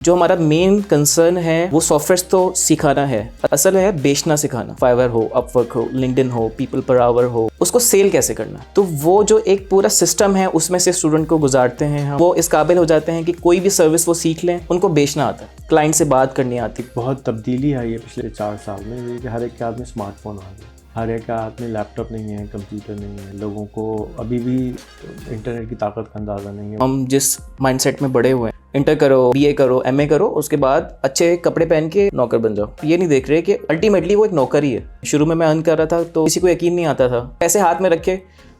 जो हमारा main concern है वो सॉफ्टवेयर तो सिखाना है, असल है बेचना सिखाना। फाइवर हो, अपवर्क हो, लिंक्डइन हो, पीपल पर आवर हो, उसको सेल कैसे करना। तो वो जो एक पूरा सिस्टम है उसमें से स्टूडेंट को गुजारते हैं हम, वो इस काबिल हो जाते हैं कि कोई भी सर्विस वो सीख लें, उनको बेचना आता है, क्लाइंट से बात करनी आती। बहुत तब्दीली आई है पिछले 4 साल में, ये कि हर एक के हाथ में स्मार्टफोन आ गया, हर एक के हाथ में लैपटॉप नहीं है, कंप्यूटर नहीं है। लोगों को अभी भी इंटरनेट की ताकत का अंदाज़ा नहीं है। हम जिस माइंडसेट में बड़े हुए हैं, इंटर करो, बीए करो, एमए करो, उसके बाद अच्छे कपड़े पहन के नौकर बन जाओ। ये नहीं देख रहे कि अल्टीमेटली वो एक नौकर ही है। शुरू में मैं अर्न कर रहा था तो किसी को यकीन नहीं आता था, पैसे हाथ में रखे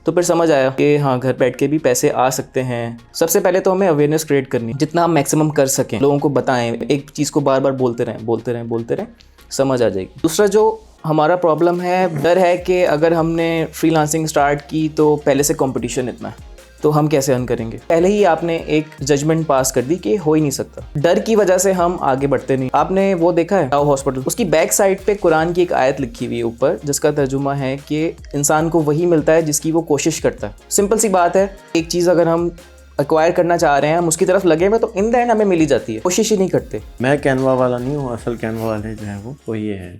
तो फिर समझ आया कि हाँ, घर बैठ के भी पैसे आ सकते हैं। सबसे पहले तो हमें अवेयरनेस क्रिएट करनी, जितना हम मैक्सिमम कर सकें, लोगों को बताएं, एक चीज़ को बार बार बोलते रहें, समझ आ जाएगी। दूसरा जो हमारा प्रॉब्लम है, डर है कि अगर हमने फ्रीलांसिंग स्टार्ट की तो पहले से कंपटीशन इतना है तो हम कैसे अर्न करेंगे। पहले ही आपने एक जजमेंट पास कर दी कि हो ही नहीं सकता। डर की वजह से हम आगे बढ़ते नहीं। आपने वो देखा है टाउ हॉस्पिटल, उसकी बैक साइड पे कुरान की एक आयत लिखी हुई है ऊपर, जिसका तर्जुमा है कि इंसान को वही मिलता है जिसकी वो कोशिश करता है। सिंपल सी बात है, एक चीज़ अगर हम एक्वायर करना चाह रहे हैं, हम उसकी तरफ लगे हुए तो इन द एंड हमें मिल ही जाती है, कोशिश ही नहीं करते। मैं कैनवा वाला नहीं हूँ, असल कैनवा वाले जो है वो ये है।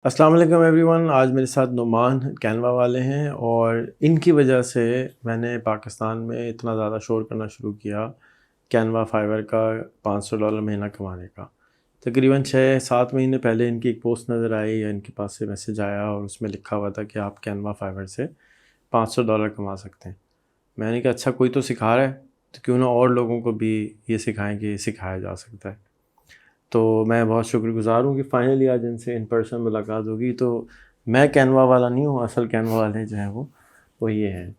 अस्सलाम वालेकुम एवरीवन। आज मेरे साथ नुमान कैनवा वाले हैं और इनकी वजह से मैंने पाकिस्तान में इतना ज़्यादा शोर करना शुरू किया कैनवा फाइवर का $500 महीना कमाने का। तकरीबन 6-7 महीने पहले इनकी एक पोस्ट नज़र आई या इनके पास से मैसेज आया और उसमें लिखा हुआ था कि आप कैनवा फाइवर से $500 कमा सकते हैं। मैंने कहा अच्छा, कोई तो सिखा रहा है तो क्यों ना और लोगों को भी ये सिखाएँ कि सिखाया जा सकता है। तो मैं बहुत शुक्रगुज़ार हूँ कि फ़ाइनली आज इनसे इन पर्सन मुलाकात होगी। तो मैं कैनवा वाला नहीं हूँ, असल कैनवा वाले जो हैं वो ये हैं।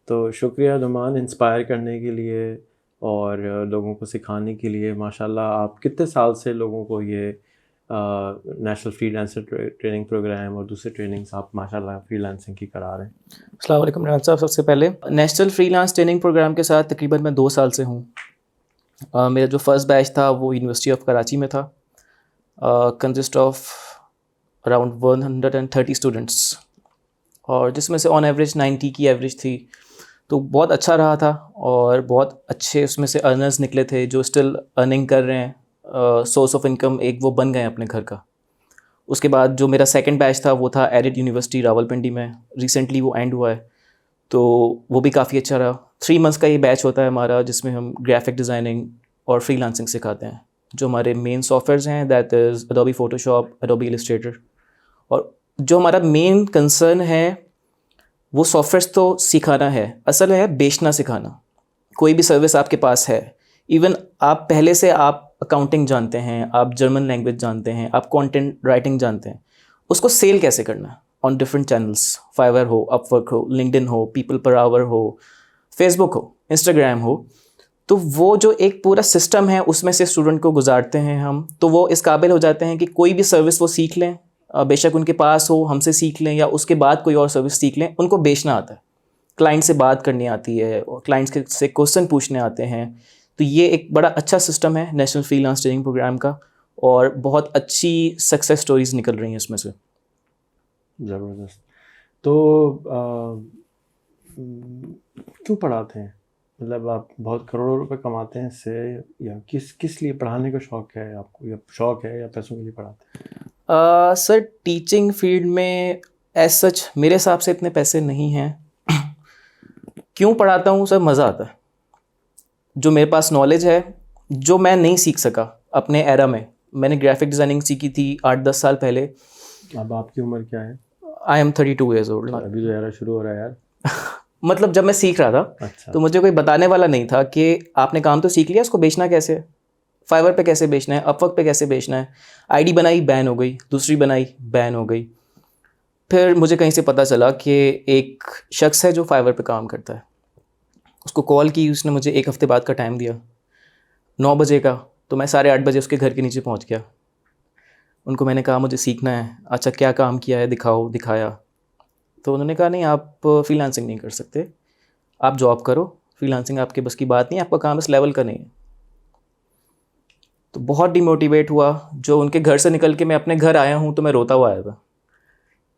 तो शुक्रिया नुमान, इंस्पायर करने के लिए और लोगों को सिखाने के लिए। माशाल्लाह, आप कितने साल से लोगों को ये नेशनल फ्रीलांसर ट्रेनिंग प्रोग्राम और दूसरे ट्रेनिंग्स आप माशाल्लाह फ्रीलांसिंग की करा रहे हैं। अस्सलाम वालेकुम रियाज साहब। सबसे पहले नेशनल फ्रीलांस ट्रेनिंग प्रोग्राम के साथ तकरीबन मैं 2 साल से हूँ। मेरा जो फर्स्ट बैच था वो यूनिवर्सिटी ऑफ कराची में था, कंसिस्ट ऑफ अराउंड 130 स्टूडेंट्स, और जिसमें से ऑन एवरेज 90 की एवरेज थी। तो बहुत अच्छा रहा था और बहुत अच्छे उसमें से अर्नर्स निकले थे जो स्टिल अर्निंग कर रहे हैं। सोर्स ऑफ इनकम एक वो बन गए अपने घर का। उसके बाद जो मेरा सेकंड बैच था वो था एडिड यूनिवर्सिटी रावलपिंडी में, रिसेंटली वो एंड हुआ है, तो वो भी काफ़ी अच्छा रहा। 3 मंथ्स का ये बैच होता है हमारा, जिसमें हम ग्राफिक डिज़ाइनिंग और फ्रीलांसिंग सिखाते हैं। जो हमारे मेन सॉफ्टवेयर्स हैं that is Adobe Photoshop, Adobe Illustrator. और जो हमारा मेन कंसर्न है वो सॉफ्टवेयर्स तो सिखाना है, असल है बेचना सिखाना। कोई भी सर्विस आपके पास है, इवन आप पहले से आप अकाउंटिंग जानते हैं, आप जर्मन लैंग्वेज जानते हैं, आप कंटेंट राइटिंग जानते हैं, उसको सेल कैसे करना है ऑन डिफरेंट चैनल्स, फाइवर हो, अपवर्क हो, लिंक्डइन हो, पीपल पर आवर हो, फेसबुक हो, इंस्टाग्राम हो, तो वो जो एक पूरा सिस्टम है उसमें से स्टूडेंट को गुजारते हैं हम, तो वो इस काबिल हो जाते हैं कि कोई भी सर्विस वो सीख लें, बेशक उनके पास हो, हमसे सीख लें या उसके बाद कोई और सर्विस सीख लें, उनको बेचना आता है, क्लाइंट से बात करनी आती है और क्लाइंट्स से क्वेश्चन पूछने आते हैं। तो ये एक बड़ा अच्छा सिस्टम है नेशनल फ्रीलांस ट्रेनिंग प्रोग्राम का, और बहुत अच्छी सक्सेस स्टोरीज निकल रही हैं इसमें से। ज़बरदस्त। तो क्यों पढ़ाते हैं? मतलब आप बहुत करोड़ों रुपए कमाते हैं इससे, या किस लिए पढ़ाने का शौक़ है आपको, या शौक़ है या पैसों के लिए पढ़ाते हैं? सर, टीचिंग फील्ड में एज सच मेरे हिसाब से इतने पैसे नहीं हैं। क्यों पढ़ाता हूँ सर? मज़ा आता है। जो मेरे पास नॉलेज है जो मैं नहीं सीख सका अपने एरा में, मैंने ग्राफिक डिज़ाइनिंग सीखी थी 8-10 साल पहले। अब आपकी उम्र क्या है? I M 32 years old. अभी तो एरा शुरू हो रहा है यार। मतलब जब मैं सीख रहा था, अच्छा। तो मुझे कोई बताने वाला नहीं था कि आपने काम तो सीख लिया, उसको बेचना कैसे है, फाइवर पे कैसे बेचना है, अपवर्क पे कैसे बेचना है। आईडी बनाई, बैन हो गई, दूसरी बनाई, बैन हो गई। फिर मुझे कहीं से पता चला कि एक शख्स है जो फाइवर पे काम करता है, उसको कॉल की, उसने मुझे 1 हफ्ते बाद का टाइम दिया, 9 बजे का। तो मैं 8:30 उसके घर के नीचे पहुंच गया। उनको मैंने कहा मुझे सीखना है। अच्छा क्या काम किया है दिखाओ, दिखाया। तो उन्होंने कहा नहीं आप फ्रीलांसिंग नहीं कर सकते, आप जॉब करो, फ्रीलांसिंग आपके बस की बात नहीं, आपका काम इस लेवल का नहीं है। तो बहुत डिमोटिवेट हुआ। जो उनके घर से निकल के मैं अपने घर आया हूँ तो मैं रोता हुआ आया था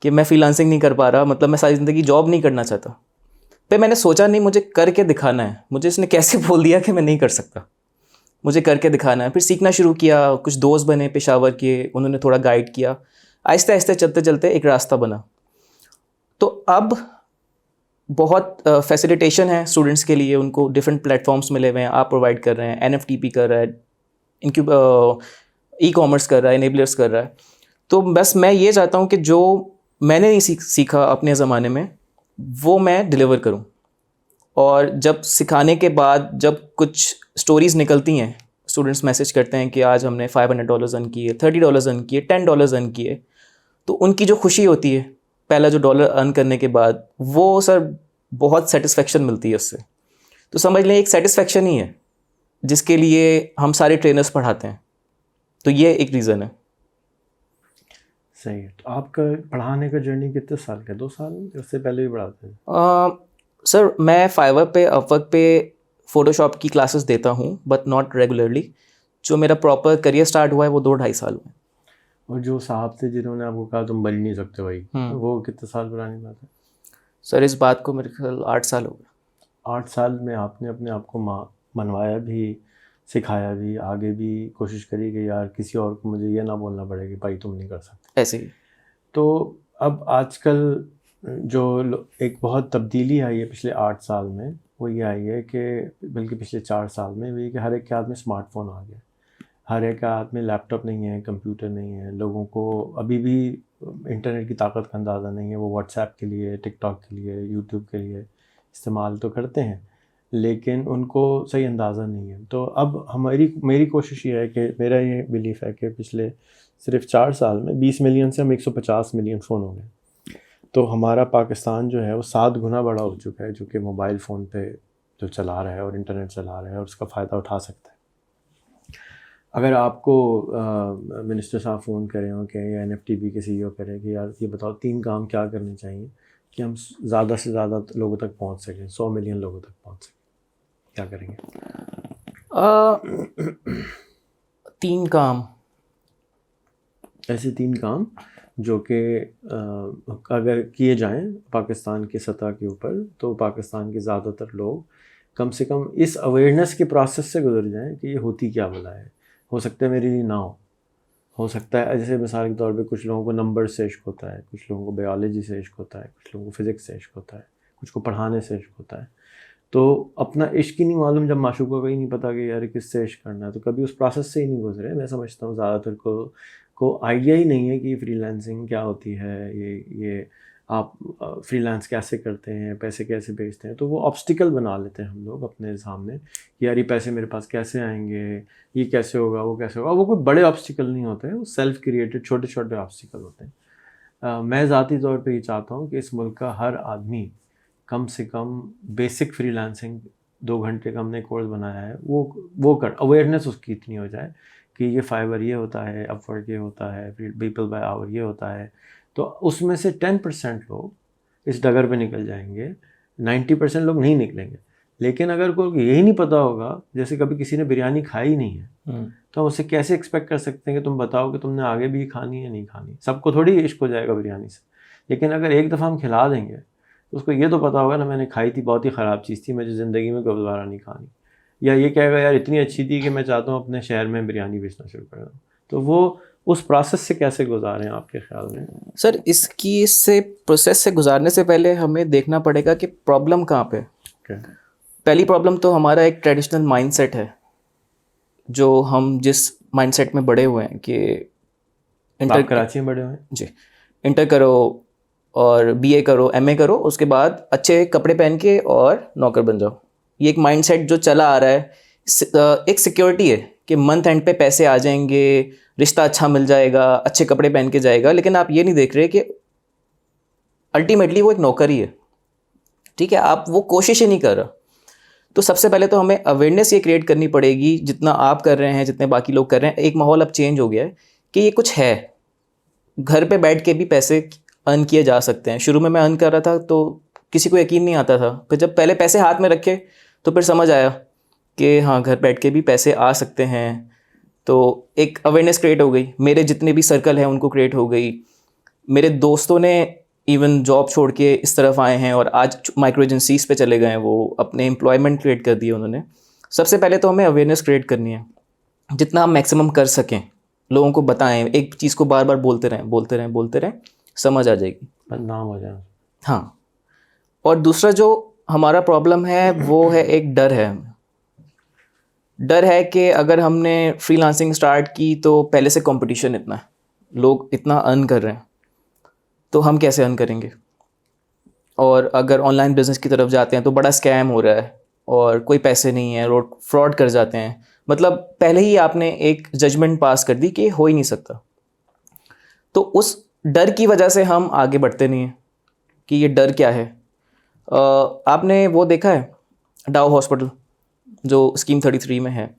कि मैं फ्रीलांसिंग नहीं कर पा रहा, मतलब मैं सारी ज़िंदगी जॉब नहीं करना चाहता। फिर मैंने सोचा नहीं, मुझे करके दिखाना है। मुझे इसने कैसे बोल दिया कि मैं नहीं कर सकता, मुझे करके दिखाना है। फिर सीखना शुरू किया, कुछ दोस्त बने पेशावर के, उन्होंने थोड़ा गाइड किया। आहिस्ते आहिस्ते चलते चलते एक रास्ता बना। तो अब बहुत फैसिलिटेशन है स्टूडेंट्स के लिए, उनको डिफरेंट प्लेटफॉर्म्स मिले हुए हैं। आप प्रोवाइड कर रहे हैं, NFTP कर रहा है, ई-कॉमर्स कर रहा है, इनेबलर्स कर रहा है। तो बस मैं ये चाहता हूँ कि जो मैंने नहीं सीखा अपने ज़माने में वो मैं डिलीवर करूँ। और जब सिखाने के बाद जब कुछ स्टोरीज़ निकलती हैं, स्टूडेंट्स मैसेज करते हैं कि आज हमने $500 अर्न किए, $30 अर्न किए, $10 अर्न किए, तो उनकी जो खुशी होती है पहला जो डॉलर अर्न करने के बाद, वो सर बहुत सेटिस्फेक्शन मिलती है उससे। तो समझ लें एक सेटिस्फेक्शन ही है जिसके लिए हम सारे ट्रेनर्स पढ़ाते हैं। तो ये एक रीज़न है। सही है। तो आपका पढ़ाने का जर्नी कितने साल का? 2 साल? उससे पहले भी पढ़ाते हैं? सर मैं फाइवर पे, अपवर्क पे फ़ोटोशॉप की क्लासेस देता हूँ बट नॉट रेगुलरली। जो मेरा प्रॉपर करियर स्टार्ट हुआ है वो 2-2.5 साल हुए। और जो साहब थे जिन्होंने आपको कहा तुम बन नहीं सकते भाई, वो कितने साल पुरानी बात है? सर इस बात को मेरे ख्याल 8 साल हो गए। 8 साल में आपने अपने आप को मनवाया भी, सिखाया भी, आगे भी कोशिश करी कि यार किसी और को मुझे ये ना बोलना पड़े कि भाई तुम नहीं कर सकते। ऐसे ही। तो अब आजकल जो एक बहुत तब्दीली आई है पिछले 8 साल में, वो ये आई है कि बल्कि पिछले 4 साल में, वो ये कि हर एक के हाथ में स्मार्टफोन आ गया। हर एक के हाथ में लैपटॉप नहीं है, कंप्यूटर नहीं है। लोगों को अभी भी इंटरनेट की ताकत का अंदाज़ा नहीं है। वो व्हाट्सएप के लिए, टिकटॉक के लिए, यूट्यूब के लिए इस्तेमाल तो करते हैं, लेकिन उनको सही अंदाज़ा नहीं है। तो अब मेरी कोशिश ये है कि, मेरा ये बिलीफ है कि पिछले सिर्फ 4 साल में 20 मिलियन से हम 150 मिलियन फ़ोन हो गए। तो हमारा पाकिस्तान जो है वो 7 गुना बड़ा हो चुका है, जो कि मोबाइल फ़ोन पे जो चला रहा है और इंटरनेट चला रहा है और उसका फ़ायदा उठा सकता है। अगर आपको मिनिस्टर साहब फ़ोन करें हो कि या NFTP के CEO करें कि यार ये बताओ 3 काम क्या करने चाहिए कि हम ज़्यादा से ज़्यादा लोगों तक पहुंच सकें, 100 मिलियन लोगों तक पहुंच सकें, क्या करेंगे? 3 काम, ऐसे 3 काम जो कि अगर किए जाएं पाकिस्तान की सतह के ऊपर, तो पाकिस्तान के ज़्यादातर लोग कम से कम इस अवेयरनेस के प्रोसेस से गुजर जाएं कि ये होती क्या भला है। हो सकता है मेरे लिए ना हो सकता है, जैसे मिसाल के तौर पे कुछ लोगों को नंबर से इश्क होता है, कुछ लोगों को बायोलॉजी से इश्क होता है, कुछ लोगों को फ़िज़िक्स से इश्क होता है, कुछ को पढ़ाने से इश्क होता है। तो अपना इश्क ही नहीं मालूम, जब माशूक़ों का ही नहीं पता कि यार किससे इश्क करना है, तो कभी उस प्रोसेस से ही नहीं गुजरे। मैं समझता हूँ ज़्यादातर को आइडिया ही नहीं है कि फ्रीलांसिंग क्या होती है, ये आप फ्रीलांस कैसे करते हैं, पैसे कैसे भेजते हैं। तो वो ऑब्स्टिकल बना लेते हैं हम लोग अपने सामने कि यार ये पैसे मेरे पास कैसे आएंगे, ये कैसे होगा, वो कैसे होगा। वो कोई बड़े ऑब्स्टिकल नहीं होते हैं, वो सेल्फ क्रिएटेड छोटे छोटे ऑब्स्टिकल होते हैं। मैं ज़ाती तौर पे ये चाहता हूँ कि इस मुल्क का हर आदमी कम से कम बेसिक फ्रीलांसिंग 2 घंटे का हमने कोर्स बनाया है, वो कर अवेयरनेस उसकी इतनी हो जाए कि ये फाइवर ये होता है, अपवर्क ये होता है, पीपल बाय आवर ये होता है। तो उसमें से 10% लोग इस डगर पे निकल जाएंगे, 90% लोग नहीं निकलेंगे। लेकिन अगर कोई यही नहीं पता होगा, जैसे कभी किसी ने बिरयानी खाई नहीं है, तो हम उससे कैसे एक्सपेक्ट कर सकते हैं कि तुम बताओ कि तुमने आगे भी खानी है नहीं खानी। सबको थोड़ी इश्क हो जाएगा बिरयानी से। लेकिन अगर एक दफ़ा हम खिला देंगे तो उसको ये तो पता होगा ना, मैंने खाई थी, बहुत ही ख़राब चीज़ थी, मुझे ज़िंदगी में कभी दोबारा नहीं खानी। या ये कहेगा यार इतनी अच्छी थी कि मैं चाहता हूँ अपने शहर में बिरयानी बेचना शुरू कर दूँ। तो वो उस प्रोसेस से कैसे गुजारें आपके ख्याल में? सर इससे प्रोसेस से गुजारने से पहले हमें देखना पड़ेगा कि प्रॉब्लम कहाँ पे। पहली प्रॉब्लम तो हमारा एक ट्रेडिशनल माइंडसेट है, जो हम जिस माइंडसेट में बड़े हुए हैं कि कराची में बड़े हुए हैं जी, इंटर करो और BA करो, MA करो, उसके बाद अच्छे कपड़े पहन के और नौकर बन जाओ। ये एक माइंडसेट जो चला आ रहा है, एक सिक्योरिटी है कि मंथ एंड पे पैसे आ जाएंगे, रिश्ता अच्छा मिल जाएगा, अच्छे कपड़े पहन के जाएगा। लेकिन आप ये नहीं देख रहे कि अल्टीमेटली वो एक नौकर ही है, ठीक है, आप वो कोशिश ही नहीं कर रहा। तो सबसे पहले तो हमें अवेयरनेस ये क्रिएट करनी पड़ेगी, जितना आप कर रहे हैं, जितने बाकी लोग कर रहे हैं। एक माहौल अब चेंज हो गया है कि ये कुछ है, घर पे बैठ के भी पैसे अर्न किए जा सकते हैं। शुरू में मैं अर्न कर रहा था तो किसी को यकीन नहीं आता था, फिर जब पहले पैसे हाथ में रखे तो फिर समझ आया कि हाँ, घर बैठ के भी पैसे आ सकते हैं। तो एक अवेयरनेस क्रिएट हो गई, मेरे जितने भी सर्कल हैं उनको क्रिएट हो गई। मेरे दोस्तों ने इवन जॉब छोड़ के इस तरफ आए हैं और आज माइक्रो एजेंसीज पे चले गए हैं, वो अपने एम्प्लॉयमेंट क्रिएट कर दिए उन्होंने। सबसे पहले तो हमें अवेयरनेस क्रिएट करनी है, जितना हम मैक्सिमम कर सकें लोगों को बताएं, एक चीज़ को बार बार बोलते रहें, समझ आ जाएगी, बदनाम हो जाए। हाँ। और दूसरा जो हमारा प्रॉब्लम है वो है एक डर है कि अगर हमने फ्रीलांसिंग स्टार्ट की तो पहले से कंपटीशन इतना है, लोग इतना अर्न कर रहे हैं, तो हम कैसे अर्न करेंगे। और अगर ऑनलाइन बिजनेस की तरफ जाते हैं तो बड़ा स्कैम हो रहा है और कोई पैसे नहीं है, रोड फ्रॉड कर जाते हैं। मतलब पहले ही आपने एक जजमेंट पास कर दी कि हो ही नहीं सकता, तो उस डर की वजह से हम आगे बढ़ते नहीं हैं कि ये डर क्या है। आपने वो देखा है डाउ हॉस्पिटल जो स्कीम 33 में है,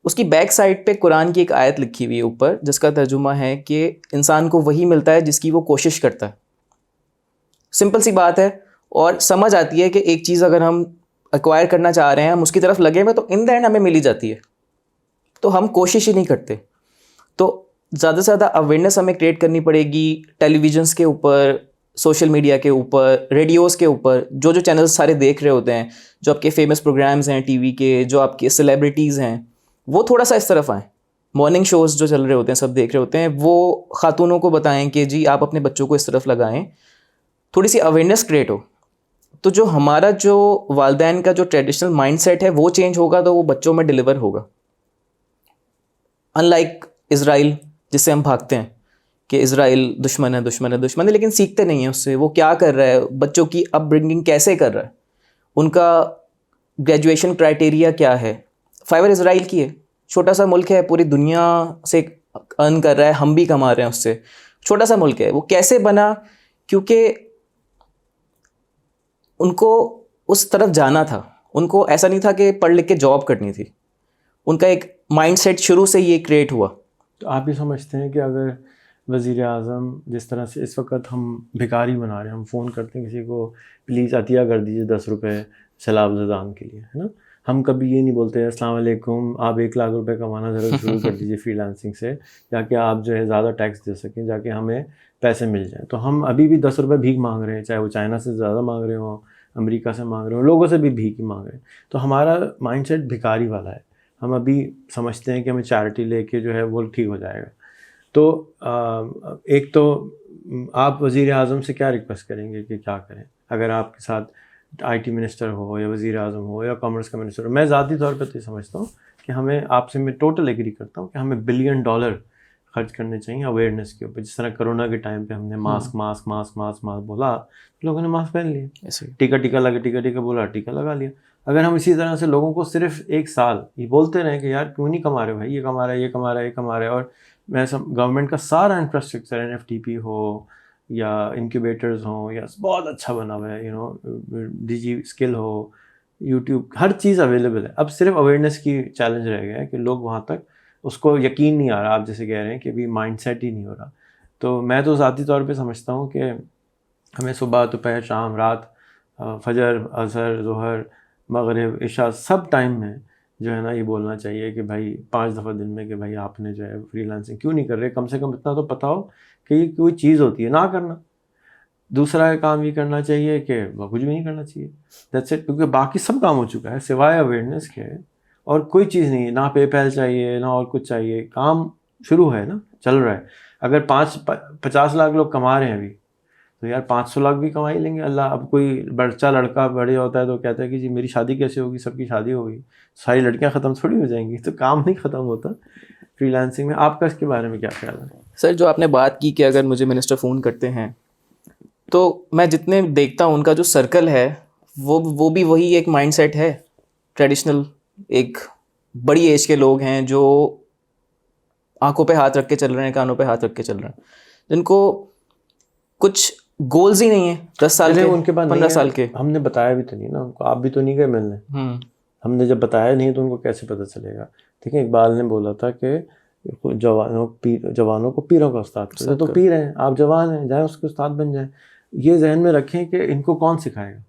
उसकी बैक साइड पे कुरान की एक आयत लिखी हुई है ऊपर, जिसका तर्जुमा है कि इंसान को वही मिलता है जिसकी वो कोशिश करता है। सिंपल सी बात है, और समझ आती है कि एक चीज़ अगर हम एक्वायर करना चाह रहे हैं, हम उसकी तरफ लगे हुए, तो इन द एंड हमें मिल ही जाती है, तो हम कोशिश ही नहीं करते। तो ज़्यादा से ज़्यादा अवेयरनेस हमें क्रिएट करनी पड़ेगी, टेलीविजन्स के ऊपर, सोशल मीडिया के ऊपर, रेडियोज़ के ऊपर, जो चैनल्स सारे देख रहे होते हैं, जो आपके फेमस प्रोग्राम्स हैं टीवी के, जो आपके सेलिब्रिटीज़ हैं, वो थोड़ा सा इस तरफ आएँ। मॉर्निंग शोज़ जो चल रहे होते हैं, सब देख रहे होते हैं, वो ख़ातूनों को बताएं कि जी आप अपने बच्चों को इस तरफ लगाएं, थोड़ी सी अवेयरनेस क्रिएट हो। तो जो हमारा जो वालदैन का जो ट्रेडिशनल माइंडसेट है वो चेंज होगा, तो वो बच्चों में डिलीवर होगा। अनलाइक इज़राइल जिससे हम भागते हैं कि इज़राइल दुश्मन है, लेकिन सीखते नहीं हैं उससे, वो क्या कर रहा है, बच्चों की अपब्रिंगिंग कैसे कर रहा है, उनका ग्रेजुएशन क्राइटेरिया क्या है। फाइवर इज़राइल की है, छोटा सा मुल्क है, पूरी दुनिया से अर्न कर रहा है, हम भी कमा रहे हैं उससे, छोटा सा मुल्क है। वो कैसे बना? क्योंकि उनको उस तरफ जाना था, उनको ऐसा नहीं था कि पढ़ लिख के जॉब करनी थी, उनका एक माइंडसेट शुरू से ये क्रिएट हुआ। तो आप भी समझते हैं कि अगर वज़ीर आज़म जिस तरह से इस वक्त हम भिखारी बना रहे हैं, हम फ़ोन करते हैं किसी को, प्लीज़ अतिया कर दीजिए 10 रुपये सैलाब ज़दान के लिए, है ना। हम कभी ये नहीं बोलते अस्सलाम वालेकुम, आप 1 लाख रुपए कमाना ज़रा शुरू कर दीजिए फ्रीलांसिंग से, जाके आप जो है ज़्यादा टैक्स दे सकें, जाके हमें पैसे मिल जाएँ। तो हम अभी भी 10 रुपये भीख मांग रहे हैं, चाहे वो चाइना से ज़्यादा मांग रहे हों, अमेरिका से मांग रहे हों, लोगों से भी भीख ही मांग रहे हैं। तो हमारा माइंडसेट भिखारी वाला है। हम अभी समझते हैं कि हमें चैरिटी लेके जो है वो ठीक हो जाएगा। तो एक तो आप वज़ीर आज़म से क्या रिक्वेस्ट करेंगे कि क्या करें? अगर आपके साथ आईटी मिनिस्टर हो या वज़ीर आज़म हो या कॉमर्स का मिनिस्टर हो, मैं ज़ाती तौर पे तो समझता हूँ कि हमें, आपसे मैं टोटल एग्री करता हूँ कि हमें $1 बिलियन खर्च करने चाहिए अवेयरनेस के ऊपर। जिस तरह कोरोना के टाइम पे हमने मास्क बोला, लोगों ने मास्क पहन लिया, टीका लगा बोला, टीका लगा लिया। अगर हम इसी तरह से लोगों को सिर्फ 1 साल ये बोलते रहें कि यार क्यों नहीं कमा रहे भाई, ये कमा रहा है, और मैं सब गवर्नमेंट का सारा इंफ्रास्ट्रक्चर NFTP हो या इंक्यूबेटर्स हों या बहुत अच्छा बना हुआ है, डिजी स्किल हो, यूट्यूब, हर चीज़ अवेलेबल है। अब सिर्फ अवेयरनेस की चैलेंज रह गया है कि लोग वहाँ तक, उसको यकीन नहीं आ रहा, आप जैसे कह रहे हैं कि अभी माइंडसेट ही नहीं हो रहा। तो मैं तो ज़ाती तौर पे समझता हूँ कि हमें सुबह, दोपहर, शाम, रात, फजर, असर, ज़ोहर, मगरिब, इशा, सब टाइम में जो है ना ये बोलना चाहिए कि भाई 5 दफ़ा दिन में कि भाई आपने जो है फ्रीलांसिंग क्यों नहीं कर रहे, कम से कम इतना तो पता हो कि ये कोई चीज़ होती है, ना करना। दूसरा काम ये करना चाहिए कि कुछ भी नहीं करना चाहिए, दैट्स इट, क्योंकि बाकी सब काम हो चुका है सिवाय अवेयरनेस के, और कोई चीज़ नहीं है, ना पेपैल चाहिए ना और कुछ चाहिए, काम शुरू है ना, चल रहा है। अगर 50 लाख लोग कमा रहे हैं अभी, तो यार 500 लाख भी कमा ही लेंगे अल्लाह। अब कोई बच्चा लड़का बड़े होता है तो कहता है कि जी मेरी शादी कैसे होगी, सबकी शादी हो गई, सारी लड़कियां ख़त्म थोड़ी हो जाएंगी, तो काम नहीं ख़त्म होता फ्रीलांसिंग में। आपका इसके बारे में क्या ख्याल है? सर, जो आपने बात की कि अगर मुझे मिनिस्टर फ़ोन करते हैं, तो मैं जितने देखता हूँ उनका जो सर्कल है वो भी वही एक माइंडसेट है, ट्रेडिशनल, एक बड़ी एज के लोग हैं जो आंखों पे हाथ रख के चल रहे हैं, कानों पे हाथ रख के चल रहे हैं, जिनको कुछ गोल्स ही नहीं है, 10 साल के, उनके पास 15 साल के। हमने बताया भी तो नहीं ना उनको, आप भी तो नहीं गए मिलने। हमने जब बताया नहीं तो उनको कैसे पता चलेगा? ठीक है, इकबाल ने बोला था कि जवानों को पीरों का उस्ताद करो। तो पीर हैं, आप जवान हैं, जाए उसके उस्ताद बन जाए। ये जहन में रखें कि इनको कौन सिखाएगा,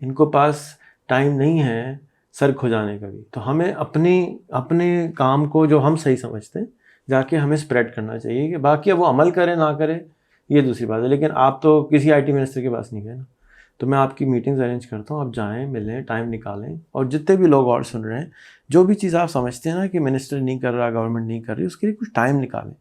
इनको पास टाइम नहीं है सर खुजाने का भी। तो हमें अपने काम को जो हम सही समझते हैं जाके हमें स्प्रेड करना चाहिए। कि बाकी अब वो अमल करे ना करे ये दूसरी बात है, लेकिन आप तो किसी IT मिनिस्टर के पास नहीं गए ना। तो मैं आपकी मीटिंग्स अरेंज करता हूँ, आप जाएं, मिलें, टाइम निकालें। और जितने भी लोग और सुन रहे हैं, जो भी चीज़ आप समझते हैं ना कि मिनिस्टर नहीं कर रहा, गवर्नमेंट नहीं कर रही, उसके लिए कुछ टाइम निकालें।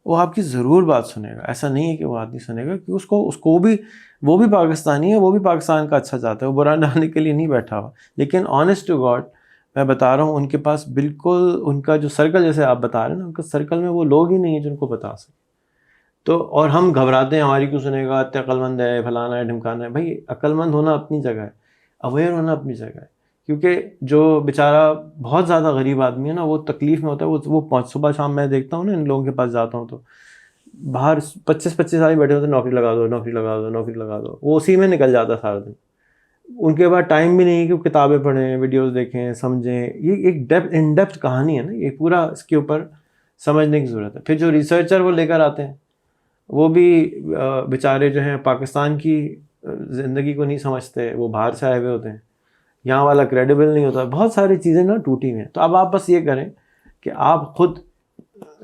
वो आपकी ज़रूर बात सुनेगा। ऐसा नहीं है कि वो बात नहीं सुनेगा, कि उसको भी, वो भी पाकिस्तानी है, वो भी पाकिस्तान का अच्छा चाहता है, वो बुरा डालने के लिए नहीं बैठा हुआ। लेकिन ऑनेस्ट टू गॉड मैं बता रहा हूँ, उनके पास बिल्कुल उनका जो सर्कल, जैसे आप बता रहे हैं ना, उनका सर्कल में वो लोग ही नहीं है जिनको बता सके। तो और हम घबराते हैं, हमारी क्यों सुनेगा, इतने अक्लमंद है, फलाना है, ढिमकाना है। भाई अक्लमंद होना अपनी जगह है, अवेयर होना अपनी जगह है। क्योंकि जो बेचारा बहुत ज़्यादा गरीब आदमी है ना, वो तकलीफ़ में होता है, वो सुबह शाम मैं देखता हूँ ना, इन लोगों के पास जाता हूँ तो बाहर 25-25 साल बैठे होते, नौकरी लगा दो, नौकरी लगा दो, नौकरी लगा दो। वो उसी में निकल जाता सारा दिन। उनके पास टाइम भी नहीं है कि वो किताबें पढ़ें, वीडियोस देखें, समझें। ये एक इन डेप्थ कहानी है ना, ये पूरा इसके ऊपर समझने की ज़रूरत है। फिर जो रिसर्चर वो लेकर आते हैं, वो भी बेचारे जो हैं पाकिस्तान की ज़िंदगी को नहीं समझते, वो बाहर से आए हुए होते हैं, यहाँ वाला क्रेडिबल नहीं होता। बहुत सारी चीज़ें ना टूटी हुई हैं। तो अब आप बस ये करें कि आप खुद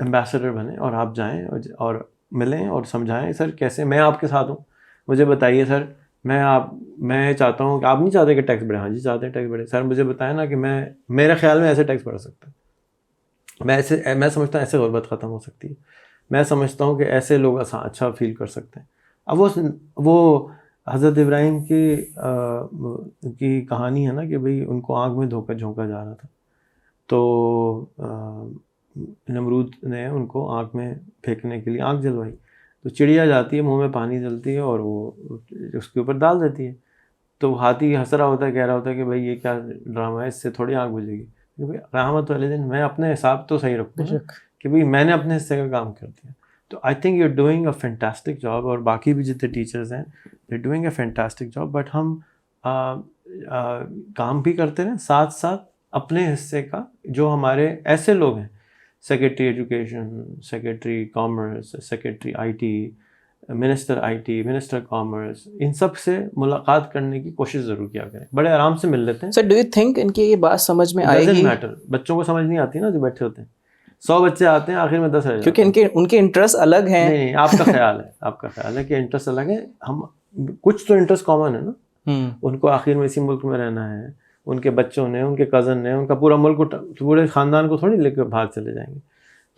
एम्बेसडर बने और आप जाएं और मिलें और समझाएं, सर कैसे मैं आपके साथ हूँ, मुझे बताइए सर। मैं चाहता हूँ कि आप नहीं चाहते कि टैक्स बढ़े? हाँ जी चाहते हैं टैक्स बढ़े। सर मुझे बताएं ना कि मेरे ख्याल में ऐसे टैक्स बढ़ सकता है, मैं समझता हूँ ऐसे गुर्बत ख़त्म हो सकती है, मैं समझता हूँ कि ऐसे लोग अच्छा फील कर सकते हैं। अब वो हज़रत इब्राहिम की कहानी है ना कि भाई उनको आग में धोकर झोंका जा रहा था, तो नमरूद ने उनको आग में फेंकने के लिए आग जलवाई। तो चिड़िया जाती है, मुंह में पानी जलती है और वो उसके ऊपर डाल देती है। तो हाथी हंस रहा होता है, कह रहा होता है कि भाई ये क्या ड्रामा है, इससे थोड़ी आग बुझेगी। क्योंकि क़यामत वाले दिन मैं अपने हिसाब तो सही रखूँगा कि भाई मैंने अपने हिस्से का काम कर दिया। तो I think you are doing a fantastic job, और बाकी भी जितने टीचर्स हैं they are doing a fantastic job. But हम काम भी करते रहें साथ साथ अपने हिस्से का। जो हमारे ऐसे लोग हैं, secretary education, secretary commerce, secretary IT, minister IT, minister commerce, इन सब से मुलाकात करने की कोशिश ज़रूर किया करें। बड़े आराम से मिल लेते हैं। सर डू यू थिंक इनकी ये बात समझ में आएगी? डजंट मैटर, बच्चों को समझ नहीं आती ना, जो बैठे होते हैं 100 बच्चे आते हैं, आखिर में 10 रह जाते हैं। क्योंकि उनके इंटरेस्ट अलग हैं। नहीं, आपका ख्याल है कि इंटरेस्ट अलग है। हम कुछ तो इंटरेस्ट कॉमन है ना। उनको आखिर में इसी मुल्क में रहना है, उनके बच्चों ने, उनके कज़न ने, उनका पूरा मुल्क, पूरे ख़ानदान को थोड़ी लेकर भाग चले जाएंगे।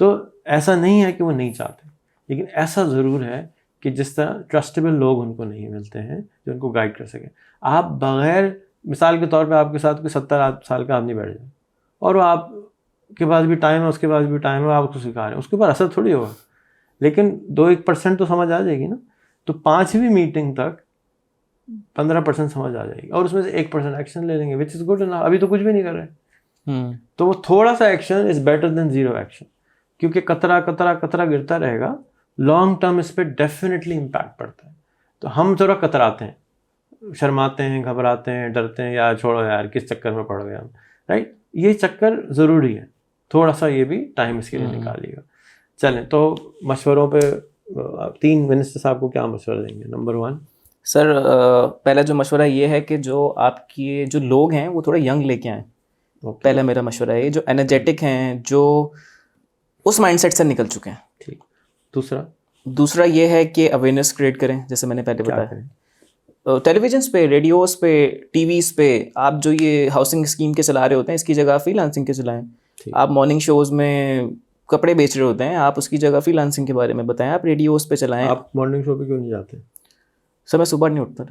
तो ऐसा नहीं है कि वो नहीं चाहते, लेकिन ऐसा ज़रूर है कि जिस तरह ट्रस्टेबल लोग उनको नहीं मिलते हैं जो उनको गाइड कर सकें। आप बग़ैर, मिसाल के तौर पे आपके साथ कोई 70 साल का आदमी बैठ जाए और वो आपके पास भी टाइम है, उसके पास भी टाइम है, आप उसको सिखा रहे हैं, उसके ऊपर असर थोड़ी होगा। लेकिन 2-1% तो समझ आ जाएगी ना। तो 5वीं मीटिंग तक 15% समझ आ जाएगी, और उसमें से 1% एक्शन ले लेंगे, विच इज़ गुड ना। अभी तो कुछ भी नहीं कर रहे। तो वो थोड़ा सा action is better than 0 action, क्योंकि कतरा कतरा कतरा गिरता रहेगा, लॉन्ग टर्म इस पर डेफिनेटली इम्पैक्ट पड़ता है। तो हम थोड़ा कतराते हैं, शर्माते हैं, घबराते हैं, डरते हैं, यार छोड़ो यार किस चक्कर में पड़ गए हम, राइट। ये चक्कर ज़रूरी है, थोड़ा सा ये भी टाइम इसके लिए निकालिएगा। चलें, तो मशवरों पे 3 मिनिस्टर साहब को क्या मशवरा देंगे? नंबर 1 सर, पहला जो मशवरा ये है कि जो आपके जो लोग हैं वो थोड़ा यंग लेके आएँ। पहला मेरा मशवरा है, जो एनर्जेटिक हैं, जो उस माइंडसेट से निकल चुके हैं। ठीक। दूसरा ये है कि अवेयरनेस क्रिएट करें, जैसे मैंने पहले बताया। टेलीविजन्स पे, रेडियोस पे, टीवीज़ पे आप जो ये हाउसिंग स्कीम के चला रहे होते हैं, इसकी जगह फ्रीलांसिंग के चलाएं। आप मॉर्निंग शोज़ में कपड़े बेच रहे होते हैं, आप उसकी जगह फ्रीलांसिंग के बारे में बताएं। आप रेडियोस पे चलाएं। आप मॉर्निंग शो पे क्यों नहीं जाते? सर मैं सुबह नहीं उठता।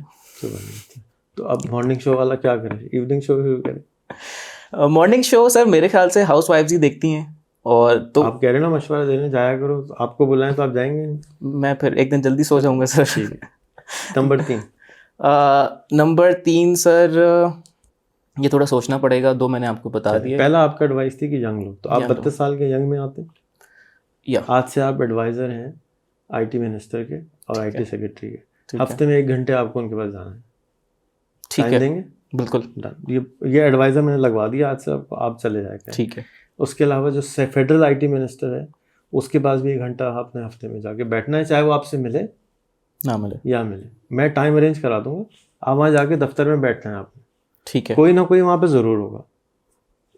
तो अब मॉर्निंग शो वाला क्या करें, इवनिंग शो क्यों करें? मॉर्निंग शो सर मेरे ख्याल से हाउस वाइफ्स ही देखती हैं। और तो आप कह रहे हो ना मशवरा देने जाया करो, तो आपको बुलाएं तो आप जाएंगे नहीं? मैं फिर एक दिन जल्दी सो जाऊंगा सर। ठीक है। नंबर 3 सर, ये थोड़ा सोचना पड़ेगा। 2 मैंने आपको बता दिया। पहला आपका एडवाइस थी कि यंग लोग, तो आप 32 साल के यंग में आते हैं, या आज से आप एडवाइज़र हैं IT मिनिस्टर के और IT सेक्रेटरी के। हफ्ते में 1 घंटे आपको उनके पास जाना है। ठीक है, देंगे? बिल्कुल। डन। ये एडवाइज़र मैंने लगवा दिया आज से, आप चले जाएंगे। ठीक है। उसके अलावा जो फेडरल आईटी मिनिस्टर है उसके पास भी 1 घंटा आपने हफ्ते में जाके बैठना है, चाहे वो आपसे मिले ना मिले। या मिले, मैं टाइम अरेंज करा दूंगा। आप वहाँ जाके दफ्तर में बैठना है आपने, ठीक है। कोई ना कोई वहाँ पे ज़रूर होगा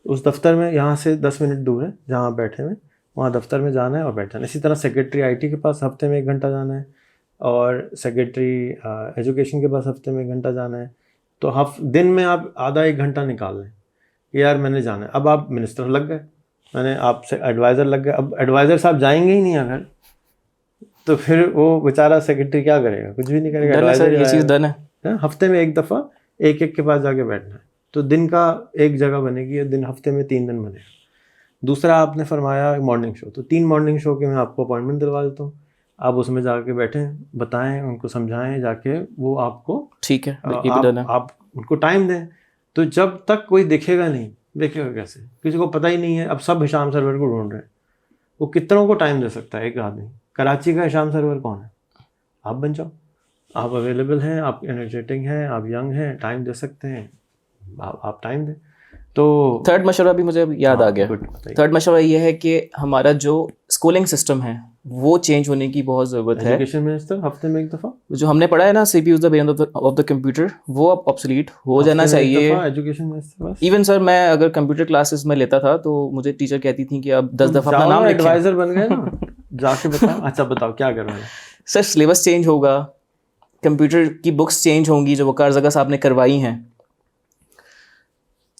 उस दफ्तर में। यहाँ से 10 मिनट दूर है जहाँ आप बैठे हुए, वहाँ दफ्तर में जाना है और बैठना है। इसी तरह सेक्रेटरी आईटी के पास हफ्ते में 1 घंटा जाना है, और सेक्रेटरी एजुकेशन के पास हफ्ते में 1 घंटा जाना है। तो दिन में आप आधा 1 घंटा निकाल लें कि यार मैंने जाना है। अब आप मिनिस्टर लग गए, मैंने आपसे एडवाइज़र लग गए। अब एडवाइज़र साहब जाएंगे ही नहीं अगर, तो फिर वो बेचारा सेक्रेटरी क्या करेगा? कुछ भी नहीं करेगा। डन है सर, एडवाइज़र ये चीज़ डन है। हफ्ते में एक दफ़ा एक एक के पास जाके बैठना है, तो दिन का एक जगह बनेगी, दिन हफ्ते में 3 दिन बनेगा। दूसरा आपने फरमाया मॉर्निंग शो, तो 3 मॉर्निंग शो के मैं आपको अपॉइंटमेंट दिलवा देता हूँ। आप उसमें जाके बैठें, बताएं, उनको समझाएं जाके, वो आपको ठीक है, ये भी डन है। आप उनको टाइम दें। तो जब तक कोई दिखेगा नहीं, देखेगा कैसे? किसी को पता ही नहीं है। अब सब हिशाम सर्वर को ढूंढ रहे हैं, वो कितनों को टाइम दे सकता है एक आदमी? कराची का हिशाम सर्वर कौन है? आप बन जाओ। आप अवेलेबल हैं, आप एनर्जेटिक हैं, आप यंग हैं, टाइम दे सकते हैं, आप टाइम दें। तो थर्ड मशवरा भी मुझे याद आ गया। good, बताइए। थर्ड मशवरा ये है कि हमारा जो स्कूलिंग सिस्टम है वो चेंज होने की बहुत ज़रूरत है। एजुकेशन मिनिस्टर हफ्ते में एक दफ़ा, जो हमने पढ़ा है ना, CPU is the brain of the computer, वो अब ऑब्सोलीट हो जाना चाहिए। एजुकेशन मिनिस्टर बस। इवन सर, मैं अगर कंप्यूटर क्लासेस में लेता था तो मुझे टीचर कहती थी कि अब 10 दफ़ा अपना जाओ नाम ना, लिखें। एडवाइजर बन गए ना, जाके बताओ। अच्छा बताओ क्या करना है? सर सिलेबस चेंज होगा, कंप्यूटर की बुक्स चेंज होंगी जो वकार जगह साहब ने करवाई हैं।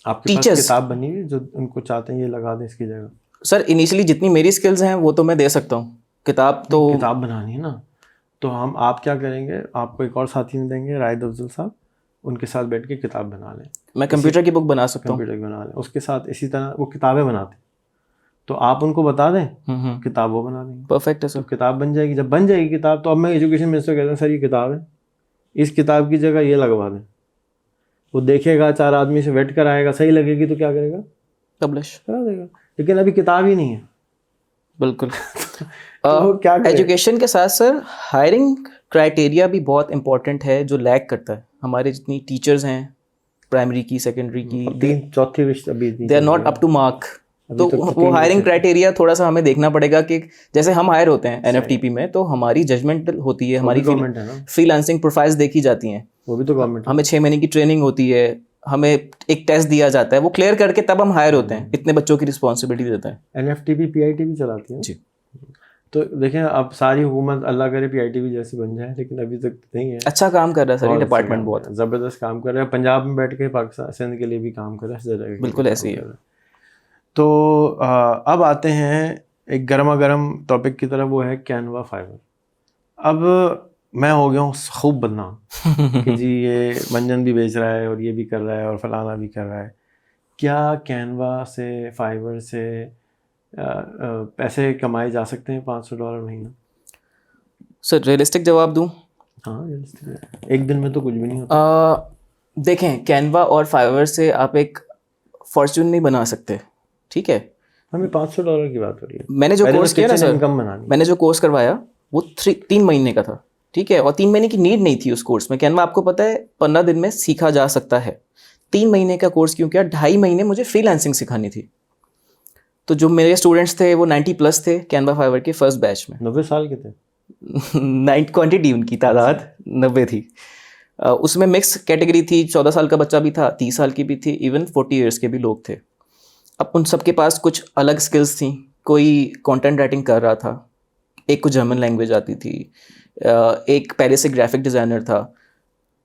आपके पास टीचर्स, किताब बनी हुई है जो उनको चाहते हैं ये लगा दें इसकी जगह? सर इनिशियली जितनी मेरी स्किल्स हैं वो तो मैं दे सकता हूँ, किताब तो किताब बनानी है ना, तो आप क्या करेंगे, आपको एक और साथी में देंगे, रायद अफजल साहब, उनके साथ बैठ के किताब बना लें। मैं कंप्यूटर की बुक बना सकता हूँ। कंप्यूटर की बना लें, उसके साथ इसी तरह वो किताबें बनाते हैं, तो आप उनको बता दें, किताब वो बना देंगे। परफेक्ट है तो सर। किताब बन जाएगी। जब बन जाएगी किताब, तो अब मैं एजुकेशन मिनिस्टर कहता हूँ सर ये किताब है, इस किताब की जगह ये लगवा दें। वो देखेगा, 4 आदमी से वेट कर आएगा, सही लगेगी तो क्या करेगा? पब्लिश करा देगा। लेकिन अभी किताब ही नहीं है। बिल्कुल। तो क्या करें? एजुकेशन के साथ सर हायरिंग क्राइटेरिया भी बहुत इंपॉर्टेंट है जो लैग करता है। हमारे जितनी टीचर्स हैं प्राइमरी की, सेकेंडरी की, चौथी रिश्ते अभी they are not up to mark. तो तो वो हायरिंग क्राइटेरिया थोड़ा सा हमें देखना पड़ेगा कि जैसे हम हायर होते हैं NFTP में, तो हमारी जजमेंट होती है, हमारी गवर्नमेंट है ना, फ्रीलांसिंग प्रोफाइल्स देखी जाती हैं, वो भी तो गवर्नमेंट है। हमें 6 महीने की ट्रेनिंग होती है, हमें एक टेस्ट दिया जाता है, वो क्लियर करके तब हम हायर होते हैं। इतने बच्चों की रिस्पॉन्सिबिलिटी देता है। NFTP PIT भी चलाती है जी। तो देखें, अब सारी हुकूमत अल्लाह करे PIT भी जैसी बन जाए, लेकिन अभी तक नहीं है। अच्छा काम कर रहा है सर ये बहुत अच्छा डिपार्टमेंट, काम बहुत कर रहा है, ज़बरदस्त काम कर रहा है। पंजाब में बैठ के पाकिस्तान सिंध के लिए भी काम कर रहा है, हर जगह के लिए बिल्कुल काम ऐसे ही कर है। रहा है। तो अब आते हैं एक गर्मा गर्म टॉपिक की तरफ, वो है कैनवा फाइबर। अब मैं हो गया हूँ खूब बदनाम कि जी ये मंजन भी बेच रहा है और ये भी कर रहा है और फलाना भी कर रहा है। क्या कैनवा से, फाइबर से पैसे कमाए जा सकते हैं $500 महीना? सर रियलिस्टिक जवाब दूं? हाँ realistic है। एक दिन में तो कुछ भी नहीं होता। देखें, कैनवा और फाइवर से आप एक फॉर्च्यून नहीं बना सकते, ठीक है? हमें $500 की बात हो रही है। मैंने जो पहले कोर्स तो किया ना kitchen सर, income बनानी। मैंने जो कोर्स करवाया वो 3 महीने का था, ठीक है? और 3 महीने की नीड नहीं थी उस कोर्स में। कैनवा आपको पता है 15 दिन में सीखा जा सकता है। 3 महीने का कोर्स क्यों किया? 2.5 महीने मुझे फ्रीलांसिंग सिखानी थी। तो जो मेरे स्टूडेंट्स थे वो 90+ थे कैनवा फाइवर के फर्स्ट बैच में। 90 साल के थे। 9 क्वांटिटी उनकी तादाद 90 थी। उसमें मिक्स कैटेगरी थी, 14 साल का बच्चा भी था, 30 साल की भी थी, इवन 40 ईयर्स के भी लोग थे। अब उन सब के पास कुछ अलग स्किल्स थी। कोई कंटेंट राइटिंग कर रहा था, एक को जर्मन लैंग्वेज आती थी, एक पहले से ग्राफिक डिज़ाइनर था।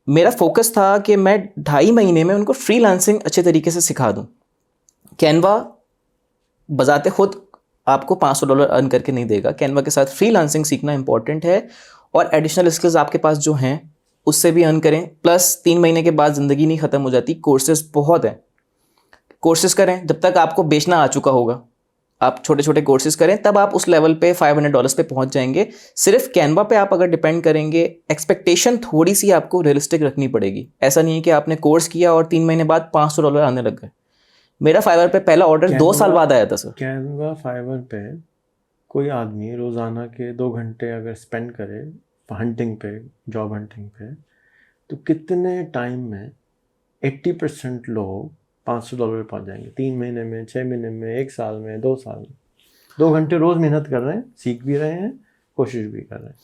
मेरा फोकस था कि मैं 2.5 महीने में उनको फ्रीलांसिंग अच्छे तरीके से सिखा दूं। कैनवा बजाते खुद आपको $500 अर्न करके नहीं देगा। कैनवा के साथ फ्रीलांसिंग सीखना इंपॉर्टेंट है, और एडिशनल स्किल्स आपके पास जो हैं उससे भी अर्न करें। प्लस 3 महीने के बाद ज़िंदगी नहीं ख़त्म हो जाती, कोर्सेज बहुत हैं, कोर्सेज करें जब तक आपको बेचना आ चुका होगा। आप छोटे छोटे कोर्सेज करें, तब आप उस लेवल पे $500 पे पहुंच जाएंगे। सिर्फ कैनवा पे आप अगर डिपेंड करेंगे, एक्सपेक्टेशन थोड़ी सी आपको रियलिस्टिक रखनी पड़ेगी। ऐसा नहीं है कि आपने कोर्स किया और 3 महीने बाद $500 आने लग गए। मेरा फाइवर पे पहला ऑर्डर 2 साल बाद आया था सर। कैनवा फाइवर पे कोई आदमी रोज़ाना के 2 घंटे अगर स्पेंड करे हंटिंग पे, जॉब हंटिंग पे, तो कितने टाइम में 80% लोग $500 पहुंच जाएंगे 3 महीने में, 6 महीने में, 1 साल में, 2 साल में। 2 घंटे रोज मेहनत कर रहे हैं, सीख भी रहे हैं, कोशिश भी कर रहे हैं।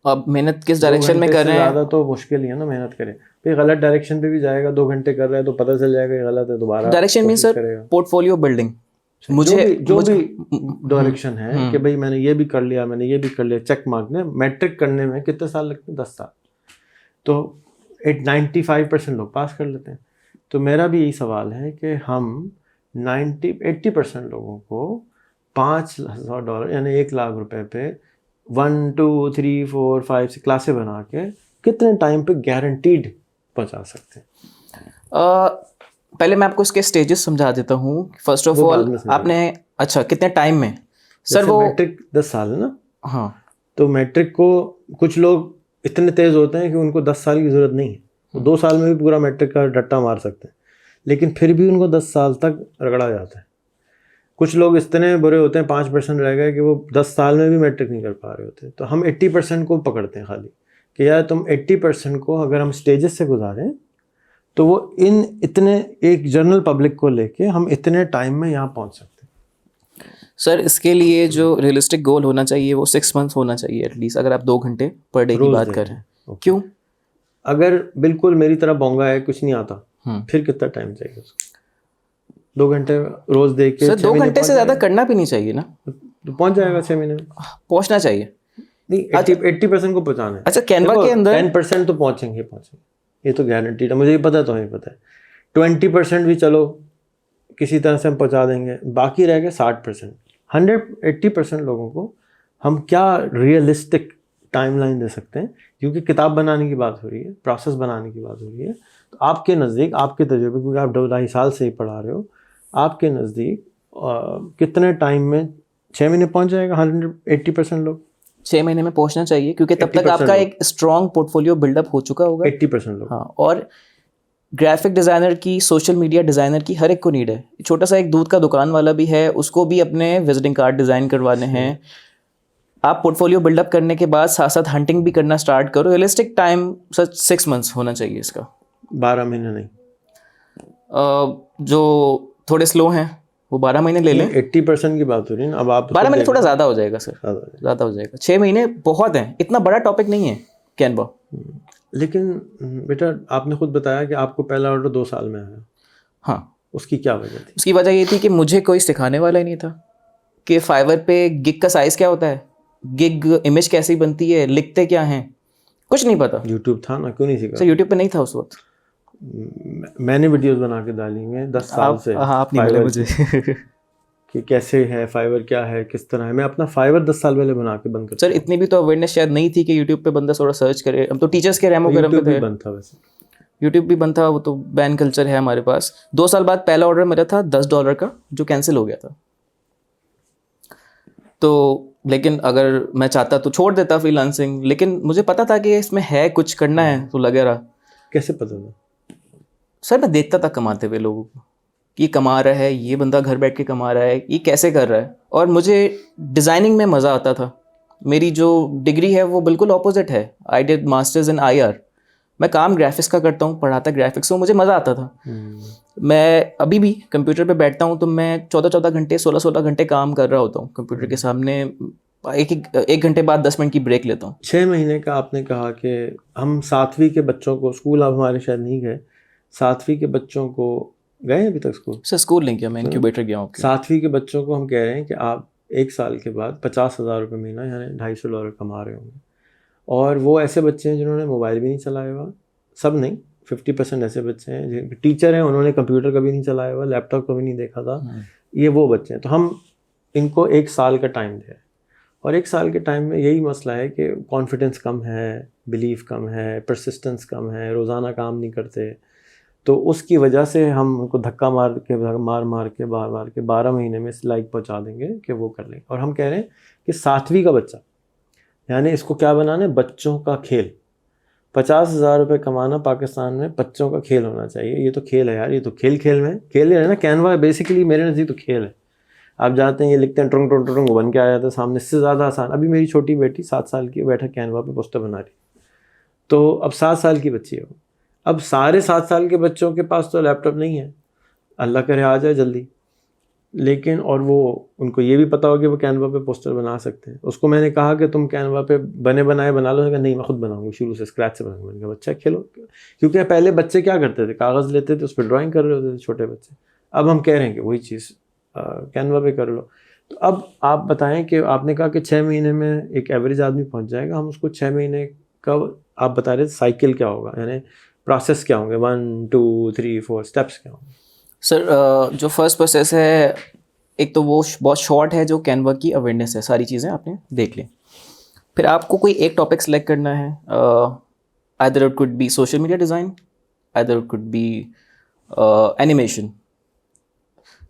अब मेहनत किस डायरेक्शन में कर रहे हैं? ज़्यादा तो मुश्किल ही है ना मेहनत करें। फिर गलत डायरेक्शन पे भी जाएगा, 2 घंटे कर रहा है तो पता चल जाएगा ये गलत है, दोबारा direction mean sir portfolio building. मुझे जो भी डायरेक्शन है कि भाई मैंने ये भी कर लिया, मैंने ये भी कर लिया, चेक मारने मैट्रिक करने में कितने साल लगते हैं? 10 साल। तो 95% लोग पास कर लेते हैं। तो मेरा भी यही सवाल है कि हम 80% लोगों को $5,000 यानी $1,00,000 पे 1 2 3 4 5 6 क्लासें बना के कितने टाइम पे गारंटीड पहुंचा सकते हैं? पहले मैं आपको इसके स्टेजेस समझा देता हूँ। फर्स्ट ऑफ ऑल आपने अच्छा कितने टाइम में सर? वो मैट्रिक 10 साल है ना। हाँ, तो मैट्रिक को कुछ लोग इतने तेज होते हैं कि उनको 10 साल की ज़रूरत नहीं है, वो 2 साल में भी पूरा मैट्रिक का रट्टा मार सकते हैं, लेकिन फिर भी उनको 10 साल तक रगड़ा जाता है। कुछ लोग इतने बुरे होते हैं, 5% रह गए कि वो 10 साल में भी मैट्रिक नहीं कर पा रहे होते। तो हम 80% को पकड़ते हैं खाली कि यार तुम 80% को अगर हम स्टेजेस से गुजारें तो वो इन इतने एक जनरल पब्लिक को लेके हम इतने टाइम में यहाँ पहुँच सकते हैं। सर इसके लिए जो रियलिस्टिक गोल होना चाहिए वो 6 मंथ्स होना चाहिए एटलीस्ट, अगर आप 2 घंटे पर डे की बात कर रहे हैं। क्यों? अगर बिल्कुल मेरी तरह बोंगा है, कुछ नहीं आता, फिर कितना टाइम चाहिए उसको? 2 घंटे रोज दे के सर 2 घंटे से ज़्यादा करना भी नहीं चाहिए ना, तो पहुंच जाएगा 6 महीने में। पहुंचना चाहिए नहीं, 80% को पहुंचाना है। अच्छा कैनवा के अंदर 10% तो पहुंचेंगे, ये तो गारंटीड है, मुझे ये पता है, तो हमें पता है। 20% भी चलो किसी तरह से हम पहुंचा देंगे, बाकी रह गए 60%। 80% लोगों को हम क्या रियलिस्टिक टाइमलाइन दे सकते हैं? क्योंकि किताब बनाने की बात हो रही है, प्रोसेस बनाने की बात हो रही है, तो आपके नज़दीक, आपके तजुर्बे, क्योंकि आप 2-2.5 साल से ही पढ़ा रहे हो, आपके नज़दीक कितने टाइम में 6 महीने पहुंच जाएगा 80% लोग? 6 महीने में पहुंचना चाहिए, क्योंकि तब तक आपका एक स्ट्रॉन्ग पोर्टफोलियो बिल्डअप हो चुका होगा। 80% लोग। हाँ, और ग्राफिक डिज़ाइनर की, सोशल मीडिया डिज़ाइनर की हर एक को नीड है। छोटा सा एक दूध का दुकान वाला भी है, उसको भी अपने विजिटिंग कार्ड डिज़ाइन करवाने हैं। आप पोर्टफोलियो बिल्डअप करने के बाद साथ साथ हंटिंग भी करना स्टार्ट करो। रियलिस्टिक टाइम सर 6 मंथ्स होना चाहिए इसका, 12 महीने नहीं। जो थोड़े स्लो हैं वो 12 महीने ले लें। 80% की बात हो रही है ना, अब आप 12 महीने थोड़ा ज़्यादा हो जाएगा सर, ज़्यादा हो जाएगा। 6 महीने बहुत हैं, इतना बड़ा टॉपिक नहीं है कैनवा। लेकिन बेटा आपने खुद बताया कि आपको पहला ऑर्डर 2 साल में आया। हाँ, उसकी क्या वजह थी? उसकी वजह ये थी कि मुझे कोई सिखाने वाला ही नहीं था कि फाइवर पे गिग का साइज़ क्या होता है, गिग इमेज कैसी बनती है, लिखते क्या हैं, कुछ नहीं पता। यूट्यूब था ना, क्यों नहीं सीखा? सर यूट्यूब पे नहीं था उस वक्त। मैंने वीडियोस बना के डाली हैं 10 साल से। हाँ, आप नहीं मिले मुझे कि कैसे है फाइवर, क्या है, किस तरह है। मैं अपना फाइवर 10 साल पहले बना के बंद कर। सर इतनी भी तो अवेयरनेस शायद नहीं थी कि यूट्यूब पे बंदा थोड़ा सर्च करे। हम तो टीचर्स के रैमो गरम पे थे। बंद था वैसे, यूट्यूब भी बंद था, वो तो बैन कल्चर है हमारे पास। 2 साल बाद पहला ऑर्डर मेरा था $10 का, जो कैंसिल हो गया था। तो लेकिन अगर मैं चाहता तो छोड़ देता फ्रीलांसिंग, लेकिन मुझे पता था कि इसमें है कुछ करना है, तो लगे रहा। कैसे पता था? सर मैं देखता था कमाते हुए लोगों को कि ये कमा रहा है, ये बंदा घर बैठ के कमा रहा है, ये कैसे कर रहा है। और मुझे डिज़ाइनिंग में मज़ा आता था। मेरी जो डिग्री है वो बिल्कुल ऑपोजिट है। I did masters in IR। मैं काम ग्राफिक्स का करता हूँ, पढ़ाता ग्राफिक्स हूँ, मुझे मज़ा आता था। मैं अभी भी कंप्यूटर पे बैठता हूँ तो मैं 14-14 घंटे, 16-16 घंटे काम कर रहा होता हूँ कंप्यूटर के सामने। एक घंटे बाद 10 मिनट की ब्रेक लेता हूँ। 6 महीने का आपने कहा कि हम 7वीं के बच्चों को, स्कूल आप हमारे शायद नहीं गए, 7वीं के बच्चों को गए अभी तक स्कूल? सर स्कूल नहीं किया, मैं इंक्यूबेटर गया हूँ। 7वीं के बच्चों को हम कह रहे हैं कि आप 1 साल के बाद $50,000 महीना यानी $250 कमा रहे होंगे। और वो ऐसे बच्चे हैं जिन्होंने मोबाइल भी नहीं चलाया हुआ, सब नहीं, 50% ऐसे बच्चे हैं जिनके टीचर हैं, उन्होंने कंप्यूटर कभी नहीं चलाया हुआ, लैपटॉप कभी नहीं देखा था। ये वो बच्चे हैं। तो हम इनको 1 साल का टाइम दे रहे हैं, और 1 साल के टाइम में यही मसला है कि कॉन्फिडेंस कम है, बिलीफ कम है, परसिस्टेंस कम है, रोज़ाना काम नहीं करते। तो उसकी वजह से हम उनको धक्का मार के 12 महीने में लाइक पहुंचा देंगे कि वो कर लेंगे। और हम कह रहे हैं कि 7वीं का बच्चा, यानी इसको क्या बनाना है, बच्चों का खेल। $50,000 कमाना पाकिस्तान में बच्चों का खेल होना चाहिए। ये तो खेल है यार, ये तो खेल में खेल है ना। कैनवा बेसिकली मेरे नज़दीक तो खेल है। आप जाते हैं, ये लिखते हैं, ट्रुंग ट्रुंग ट्रुंग बन के आ जाता है सामने। इससे ज़्यादा आसान, अभी मेरी छोटी बेटी 7 साल की बैठा कैनवा पे पोस्टर बना रही, तो अब 7 साल की बच्ची है वो। अब सारे 7 साल के बच्चों के पास तो लैपटॉप नहीं है, अल्लाह करे आ जाए जल्दी, लेकिन और वो उनको ये भी पता हो कि वो कैनवा पे पोस्टर बना सकते हैं। उसको मैंने कहा कि तुम कैनवा पे बने बनाए बना लो, उसने कहा नहीं मैं खुद बनाऊंगी, शुरू से स्क्रैच से बनाऊंगी। मैंने कहा बच्चा खेलो, क्योंकि पहले बच्चे क्या करते थे, कागज़ लेते थे उस पर ड्राइंग कर रहे होते थे छोटे बच्चे। अब हम कह रहे हैं कि वही चीज़ कैनवा पे कर लो। तो अब आप बताएं कि आपने कहा कि 6 महीने में एक एवरेज आदमी पहुंच जाएगा, हम उसको 6 महीने का आप बता रहे थे साइकिल क्या होगा, यानी प्रोसेस क्या होंगे, 1 2 3 4 स्टेप्स क्या होंगे? सर जो फर्स्ट प्रोसेस है, एक तो वो बहुत शॉर्ट है, जो कैनवा की अवेयरनेस है, सारी चीज़ें आपने देख ली। फिर आपको कोई एक टॉपिक सेलेक्ट करना है, either it could be social media design, either it could be animation.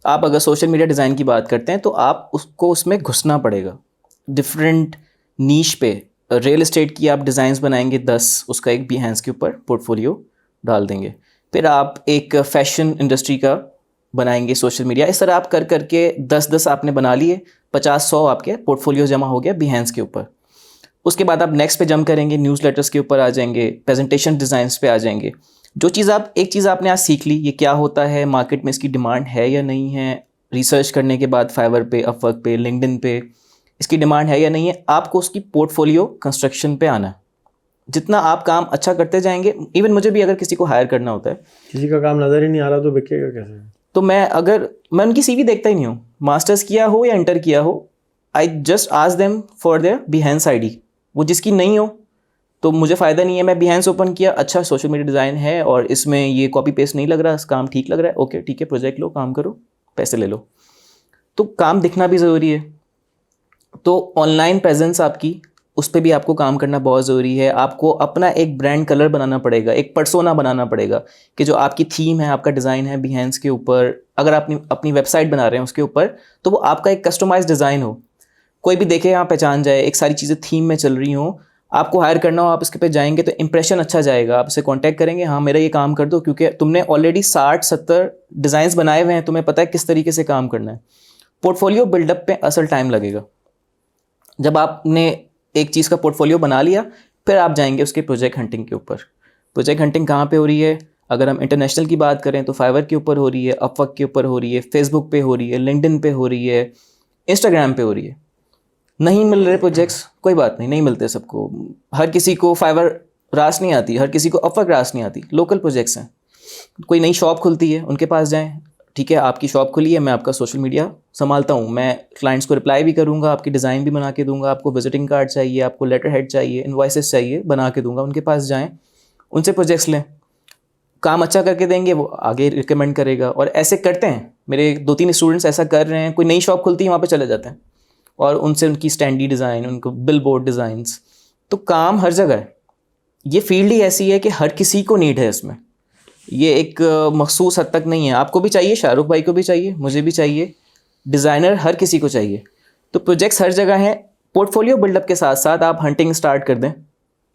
आप अगर सोशल मीडिया डिज़ाइन की बात करते हैं तो आप उसको उसमें घुसना पड़ेगा डिफरेंट नीश पे। रियल एस्टेट की आप डिज़ाइंस बनाएंगे 10, उसका एक Behance के ऊपर पोर्टफोलियो डाल देंगे। फिर आप एक फैशन इंडस्ट्री का बनाएंगे सोशल मीडिया। इस तरह आप कर करके 10-10 आपने बना लिए, 50-100 आपके पोर्टफोलियो जमा हो गया Behance के ऊपर। उसके बाद आप नेक्स्ट पे जंप करेंगे, न्यूज़लेटर्स के ऊपर आ जाएंगे, प्रेजेंटेशन डिज़ाइंस पे आ जाएंगे। जो चीज़ आप एक चीज़ आपने आज सीख ली, ये क्या होता है, मार्केट में इसकी डिमांड है या नहीं है, रिसर्च करने के बाद फाइवर पे, अपवर्क पे, लिंक्डइन पे इसकी डिमांड है या नहीं है, आपको उसकी पोर्टफोलियो कंस्ट्रक्शन पे आना है। जितना आप काम अच्छा करते जाएंगे, इवन मुझे भी अगर किसी को हायर करना होता है, किसी का काम नज़र ही नहीं आ रहा तो बिकेगा कैसे? तो मैं उनकी सीवी देखता ही नहीं हूँ, मास्टर्स किया हो या इंटर किया हो, I just ask them for their Behance ID. वो जिसकी नहीं हो तो मुझे फ़ायदा नहीं है। मैं Behance ओपन किया, अच्छा सोशल मीडिया डिज़ाइन है और इसमें ये कॉपी पेस्ट नहीं लग रहा, काम ठीक लग रहा है, ओके ठीक है, प्रोजेक्ट लो, काम करो, पैसे ले लो। तो काम दिखना भी ज़रूरी है। तो ऑनलाइन प्रेजेंस आपकी, उस पर भी आपको काम करना बहुत ज़रूरी है। आपको अपना एक ब्रांड कलर बनाना पड़ेगा, एक पर्सोना बनाना पड़ेगा कि जो आपकी थीम है, आपका डिज़ाइन है Behance के ऊपर, अगर आप अपनी वेबसाइट बना रहे हैं उसके ऊपर, तो वो आपका एक कस्टमाइज डिज़ाइन हो, कोई भी देखे यहाँ पहचान जाए, एक सारी चीज़ें थीम में चल रही हों। आपको हायर करना हो, आप इसके पे जाएंगे तो इंप्रेशन अच्छा जाएगा, आप इसे कांटेक्ट करेंगे, हाँ मेरा ये काम कर दो, क्योंकि तुमने ऑलरेडी 60-70 डिज़ाइंस बनाए हुए हैं, तुम्हें पता है किस तरीके से काम करना है। पोर्टफोलियो बिल्डअप पे असल टाइम लगेगा। जब आपने एक चीज़ का पोर्टफोलियो बना लिया, फिर आप जाएंगे उसके प्रोजेक्ट हंटिंग के ऊपर। प्रोजेक्ट हंटिंग कहाँ पे हो रही है? अगर हम इंटरनेशनल की बात करें तो फाइवर के ऊपर हो रही है, अपवर्क के ऊपर हो रही है, फेसबुक पे हो रही है, लिंक्डइन पे हो रही है, इंस्टाग्राम पे हो रही है। नहीं मिल रहे प्रोजेक्ट्स, कोई बात नहीं, नहीं मिलते सबको। हर किसी को फाइवर रास नहीं आती, हर किसी को अपवर्क रास नहीं आती। लोकल प्रोजेक्ट्स हैं, कोई नई शॉप खुलती है, उनके पास जाएं, ठीक है आपकी शॉप खुली है, मैं आपका सोशल मीडिया संभालता हूँ, मैं क्लाइंट्स को रिप्लाई भी करूँगा, आपकी डिज़ाइन भी बना के दूंगा, आपको विजिटिंग कार्ड चाहिए, आपको लेटर हेड चाहिए, इन्वॉइसेस चाहिए, बना के दूंगा। उनके पास जाएँ, उनसे प्रोजेक्ट्स लें, काम अच्छा करके देंगे, वो आगे रिकमेंड करेगा। और ऐसे करते हैं, मेरे 2-3 स्टूडेंट्स ऐसा कर रहे हैं। कोई नई शॉप खुलती है, वहाँ पे चले जाते हैं और उनसे उनकी स्टैंडी डिज़ाइन, उनको बिल बोर्ड डिज़ाइंस। तो काम हर जगह है। ये फील्ड ही ऐसी है कि हर किसी को नीड है इसमें। ये एक मखसूस हद तक नहीं है, आपको भी चाहिए, शाहरुख भाई को भी चाहिए, मुझे भी चाहिए, डिज़ाइनर हर किसी को चाहिए। तो प्रोजेक्ट्स हर जगह हैं। पोर्टफोलियो बिल्डअप के साथ साथ आप हंटिंग स्टार्ट कर दें।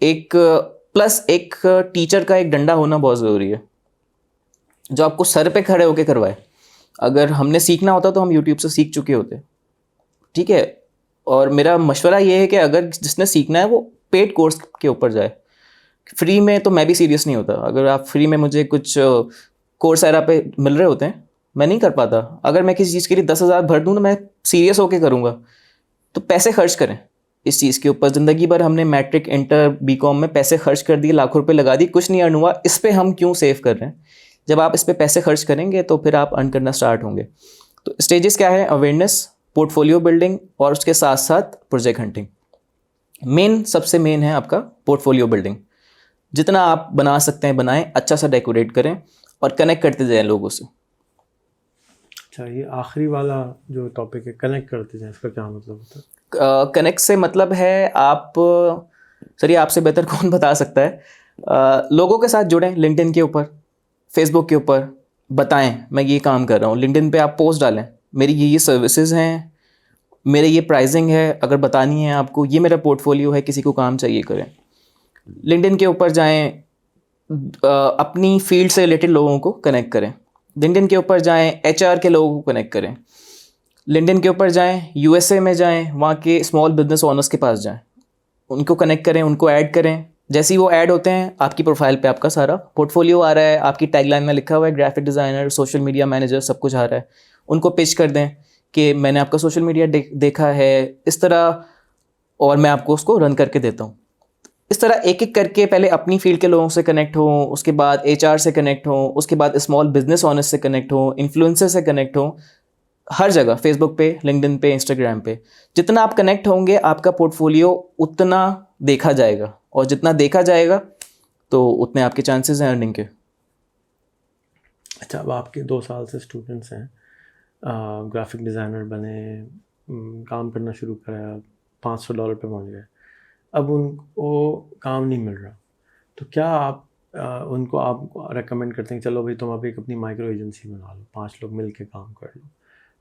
एक प्लस एक टीचर का एक डंडा होना बहुत ज़रूरी है, जो आपको सर पे खड़े होकर करवाए। अगर हमने सीखना होता तो हम यूट्यूब से सीख चुके होते, ठीक है। और मेरा मशवरा ये है कि अगर जिसने सीखना है वो पेड कोर्स के ऊपर जाए। फ्री में तो मैं भी सीरियस नहीं होता। अगर आप फ्री में मुझे कुछ कोर्सेरा पे मिल रहे होते हैं, मैं नहीं कर पाता। अगर मैं किसी चीज़ के लिए 10,000 भर दूँ तो मैं सीरियस होकर करूँगा। तो पैसे खर्च करें इस चीज़ के ऊपर। ज़िंदगी भर हमने मैट्रिक, इंटर, बीकॉम में पैसे खर्च कर दिए, लाखों रुपए लगा दिए, कुछ नहीं अर्न हुआ। इस पर हम क्यों सेव कर रहे हैं? जब आप इस पर पैसे खर्च करेंगे तो फिर आप अर्न करना स्टार्ट होंगे। तो स्टेजेस क्या है? अवेयरनेस, पोर्टफोलियो बिल्डिंग और उसके साथ साथ प्रोजेक्ट हंटिंग। सबसे मेन है आपका पोर्टफोलियो बिल्डिंग। जितना आप बना सकते हैं बनाएं, अच्छा सा डेकोरेट करें और कनेक्ट करते जाएं लोगों से। अच्छा, ये आखिरी वाला जो टॉपिक है, कनेक्ट करते जाएं, इसका क्या मतलब होता है? कनेक्ट से मतलब है आप, सर ये आपसे बेहतर कौन बता सकता है। लोगों के साथ जुड़ें, लिंक्डइन के ऊपर, फेसबुक के ऊपर, बताएं मैं ये काम कर रहा हूँ। लिंक्डइन पे आप पोस्ट डालें, मेरी ये सर्विसेज हैं, मेरे ये प्राइसिंग है, अगर बतानी है आपको, ये मेरा पोर्टफोलियो है, किसी को काम चाहिए करें। लिंक्डइन के ऊपर जाएं, अपनी फील्ड से रिलेटेड लोगों को कनेक्ट करें। लिंक्डइन के ऊपर जाएं, एचआर के लोगों को कनेक्ट करें। लिंक्डइन के ऊपर जाएं, यूएसए में जाएं, वहाँ के स्मॉल बिजनेस ओनर्स के पास जाएं, उनको कनेक्ट करें, उनको ऐड करें, जैसे ही वो ऐड होते हैं आपकी प्रोफाइल पे आपका सारा पोर्टफोलियो आ रहा है, आपकी टैगलाइन में लिखा हुआ है graphic designer, social media manager, सब कुछ आ रहा है। उनको पिच कर दें कि मैंने आपका सोशल मीडिया देखा है इस तरह, और मैं आपको उसको रन करके देता हूँ। इस तरह एक एक करके पहले अपनी फील्ड के लोगों से कनेक्ट हो, उसके बाद एचआर से कनेक्ट हो, उसके बाद स्मॉल बिजनेस ऑनर्स से कनेक्ट हो, इन्फ्लुएंसर से कनेक्ट हो, हर जगह फेसबुक पे, लिंक्डइन पे, इंस्टाग्राम पे। जितना आप कनेक्ट होंगे आपका पोर्टफोलियो उतना देखा जाएगा, और जितना देखा जाएगा तो उतने आपके चांसेस हैं अर्निंग के। अच्छा, अब आपके 2 साल से स्टूडेंट्स हैं, ग्राफिक डिज़ाइनर बने, काम करना शुरू करा, $500 पे पहुंच गए, अब उनको काम नहीं मिल रहा, तो क्या आप उनको आप रेकमेंड करते हैं चलो भाई तुम अभी एक अपनी माइक्रो एजेंसी बना लो, 5 लोग मिल के काम कर लो?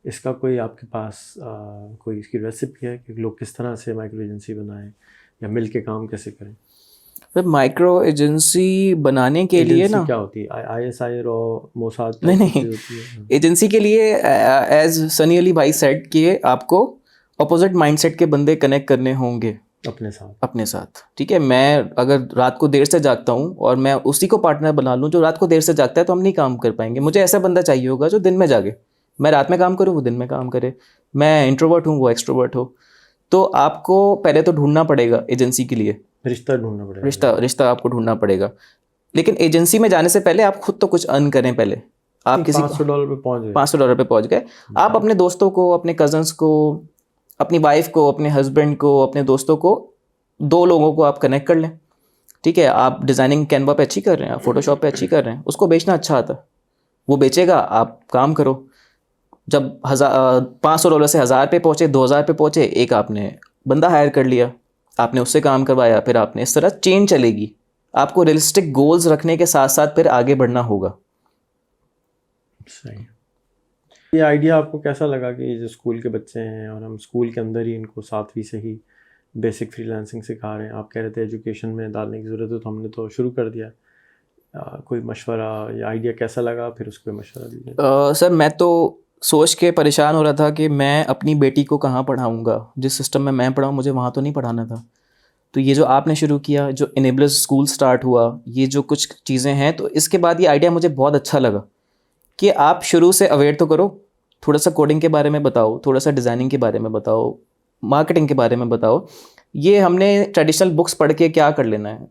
इसका कोई आपके पास कोई इसकी रेसिपी है कि लोग किस तरह से माइक्रो एजेंसी बनाएं या मिल के काम कैसे करें? फिर माइक्रो एजेंसी बनाने के लिए एजेंसी ना, क्या होती है? ISI और मोसाद नहीं टाइप की नहीं, चीज़ होती है? एजेंसी के लिए एज सनी अली भाई सेड कि आपको अपोजिट माइंडसेट के बंदे कनेक्ट करने होंगे अपने साथ। ठीक है, मैं अगर रात को देर से जागता हूँ और मैं उसी को पार्टनर बना लूँ जो रात को देर से जागता है, तो हम नहीं काम कर पाएंगे। मुझे ऐसा बंदा चाहिए होगा जो दिन में जागे, मैं रात में काम करूँ वो दिन में काम करे, मैं इंट्रोवर्ट हूँ वो एक्सट्रोवर्ट हो। तो आपको पहले तो ढूंढना पड़ेगा एजेंसी के लिए, रिश्ता ढूंढना पड़ेगा। रिश्ता आपको ढूंढना पड़ेगा। लेकिन एजेंसी में जाने से पहले आप खुद तो कुछ अर्न करें पहले। आप किसी $500 पे पहुंच गए, $500 पे पहुंच गए, आप अपने दोस्तों को, अपने कजन्स को, अपनी वाइफ को, अपने हस्बैंड को, अपने दोस्तों को, 2 लोगों को आप कनेक्ट कर लें। ठीक है, आप डिज़ाइनिंग कैनवा पे अच्छी कर रहे हैं, आप फोटोशॉप पे अच्छी कर रहे हैं, उसको बेचना अच्छा आता है, वो बेचेगा, आप काम करो। जब $500 से 1000 पे पहुँचे, 2000 पे पहुँचे, एक आपने बंदा हायर कर लिया, आपने उससे काम करवाया, फिर आपने, इस तरह चेन चलेगी। आपको रियलिस्टिक गोल्स रखने के साथ साथ फिर आगे बढ़ना होगा। सही। ये आइडिया आपको कैसा लगा कि ये जो स्कूल के बच्चे हैं और हम स्कूल के अंदर ही इनको 7वीं से ही बेसिक फ्रीलांसिंग सिखा रहे हैं, आप कह रहे थे एजुकेशन में डालने की ज़रूरत है, तो हमने तो शुरू कर दिया। कोई मशवरा या आइडिया कैसा लगा, फिर उसको मशवरा दीजिए। सर मैं तो सोच के परेशान हो रहा था कि मैं अपनी बेटी को कहाँ पढ़ाऊँगा, जिस सिस्टम में मैं पढ़ा हूँ मुझे वहाँ तो नहीं पढ़ाना था। तो ये जो आपने शुरू किया, जो इनेबलर्स स्कूल स्टार्ट हुआ, ये जो कुछ चीज़ें हैं, तो इसके बाद ये आइडिया मुझे बहुत अच्छा लगा कि आप शुरू से अवेयर तो करो, थोड़ा सा कोडिंग के बारे में बताओ, थोड़ा सा डिज़ाइनिंग के बारे में बताओ, मार्केटिंग के बारे में बताओ। ये हमने ट्रेडिशनल बुक्स पढ़ के क्या कर लेना है,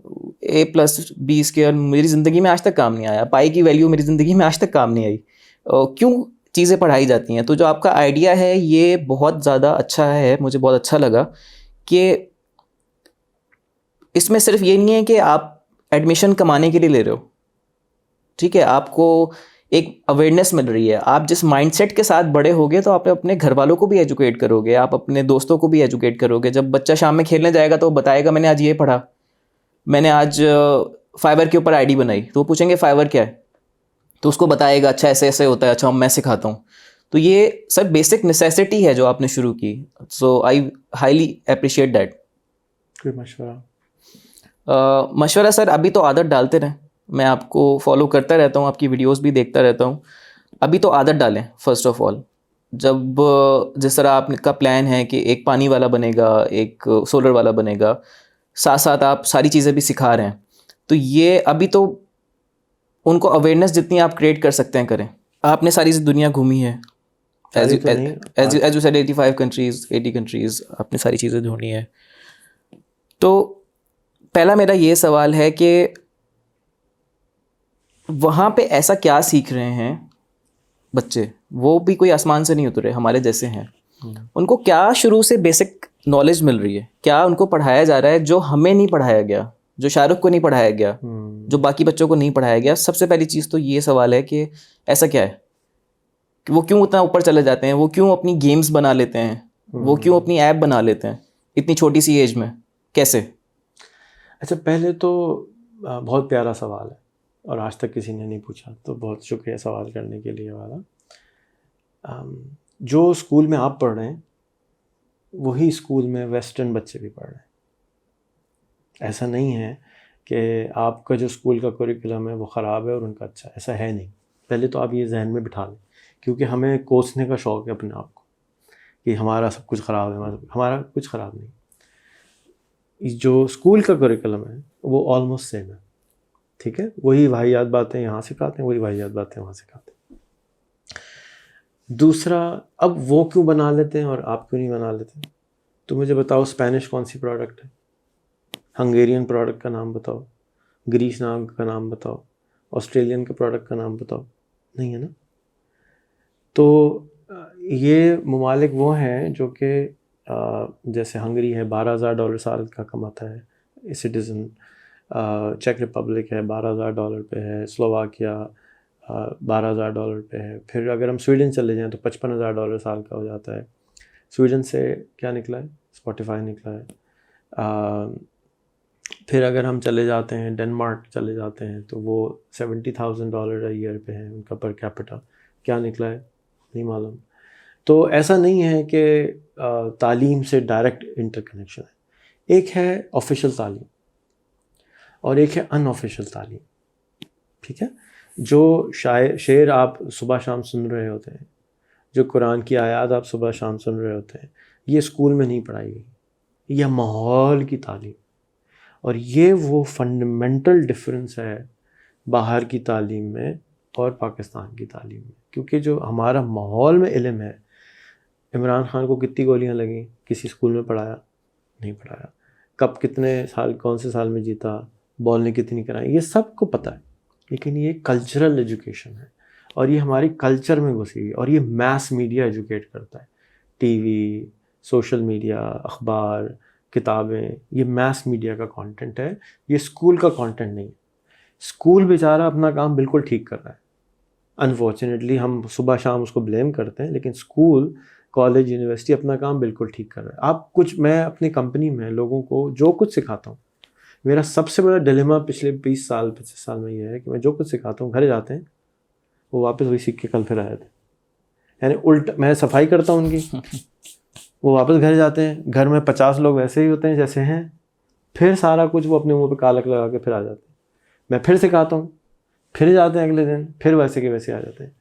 A+B² मेरी ज़िंदगी में आज तक काम नहीं आया, पाई की वैल्यू मेरी ज़िंदगी में आज तक काम नहीं आई। क्यों चीज़ें पढ़ाई जाती हैं? तो जो आपका आइडिया है ये बहुत ज़्यादा अच्छा है, मुझे बहुत अच्छा लगा कि इसमें सिर्फ ये नहीं है कि आप एडमिशन कमाने के लिए ले रहे हो। ठीक है, आपको एक अवेयरनेस मिल रही है, आप जिस माइंडसेट के साथ बड़े होगे तो आप अपने घर वालों को भी एजुकेट करोगे, आप अपने दोस्तों को भी एजुकेट करोगे। जब बच्चा शाम में खेलने जाएगा तो वो बताएगा मैंने आज ये पढ़ा, मैंने आज फाइवर के ऊपर आईडी बनाई, तो वो पूछेंगे फाइवर क्या है, तो उसको बताएगा अच्छा ऐसे ऐसे होता है, अच्छा मैं सिखाता हूँ। तो ये सब बेसिक नेसेसिटी है जो आपने शुरू की, सो आई हाईली अप्रिशिएट दैट। कोई मशवरा? मशवरा सर, अभी तो आदत डालते रहें, मैं आपको फॉलो करता रहता हूँ, आपकी वीडियोस भी देखता रहता हूँ। अभी तो आदत डालें फर्स्ट ऑफ ऑल। जब जिस तरह आपका प्लान है कि एक पानी वाला बनेगा, एक सोलर वाला बनेगा, साथ साथ आप सारी चीज़ें भी सिखा रहे हैं, तो ये अभी तो उनको अवेयरनेस जितनी आप क्रिएट कर सकते हैं करें। आपने सारी दुनिया घूमी है, as you said 85 countries, 80 countries, आपने सारी चीज़ें ढूंढी हैं। तो पहला मेरा ये सवाल है कि वहाँ पे ऐसा क्या सीख रहे हैं बच्चे? वो भी कोई आसमान से नहीं उतरे, हमारे जैसे हैं। उनको क्या शुरू से बेसिक नॉलेज मिल रही है, क्या उनको पढ़ाया जा रहा है जो हमें नहीं पढ़ाया गया, जो शाहरुख को नहीं पढ़ाया गया, जो बाकी बच्चों को नहीं पढ़ाया गया? सबसे पहली चीज़ तो ये सवाल है कि ऐसा क्या है कि वो क्यों उतना ऊपर चले जाते हैं, वो क्यों अपनी गेम्स बना लेते हैं, वो क्यों अपनी ऐप बना लेते हैं इतनी छोटी सी एज में, कैसे? अच्छा, पहले तो बहुत प्यारा सवाल है और आज तक किसी ने नहीं पूछा, तो बहुत शुक्रिया सवाल करने के लिए वाला। जो स्कूल में आप पढ़ रहे हैं वही स्कूल में वेस्टर्न बच्चे भी पढ़ रहे हैं। ऐसा नहीं है कि आपका जो स्कूल का करिकुलम है वो ख़राब है और उनका अच्छा है, ऐसा है नहीं। पहले तो आप ये जहन में बिठा लें, क्योंकि हमें कोसने का शौक़ है अपने आप को कि हमारा सब कुछ ख़राब है, हमारा कुछ ख़राब नहीं। जो स्कूल का करिकुलम है वो ऑलमोस्ट सेम है, ठीक है। वही वाहियात बातें यहाँ सिखाते हैं, वही वाहियात बातें वहाँ सिखाते हैं। दूसरा, अब वो क्यों बना लेते हैं और आप क्यों नहीं बना लेते? तो मुझे बताओ, स्पेनिश कौन सी प्रोडक्ट है? हंगेरियन प्रोडक्ट का नाम बताओ, ग्रीस नाम का नाम बताओ, ऑस्ट्रेलियन के प्रोडक्ट का नाम बताओ, नहीं है ना। तो ये ममालिक वो हैं जो कि जैसे हंगरी है $12,000 साल का कमाता है सिटीज़न, चेक रिपब्लिक है $12,000 पे है, स्लोवाकिया $12,000 पे है। फिर अगर हम स्वीडन चले जाएं तो $55,000 साल का हो जाता है। स्वीडन से क्या निकला है? स्पॉटिफाई निकला है। फिर अगर हम चले जाते हैं डेनमार्क चले जाते हैं तो वो $70,000 ईयर पे है उनका पर कैपिटा। क्या निकला है नहीं मालूम। तो ऐसा नहीं है कि तालीम से डायरेक्ट इंटरकनेक्शन है। एक है ऑफिशियल तालीम और एक है अनऑफिशियल तालीम, ठीक है। जो शेर आप सुबह शाम सुन रहे होते हैं, जो कुरान की आयत आप सुबह शाम सुन रहे होते हैं, ये स्कूल में नहीं पढ़ाई गई, यह माहौल की तालीम। और ये वो फंडामेंटल डिफरेंस है बाहर की तालीम में और पाकिस्तान की तालीम में। क्योंकि जो हमारा माहौल में इल्म है, इमरान खान को कितनी गोलियां लगी, किसी स्कूल में पढ़ाया नहीं पढ़ाया, कब कितने साल कौन से साल में जीता, बॉल ने कितनी कराई, ये सबको पता है। लेकिन ये कल्चरल एजुकेशन है और ये हमारी कल्चर में घुसी है और ये मैस मीडिया एजुकेट करता है। टीवी, सोशल मीडिया, अखबार, किताबें, ये मैस मीडिया का कंटेंट है, ये स्कूल का कंटेंट नहीं है। स्कूल बेचारा अपना काम बिल्कुल ठीक कर रहा है। अनफॉर्चुनेटली हम सुबह शाम उसको ब्लेम करते हैं, लेकिन स्कूल, कॉलेज, यूनिवर्सिटी अपना काम बिल्कुल ठीक कर रहा है। आप कुछ, मैं अपनी कंपनी में लोगों को जो कुछ सिखाता हूँ, मेरा सबसे बड़ा डिलेमा पिछले 20 साल 25 साल में ये है कि मैं जो कुछ सिखाता हूँ, घर जाते हैं वो वापस वही सीख के कल फिर आ जाते हैं। यानी उल्टा, मैं सफाई करता हूँ उनकी, वो वापस घर जाते हैं, घर में 50 लोग वैसे ही होते हैं जैसे हैं, फिर सारा कुछ वो अपने मुंह पे कालक लगा के फिर आ जाते हैं। मैं फिर सिखाता हूँ, फिर जाते हैं अगले दिन, फिर वैसे के वैसे आ जाते हैं।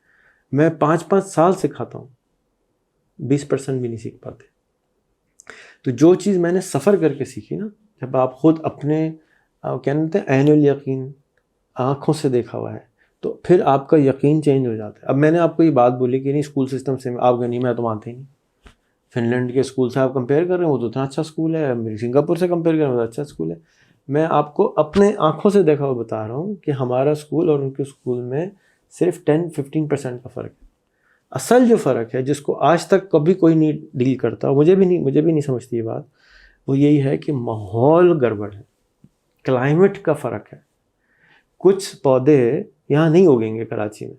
मैं 5-5 साल सिखाता हूँ, 20% भी नहीं सीख पाते। तो जो चीज़ मैंने सफ़र करके सीखी ना, जब आप ख़ुद अपने क्या कहते हैं ऐनुल यकीन, आँखों से देखा हुआ है, तो फिर आपका यकीन चेंज हो जाता है। अब मैंने आपको ये बात बोली कि नहीं स्कूल सिस्टम से आप नहीं, मैं तो मानते ही नहीं। फिनलैंड के स्कूल से आप कंपेयर कर रहे हैं, वो तो इतना अच्छा स्कूल है। मेरी सिंगापुर से कंपेयर कर रहे हैं, वो अच्छा स्कूल है। मैं आपको अपने आँखों से देखा हुआ बता रहा हूँ कि हमारा स्कूल और उनके स्कूल में सिर्फ 10-15% का फ़र्क है। असल जो फ़र्क है, जिसको आज तक कभी कोई नहीं डील करता, मुझे भी नहीं समझती ये बात, वो यही है कि माहौल गड़बड़ है, क्लाइमेट का फ़र्क है। कुछ पौधे यहाँ नहीं उगेंगे कराची में,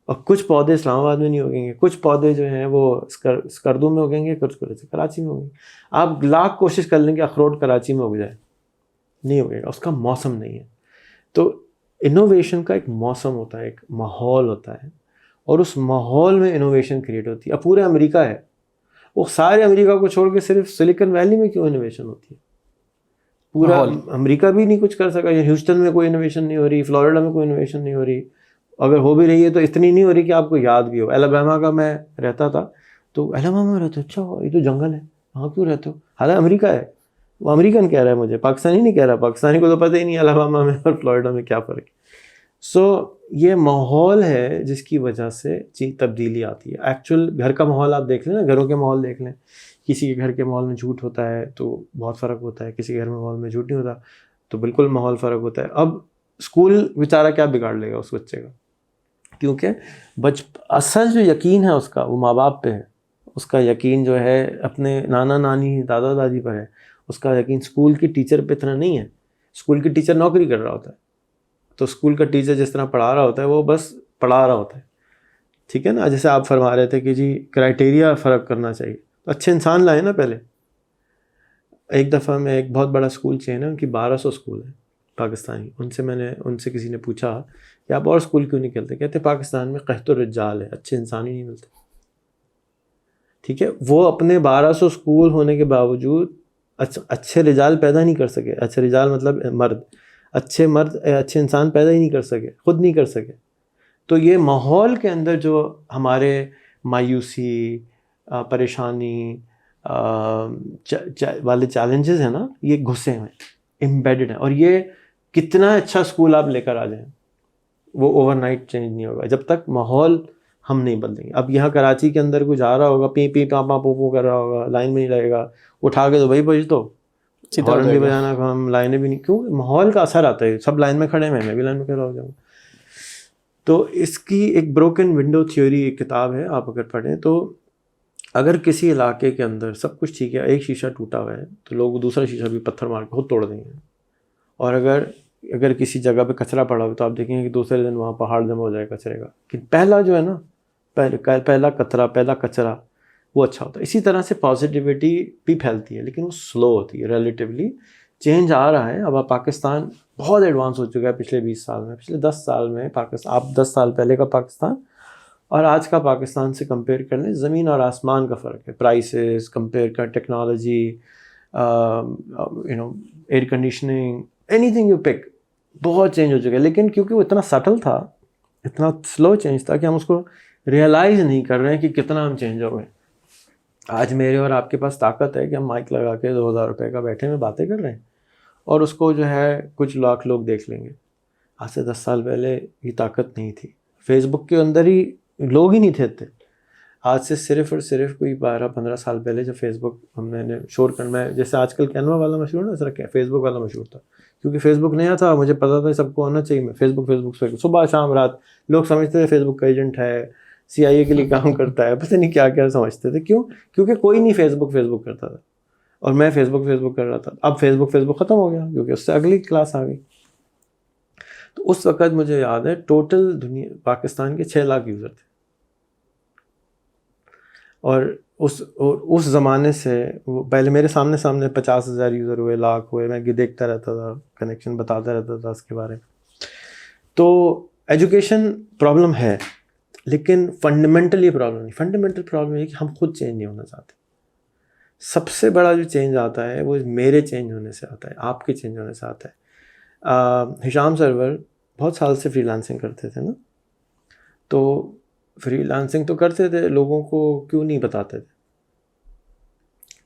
और कुछ पौधे इस्लामाबाद में नहीं उगेंगे, कुछ पौधे जो हैं वो स्कर्दू में उगेंगे, कुछ कराची में उगेंगे। आप लाख कोशिश कर लेंगे अखरोट कराची में उग जाए, नहीं उगेगा, उसका मौसम नहीं है। तो इनोवेशन का एक मौसम होता है, एक माहौल होता है, और उस माहौल में इनोवेशन क्रिएट होती है। अब पूरे अमेरिका है, वो सारे अमेरिका को छोड़ के सिर्फ सिलिकॉन वैली में क्यों इनोवेशन होती है? पूरा अमेरिका भी नहीं कुछ कर सका। ह्यूस्टन में कोई इनोवेशन नहीं हो रही, फ्लोरिडा में कोई इनोवेशन नहीं हो रही, अगर हो भी रही है तो इतनी नहीं हो रही कि आपको याद भी हो। अलabama का मैं रहता था, तो अलabama में रहते, अच्छा ये तो जंगल है, वहाँ क्यों रहते हो? हालांकि अमेरिका है, वो अमेरिकन कह रहा है मुझे, पाकिस्तानी नहीं कह रहा। पाकिस्तानी को तो पता ही नहीं अलabama में और फ्लोरिडा में क्या फ़र्क है। सो ये माहौल है जिसकी वजह से चीज़ तब्दीली आती है। एक्चुअल घर का माहौल आप देख लें ना, घरों के माहौल देख लें, किसी के घर के माहौल में झूठ होता है तो बहुत फ़र्क होता है, किसी घर में माहौल में झूठ नहीं होता तो बिल्कुल माहौल फ़र्क होता है। अब स्कूल बेचारा क्या बिगाड़ लेगा उस बच्चे का, क्योंकि असल जो यकीन है उसका, वो माँ बाप पे है। उसका यकीन जो है अपने नाना नानी दादा दादी पर है, उसका यकीन स्कूल की टीचर पे इतना नहीं है। स्कूल की टीचर नौकरी कर रहा होता है, तो स्कूल का टीचर जिस तरह पढ़ा रहा होता है वो बस पढ़ा रहा होता है, ठीक है ना। जैसे आप फरमा रहे थे कि जी क्राइटेरिया फ़र्क करना चाहिए, तो अच्छे इंसान लाए ना पहले। एक दफ़ा मैं, एक बहुत बड़ा स्कूल चेन है, उनकी 1200 स्कूल है पाकिस्तानी, उनसे किसी ने पूछा कि आप और स्कूल क्यों नहीं खेलते? कहते पाकिस्तान में कहतो रिजाल है, अच्छे इंसान ही नहीं मिलते। ठीक है, वो अपने 1200 स्कूल होने के बावजूद अच्छे रिजाल पैदा नहीं कर सके। अच्छे रिजाल मतलब मर्द, अच्छे इंसान पैदा ही नहीं कर सके, खुद नहीं कर सके। तो ये माहौल के अंदर जो हमारे मायूसी, परेशानी, वाले चैलेंजेस हैं ना, ये घुसे हुए हैं, एम्बेडेड हैं। और ये कितना अच्छा स्कूल आप लेकर आ जाएं, वो ओवरनाइट चेंज नहीं होगा जब तक माहौल हम नहीं बदलेंगे। अब यहाँ कराची के अंदर कोई जा रहा होगा, पी पी पापा पू कर रहा होगा, लाइन में नहीं लगेगा, उठा के तो भाई पहुँच दो, हॉर्न भी बजाना, हम लाइनें भी नहीं, क्यों? माहौल का असर आता है, सब लाइन में खड़े हैं, मैं भी लाइन में खड़ा हो जाऊँगा। तो इसकी एक ब्रोकन विंडो थ्योरी एक किताब है, आप अगर पढ़ें तो अगर किसी इलाके के अंदर सब कुछ ठीक है, एक शीशा टूटा हुआ है, तो लोग दूसरा शीशा भी पत्थर मार के खुद तोड़ देंगे। और अगर किसी जगह पे कचरा पड़ा हो तो आप देखेंगे कि दूसरे दिन वहाँ पहाड़ जमा हो जाएगा कचरे का। कि पहला जो है ना, पहला कचरा वो अच्छा होता है। इसी तरह से पॉजिटिविटी भी फैलती है, लेकिन वो स्लो होती है रिलेटिवली। चेंज आ रहा है। अब पाकिस्तान बहुत एडवांस हो चुका है पिछले 20 साल में, पिछले 10 साल में पाकिस्तान, आप 10 साल पहले का पाकिस्तान और आज का पाकिस्तान से कंपेयर कर लें, ज़मीन और आसमान का फ़र्क है। प्राइसेस कंपेयर कर, technology, air conditioning, anything you pick, बहुत चेंज हो चुका है। लेकिन क्योंकि वो इतना सटल था, इतना स्लो चेंज था कि हम उसको रियलाइज़ नहीं कर रहे हैं कि कितना हम चेंज हो गए। आज मेरे और आपके पास ताकत है कि हम माइक लगा के 2000 रुपये का बैठे में बातें कर रहे हैं और उसको जो है कुछ लाख लोग देख लेंगे। आज से 10 साल पहले ये ताकत नहीं थी। फेसबुक के अंदर ही लोग ही नहीं थे इतने। आज से सिर्फ और सिर्फ कोई 12-15 साल पहले जब फेसबुक मैंने शोर करना है, जैसे आजकल कैनवा वाला मशहूर ना, सर फेसबुक वाला मशहूर था, क्योंकि फेसबुक नया था, मुझे पता था सबको आना चाहिए। मैं फेसबुक सुबह शाम रात लोग समझते थे फेसबुक का एजेंट है, CIA के लिए काम करता है, पता नहीं क्या क्या समझते थे। क्यों? क्योंकि कोई नहीं फेसबुक करता था और मैं फेसबुक कर रहा था। अब फेसबुक ख़त्म हो गया क्योंकि उससे अगली क्लास आ गई। तो उस वक़्त मुझे याद है टोटल दुनिया पाकिस्तान के 6 लाख यूज़र थे और उस ज़माने से वो पहले मेरे सामने 50,000 यूज़र हुए, लाख हुए, मैं देखता रहता था, कनेक्शन बताता रहता था उसके बारे में। तो एजुकेशन प्रॉब्लम है, लेकिन फंडामेंटल ये प्रॉब्लम नहीं। फंडामेंटल प्रॉब्लम ये कि हम खुद चेंज नहीं होना चाहते। सबसे बड़ा जो चेंज आता है वो मेरे चेंज होने से आता है, आपके चेंज होने से आता है। हिशाम सरवर बहुत साल से फ्रीलांसिंग करते थे ना, तो फ्रीलांसिंग तो करते थे, लोगों को क्यों नहीं बताते थे।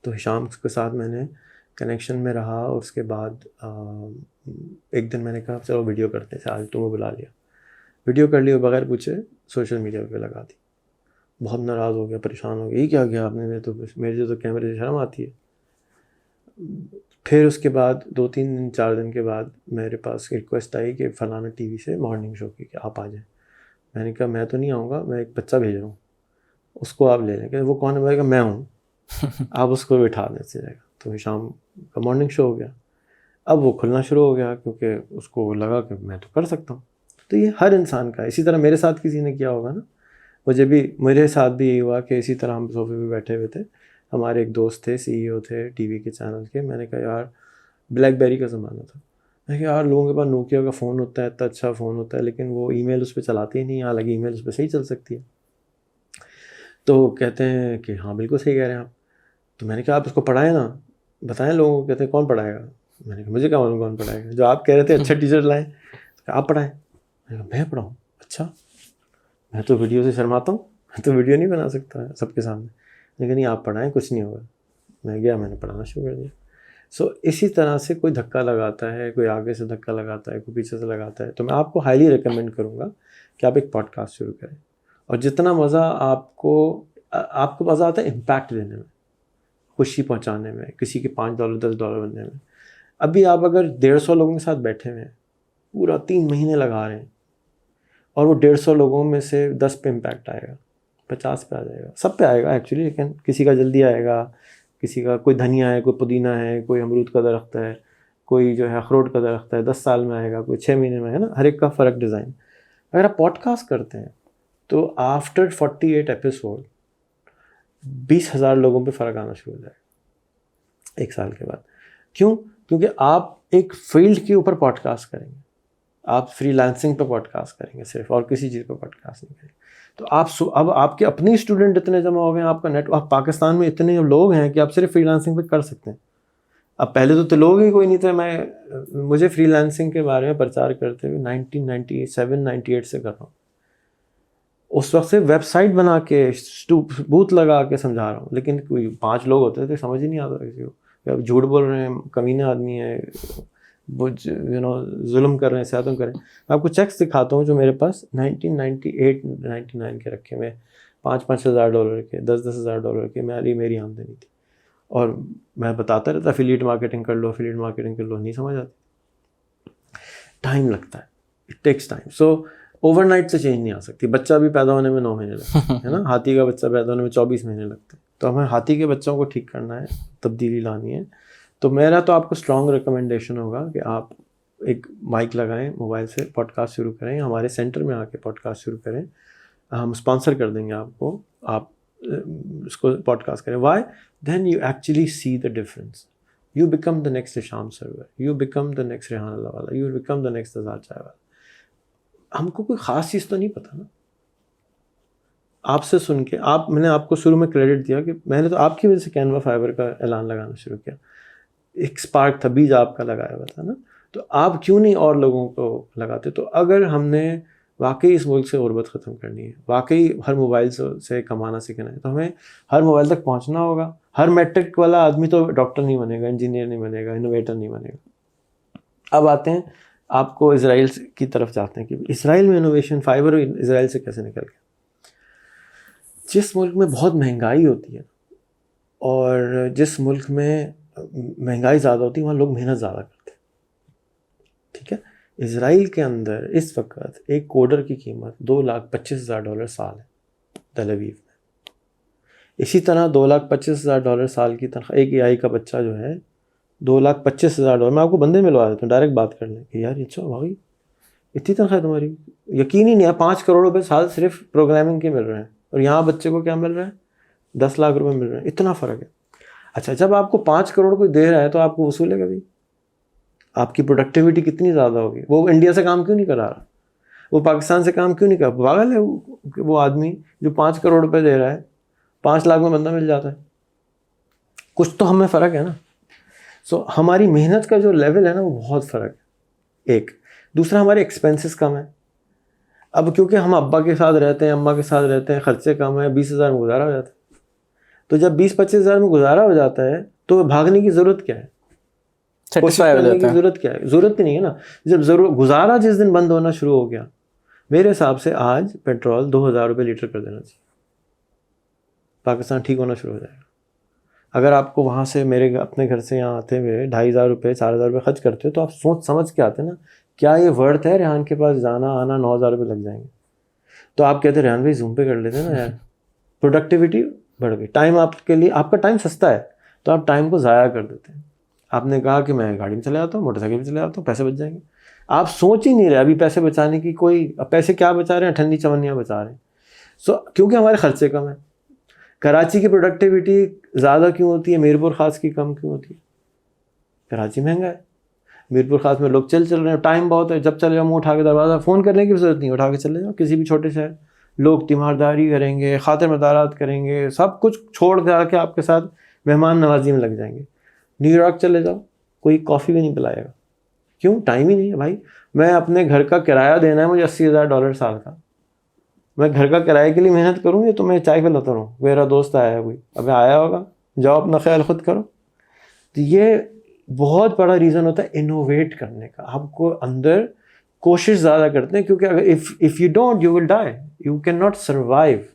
तो हिशाम के साथ मैंने कनेक्शन में रहा और उसके बाद एक दिन मैंने कहा चलो वीडियो करते हैं, आज तुम्हें बुला लिया, वीडियो कर लिया बगैर पूछे, सोशल मीडिया पे लगा दी। बहुत नाराज़ हो गया, परेशान हो गया, ये क्या किया आपने, मेरे तो कैमरे से शर्म आती है। फिर उसके बाद 2-3 दिन 4 दिन के बाद मेरे पास रिक्वेस्ट आई कि फलाना TV से मॉर्निंग शो की कि आप आ जाएं। मैंने कहा मैं तो नहीं आऊँगा, मैं एक बच्चा भेज रहा हूँ, उसको आप ले लें। कि वो कौन है? भाई मैं हूँ, आप उसको बिठा दें जाएगा। तो हिशाम का मॉर्निंग शो हो गया। अब वो खुलना शुरू हो गया क्योंकि उसको लगा कि मैं तो कर सकता हूँ। तो ये हर इंसान का है। इसी तरह मेरे साथ किसी ने किया होगा ना, मेरे साथ भी यही हुआ कि इसी तरह हम सोफे पे बैठे हुए थे, हमारे एक दोस्त थे, CEO थे TV के चैनल के। मैंने कहा यार ब्लैकबेरी का ज़माना था, मैं कहा यार लोगों के पास नोकिया का फ़ोन होता है, इतना अच्छा फ़ोन होता है, लेकिन वो ईमेल उस पर चलाते ही नहीं। हालांकि ईमेल उस पर सही चल सकती है। तो कहते हैं कि हाँ बिल्कुल सही कह रहे हैं आप। तो मैंने कहा आप उसको पढ़ाएं ना, बताएं लोगों को। कहते हैं कौन पढ़ाएगा? मैंने कहा मुझे क्या मालूम कौन पढ़ाएगा, जो आप कह रहे थे अच्छे टीचर लाएं, तो आप पढ़ाएं। मैंने कहा मैं पढ़ाऊँ? अच्छा, मैं तो वीडियो से शर्माता हूँ, मैं तो वीडियो नहीं बना सकता सबके सामने। लेकिन नहीं, आप पढ़ाएं, कुछ नहीं होगा। मैं गया, मैंने पढ़ाना शुरू कर दिया। इसी तरह से कोई धक्का लगाता है, कोई आगे से धक्का लगाता है, कोई पीछे से लगाता है, तो मैं आपको हाईली रिकमेंड करूँगा कि आप एक पॉडकास्ट शुरू करें। और जितना मज़ा आपको मज़ा आता है इम्पैक्ट देने में, खुशी पहुंचाने में, किसी के $5 $10 बनने में। अभी आप अगर 150 लोगों के साथ बैठे हुए हैं, पूरा 3 महीने लगा रहे हैं, और वो 150 लोगों में से 10 पे इम्पैक्ट आएगा, 50 पे आ जाएगा, सब पे आएगा एक्चुअली, लेकिन किसी का जल्दी आएगा, किसी का, कोई धनिया है, कोई पुदीना है, कोई अमरूद का दरख्त है, कोई जो है अखरोट का दरख्त है, 10 साल में आएगा, कोई 6 महीने में, है ना। हर एक का फ़र्क डिज़ाइन। अगर आप पॉडकास्ट करते हैं तो आफ्टर 48 एपिसोड 20,000 लोगों पे फ़र्क आना शुरू हो जाएगा 1 साल के बाद। क्यों? क्योंकि आप एक फील्ड के ऊपर पॉडकास्ट करेंगे, आप फ्रीलांसिंग पे पॉडकास्ट करेंगे सिर्फ, और किसी चीज़ पे पॉडकास्ट नहीं करेंगे। तो अब आपके अपने स्टूडेंट इतने जमा हो गए हैं, आपका नेटवर्क, पाकिस्तान में इतने लोग हैं कि आप सिर्फ फ्रीलांसिंग पे कर सकते हैं। अब पहले तो लोग ही कोई नहीं थे। मुझे फ्रीलांसिंग के बारे में प्रचार करते हुए 1997-98 से कर रहा हूँ। उस वक्त से वेबसाइट बना के बूथ लगा के समझा रहा हूँ, लेकिन कोई 5 लोग होते थे, समझ ही नहीं आता किसी को। अब झूठ बोल रहे हैं, कमीने आदमी है, वो जुल्म कर रहे हैं, सियातम कर रहे हैं। मैं आपको चेक्स दिखाता हूँ जो मेरे पास 1998-99 के रखे हुए, $5,000 के, $10,000 के मेरी आमदनी थी। और मैं बताता रहता एफिलिएट मार्केटिंग कर लो, एफिलिएट मार्केटिंग कर लो, नहीं समझ आती, टाइम लगता है, it takes time. So overnight से चेंज नहीं आ सकती। बच्चा भी पैदा होने में 9 महीने लगते हैं, है ना। हाथी का बच्चा पैदा होने में 24 महीने लगते हैं। तो हमें हाथी के बच्चों को ठीक करना है, तब्दीली लानी है। तो मेरा तो आपको स्ट्रॉन्ग रिकमेंडेशन होगा कि आप एक माइक लगाएं, मोबाइल से पॉडकास्ट शुरू करें, हमारे सेंटर में आके पॉडकास्ट शुरू करें, हम स्पॉन्सर कर देंगे आपको, आप उसको पॉडकास्ट करें। Why? Then you actually see the difference, you become the next शाम server, you become the next Rehan Allahwala, you become the next Azad chai wala. हमको कोई ख़ास चीज़ तो नहीं पता ना, आपसे सुन के मैंने आपको शुरू में क्रेडिट दिया कि मैंने तो आपकी वजह से कैनवा फाइबर का ऐलान लगाना शुरू किया। एक स्पार्क था, बीज आपका लगाया हुआ था ना, तो आप क्यों नहीं और लोगों को लगाते। तो अगर हमने वाकई इस मुल्क से गुर्बत ख़त्म करनी है, वाकई हर मोबाइल से कमाना सीखना है, तो हमें हर मोबाइल तक पहुंचना होगा। हर मैट्रिक वाला आदमी तो डॉक्टर नहीं बनेगा, इंजीनियर नहीं बनेगा, इनोवेटर नहीं बनेगा। अब आते हैं आपको इसराइल की तरफ जाते हैं कि इसराइल में इनोवेशन, फाइबर इसराइल से कैसे निकल गया। जिस मुल्क में बहुत महंगाई होती है और जिस मुल्क में महंगाई ज़्यादा होती है, वहाँ लोग मेहनत ज़्यादा करते हैं, ठीक है। इसराइल के अंदर इस वक्त एक कोडर की कीमत $2,25,000 साल है तल अवीव में। इसी तरह $2,25,000 साल की तनख्वाह एक AI का बच्चा जो है $2,25,000। मैं आपको बंदे मिलवा देता हूँ, डायरेक्ट बात कर लें कि यार अच्छा भाई इतनी तनख्वाह तुम्हारी, यकीन ही नहीं है। 5 करोड़ रुपए साल सिर्फ प्रोग्रामिंग के मिल रहे हैं, और यहाँ बच्चे को क्या मिल रहा है, 10 लाख रुपए मिल रहे हैं। इतना फ़र्क है। अच्छा, जब आपको 5 करोड़ कोई दे रहा है तो आपको वसूलेगा भी। आपकी प्रोडक्टिविटी कितनी ज़्यादा होगी। वो इंडिया से काम क्यों नहीं करा रहा, वो पाकिस्तान से काम क्यों नहीं कर, पागल है वो आदमी जो 5 करोड़ रुपए दे रहा है, 5 लाख में बंदा मिल जाता है। कुछ तो हमें फ़र्क है ना। सो हमारी मेहनत का जो लेवल है ना, वो बहुत फ़र्क है। एक दूसरा, हमारे एक्सपेंसेस कम है। अब क्योंकि हम अब्बा के साथ रहते हैं, अम्मा के साथ रहते हैं, ख़र्चे कम है, 20,000 में गुजारा हो जाता है। तो जब 20-25,000 में गुजारा हो जाता है तो भागने की ज़रूरत क्या है, कोशिश करने की ज़रूरत क्या है, ज़रूरत नहीं है ना। जब गुजारा जिस दिन बंद होना शुरू हो गया, मेरे हिसाब से आज पेट्रोल 2,000 रुपये लीटर कर देना चाहिए, पाकिस्तान ठीक होना शुरू हो जाएगा। अगर आपको वहाँ से मेरे अपने घर से यहाँ आते हुए 2,500 रुपये 4,000 रुपये खर्च करते हो, तो आप सोच समझ के आते ना, क्या ये वर्थ है रेहान के पास जाना आना, 9,000 रुपये लग जाएंगे। तो आप कहते रेहान भाई जूम पे कर लेते ना यार, प्रोडक्टिविटी बढ़ गई। टाइम आपके लिए, आपका टाइम सस्ता है तो आप टाइम को ज़ाया कर देते हैं। आपने कहा कि मैं गाड़ी में चले जाता हूँ, मोटरसाइकिल में चले जाता हूँ, पैसे बच जाएंगे। आप सोच ही नहीं रहे अभी पैसे बचाने की कोई, अब पैसे क्या बचा रहे हैं, ठंडी चवन्नियाँ बचा रहे हैं। क्योंकि हमारे खर्चे कम है। कराची की प्रोडक्टिविटी ज़्यादा क्यों होती है, मीरपुर ख़ास की कम क्यों होती है? कराची महंगा है, मीरपुर ख़ास में लोग चल रहे हैं, टाइम बहुत है, जब चले जाओ मुँह उठा के, दरवाज़ा फ़ोन करने की ज़रूरत नहीं, उठा के चले जाओ किसी भी छोटे शहर। लोग तीमारदारी करेंगे, खातिर मदारात करेंगे, सब कुछ छोड़ के आपके साथ मेहमान नवाजी में लग जाएंगे। न्यूयॉर्क चले जाओ, कोई कॉफ़ी भी नहीं पिलाएगा। क्यों? टाइम ही नहीं है भाई। मैं अपने घर का किराया देना है मुझे $80,000 साल का, मैं घर का किराए के लिए मेहनत करूँ या तो मैं चाय पिलाता रहूँ? मेरा दोस्त आया है कोई, अबे आया होगा, जाओ अपना ख्याल खुद करो। तो ये बहुत बड़ा रीज़न होता है इनोवेट करने का। आपको अंदर कोशिश ज़्यादा करते हैं, क्योंकि अगर if you don't you will die, you can not survive,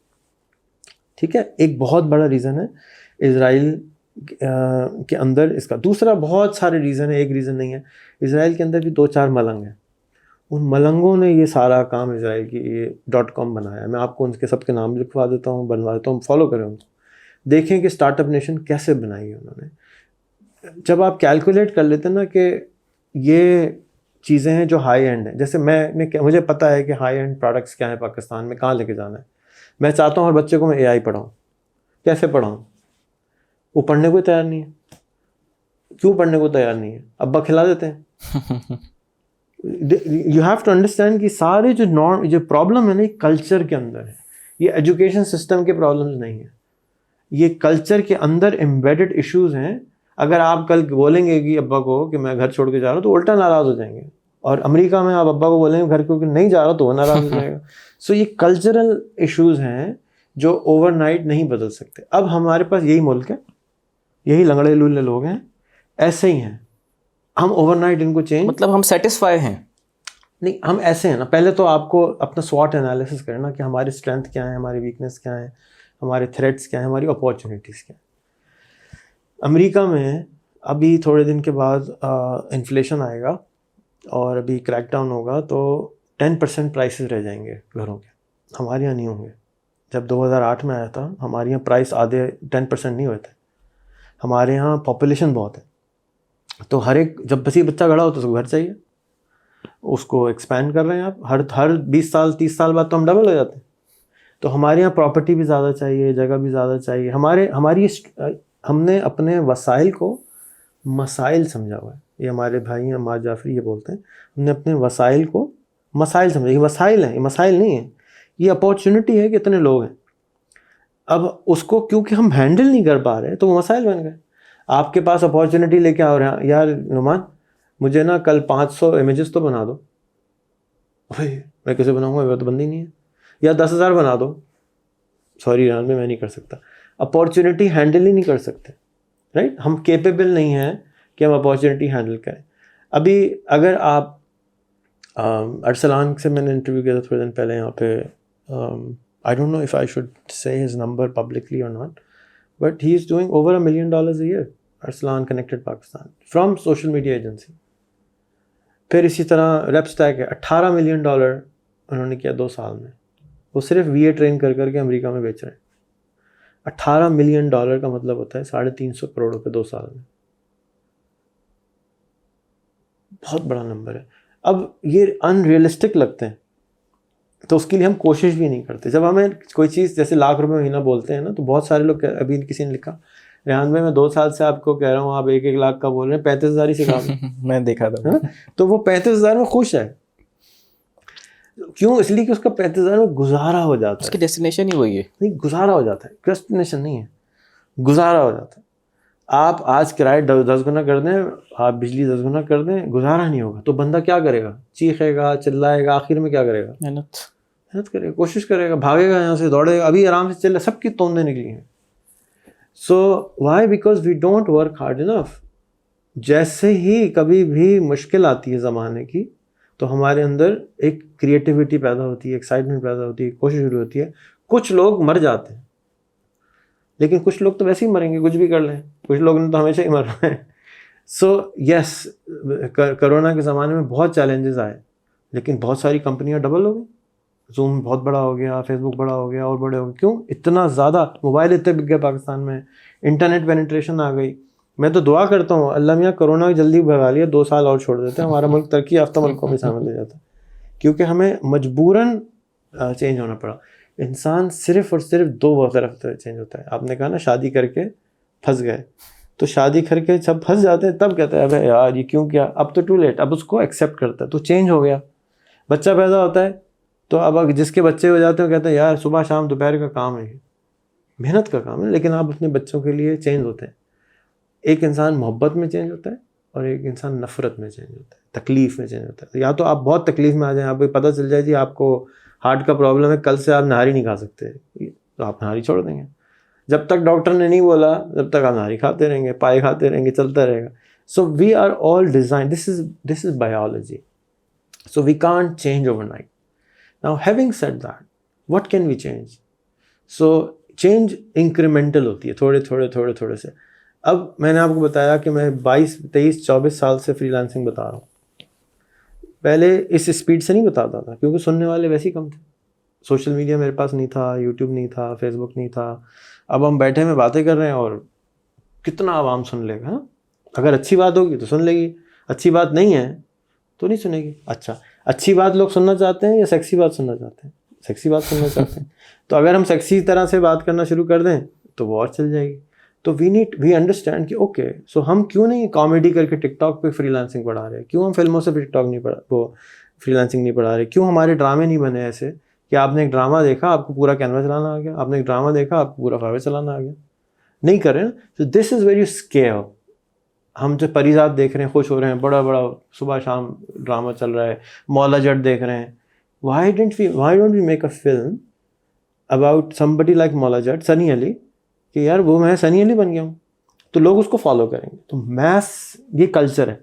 ठीक है। एक बहुत बड़ा रीज़न है इज़राइल के अंदर इसका। दूसरा बहुत सारे रीज़न है, एक रीज़न नहीं है। इज़राइल के अंदर भी 2-4 मलंग हैं, उन मलंगों ने ये सारा काम इज़राइल की ये .com बनाया। मैं आपको उनके सबके नाम लिखवा देता हूँ, बनवा देता हूँ, फॉलो करें उनको, देखें कि स्टार्टअप नेशन कैसे बनाई है उन्होंने। जब आप कैलकुलेट कर लेते हैं ना कि ये चीज़ें हैं जो हाई एंड हैं, जैसे मुझे पता है कि हाई एंड प्रोडक्ट्स क्या है पाकिस्तान में, कहाँ लेके जाना है। मैं चाहता हूँ हर बच्चे को मैं AI पढ़ाऊँ। कैसे पढ़ाऊँ? वो पढ़ने को तैयार नहीं है। क्यों पढ़ने को तैयार नहीं है? अब्बा खिला देते हैं। यू हैव टू अंडरस्टैंड कि सारे जो प्रॉब्लम है ना, ये कल्चर के अंदर है। ये एजुकेशन सिस्टम के प्रॉब्लम्स नहीं है, ये कल्चर के अंदर एम्बेडेड इश्यूज हैं। अगर आप कल बोलेंगे कि अब्बा को कि मैं घर छोड़ के जा रहा हूँ, तो उल्टा नाराज़ हो जाएंगे। और अमेरिका में आप अब्बा को बोलेंगे घर क्योंकि नहीं जा रहा तो वो नाराज हो जाएगा। सो ये कल्चरल इश्यूज हैं जो ओवरनाइट नहीं बदल सकते। अब हमारे पास यही मुल्क है, यही लंगड़े लूले लोग हैं, ऐसे ही हैं, हम ओवरनाइट इनको चेंज मतलब हम सेटिस्फाई हैं नहीं, हम ऐसे हैं ना। पहले तो आपको अपना स्वॉट एनालिसिस करना कि हमारी स्ट्रेंथ क्या है, हमारी वीकनेस क्या है, हमारे थ्रेट्स क्या है, हमारी अपॉर्चुनिटीज़ क्या है। अमेरिका में अभी थोड़े दिन के बाद इन्फ्लेशन आएगा और अभी क्रैकडाउन होगा तो 10% प्राइसेस रह जाएंगे घरों के, हमारे यहाँ नहीं होंगे। जब 2008 में आया था हमारे यहाँ प्राइस आधे 10% नहीं हुए थे। हमारे यहाँ पॉपुलेशन बहुत है, तो हर एक जब बस ही बच्चा खड़ा हो तो उसको घर चाहिए, उसको एक्सपैंड कर रहे हैं आप, हर 20 साल 30 साल बाद तो हम डबल हो जाते हैं। तो हमारे यहाँ प्रॉपर्टी भी ज़्यादा चाहिए, जगह भी ज़्यादा चाहिए। हमने अपने वसाइल को मसाइल समझा हुआ है। ये हमारे भाई हैं अम्मार जाफरी ये बोलते हैं, हमने अपने वसाइल को मसाइल समझा। ये वसाइल हैं, ये मसाइल नहीं है, ये अपॉर्चुनिटी है कि इतने लोग हैं। अब उसको क्योंकि हम हैंडल नहीं कर पा रहे तो वो मसाइल बन गए। आपके पास अपॉर्चुनिटी लेके आओ रहे हैं, यार नुमान मुझे ना कल 500 इमेजेस तो बना दो। भाई मैं कैसे बनाऊंगा, मेरा तो बंदी नहीं है। या 10,000 बना दो, सॉरी रान में मैं नहीं कर सकता। अपॉर्चुनिटी हैंडल ही नहीं कर सकते, राइट। हम केपेबल नहीं हैं कि हम अपॉर्चुनिटी हैंडल करें। अभी अगर आप अरसलान से मैंने इंटरव्यू किया था थोड़े दिन पहले यहाँ पे, I don't know if I should say his number publicly और not, but he is doing over $1 million a year, Arsalan connected Pakistan, from social media agency. फिर इसी तरह रेपस्टैक है, $18 million उन्होंने किया 2 साल में। वो सिर्फ VA ट्रेन कर करके अमेरिका में बेच रहे हैं। $18 million का मतलब होता है 350 करोड़ रुपए 2 साल में। बहुत बड़ा नंबर है। अब ये अनरियलिस्टिक लगते हैं तो उसके लिए हम कोशिश भी नहीं करते। जब हमें कोई चीज़ जैसे ₹1,00,000 महीना बोलते हैं ना, तो बहुत सारे लोग, अभी किसी ने लिखा रेहान भाई मैं 2 साल से आपको कह रहा हूँ आप 1-1 लाख का बोल रहे हैं, 35,000 ही सिखा दो। मैं देखा था है ना? तो वो 35,000 में खुश है। क्यों? इसलिए कि उसका 35,000 में गुजारा हो जाता है। उसकी डेस्टिनेशन ही वही है। नहीं, गुजारा हो जाता है, डेस्टिनेशन नहीं है, गुजारा हो जाता है। आप आज किराए 10 गुना कर दें, आप बिजली 10 गुना कर दें, गुजारा नहीं होगा तो बंदा क्या करेगा? चीखेगा, चिल्लाएगा, आखिर में क्या करेगा? मेहनत करेगा, कोशिश करेगा, भागेगा यहाँ से, दौड़ेगा। अभी आराम से चल, सबकी तोंदें निकली हैं। So why? Because we don't work hard enough. जैसे ही कभी भी मुश्किल आती है ज़माने की तो हमारे अंदर एक क्रिएटिविटी पैदा होती है, एक्साइटमेंट पैदा होती है, कोशिश शुरू होती है। कुछ लोग मर जाते हैं, लेकिन कुछ लोग तो वैसे ही मरेंगे, कुछ भी कर लें। कुछ लोग ने तो हमेशा ही मर रहे हैं। सो यस, कोरोना के ज़माने में बहुत चैलेंजेस आए, लेकिन बहुत सारी कंपनियां डबल हो गई। जूम बहुत बड़ा हो गया, फेसबुक बड़ा हो गया और बड़े हो गए। क्यों? इतना ज़्यादा मोबाइल इतने बिक गए पाकिस्तान में, इंटरनेट पेनिट्रेशन आ गई। मैं तो दुआ करता हूँ अल्लाह मियाँ कोरोना जल्दी भगा लिया, 2 साल और छोड़ देते हैं, हमारा मुल्क तरक्की याफ्ता मुल्कों में शामिल हो जाता है। क्योंकि हमें मजबूरन चेंज होना पड़ा। इंसान सिर्फ और सिर्फ 2 तरफ चेंज होता है। आपने कहा ना शादी करके फंस गए, तो शादी करके जब फंस जाते हैं तब कहते हैं अबे यार ये क्यों किया। अब तो टू लेट, अब उसको एक्सेप्ट करता है, तो चेंज हो गया। बच्चा पैदा होता है तो अब जिसके बच्चे हो जाते हैं कहते हैं यार सुबह शाम दोपहर का काम है, मेहनत का काम है, लेकिन आप अपने बच्चों के लिए चेंज होते हैं। एक इंसान मोहब्बत में चेंज होता है और एक इंसान नफ़रत में चेंज होता है, तकलीफ़ में चेंज होता है। या तो आप बहुत तकलीफ़ में आ जाएं, आपको पता चल जाए जी आपको हार्ट का प्रॉब्लम है, कल से आप नहारी नहीं खा सकते, तो आप नहारी छोड़ देंगे। जब तक डॉक्टर ने नहीं बोला जब तक आप नहारी खाते रहेंगे, पाए खाते रहेंगे, चलता रहेगा। So we are all design, this is biology, so we can't change overnight. Now having said that, what can we change? So change incremental होती है, थोड़े से। अब मैंने आपको बताया कि मैं 22, 23, 24 साल से फ्रीलांसिंग बता रहा हूँ। पहले इस स्पीड से नहीं बताता था क्योंकि सुनने वाले वैसे ही कम थे। सोशल मीडिया मेरे पास नहीं था, यूट्यूब नहीं था, फेसबुक नहीं था। अब हम बैठे में बातें कर रहे हैं और कितना आवाम सुन लेगा, है ना? अगर अच्छी बात होगी तो सुन लेगी, अच्छी बात नहीं है तो नहीं सुनेगी। अच्छा, अच्छी बात लोग सुनना चाहते हैं या सेक्सी बात सुनना चाहते हैं? सेक्सी बात सुनना चाहते हैं। तो अगर हम सेक्सी तरह से बात करना शुरू कर दें तो वो और चल जाएगी। तो वी अंडरस्टैंड कि ओके, सो हम क्यों नहीं कॉमेडी करके टिकटॉक पे फ्रीलांसिंग पढ़ा रहे? क्यों हम फिल्मों से टिकटॉक नहीं पढ़ा, वो फ्रीलांसिंग नहीं पढ़ा रहे? क्यों हमारे ड्रामे नहीं बने ऐसे कि आपने एक ड्रामा देखा आपको पूरा कैनवा चलाना आ गया, आपने एक ड्रामा देखा आपको पूरा फाइवर चलाना आ गया? नहीं कर रहे ना। तो दिस इज़ वेरी स्केयर। हम जो परिजात देख रहे हैं, खुश हो रहे हैं, बड़ा बड़ा सुबह शाम ड्रामा चल रहा है, मौला जट देख रहे हैं, why don't we make a film about somebody like Maula Jatt, Sunny Ali, कि यार वो मैं सनी अली बन गया हूँ, तो लोग उसको फॉलो करेंगे। तो मैस ये कल्चर है।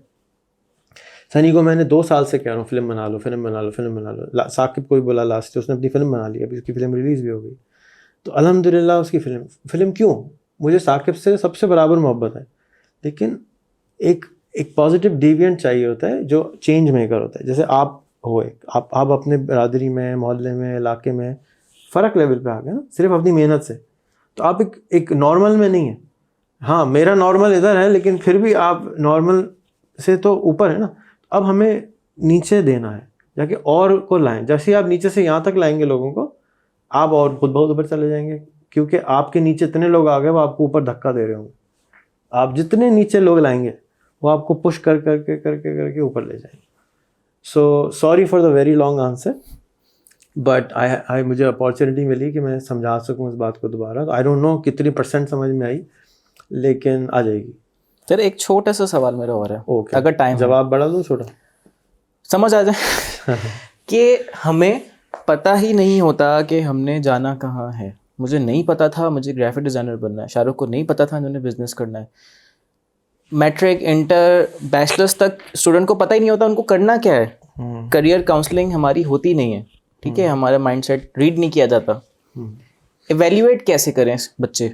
सनी को मैंने 2 साल से कह रहा हूँ फिल्म बना लो, फिल्म बना लो, फिल्म बना लो। साकिब को भी बोला लास्ट, उसने अपनी फिल्म बना ली, अभी उसकी फिल्म रिलीज़ भी हो गई। तो अल्हम्दुलिल्लाह उसकी फिल्म क्यों, मुझे साकिब से सबसे बराबर मोहब्बत है, लेकिन एक पॉजिटिव डिविएंट चाहिए होता है जो चेंज मेकर होता है। जैसे आप हो, आप अपने बरादरी में, मोहल्ले में, इलाके में फ़र्क लेवल पे आ गए ना, सिर्फ अपनी मेहनत से। तो आप एक नॉर्मल में नहीं है। हाँ, मेरा नॉर्मल इधर है, लेकिन फिर भी आप नॉर्मल से तो ऊपर है ना। अब हमें नीचे देना है, जाके और को लाएं। जैसे आप नीचे से यहाँ तक लाएंगे लोगों को, आप और खुद बहुत ऊपर चले जाएंगे, क्योंकि आपके नीचे इतने लोग आ गए वो आपको ऊपर धक्का दे रहे होंगे। आप जितने नीचे लोग लाएंगे वो आपको पुश करके ऊपर ले जाएंगे। So sorry for the very long answer, but I मुझे अपॉर्चुनिटी मिली कि मैं समझा सकूं इस बात को दोबारा। आई डोंट नो कितनी % समझ में आई, लेकिन आ जाएगी। सर एक छोटा सा सवाल मेरा और है, ओके, अगर टाइम जवाब बड़ा दूं छोटा, समझ आ जाए कि हमें पता ही नहीं होता कि हमने जाना कहाँ है। मुझे नहीं पता था मुझे ग्राफिक डिज़ाइनर बनना है, शाहरुख को नहीं पता था उन्होंने बिजनेस करना है। मैट्रिक, इंटर, बैचलर्स तक स्टूडेंट को पता ही नहीं होता उनको करना क्या है। करियर काउंसलिंग हमारी होती नहीं है, ठीक है, हमारा माइंडसेट रीड नहीं किया जाता। इवेल्युएट कैसे करें बच्चे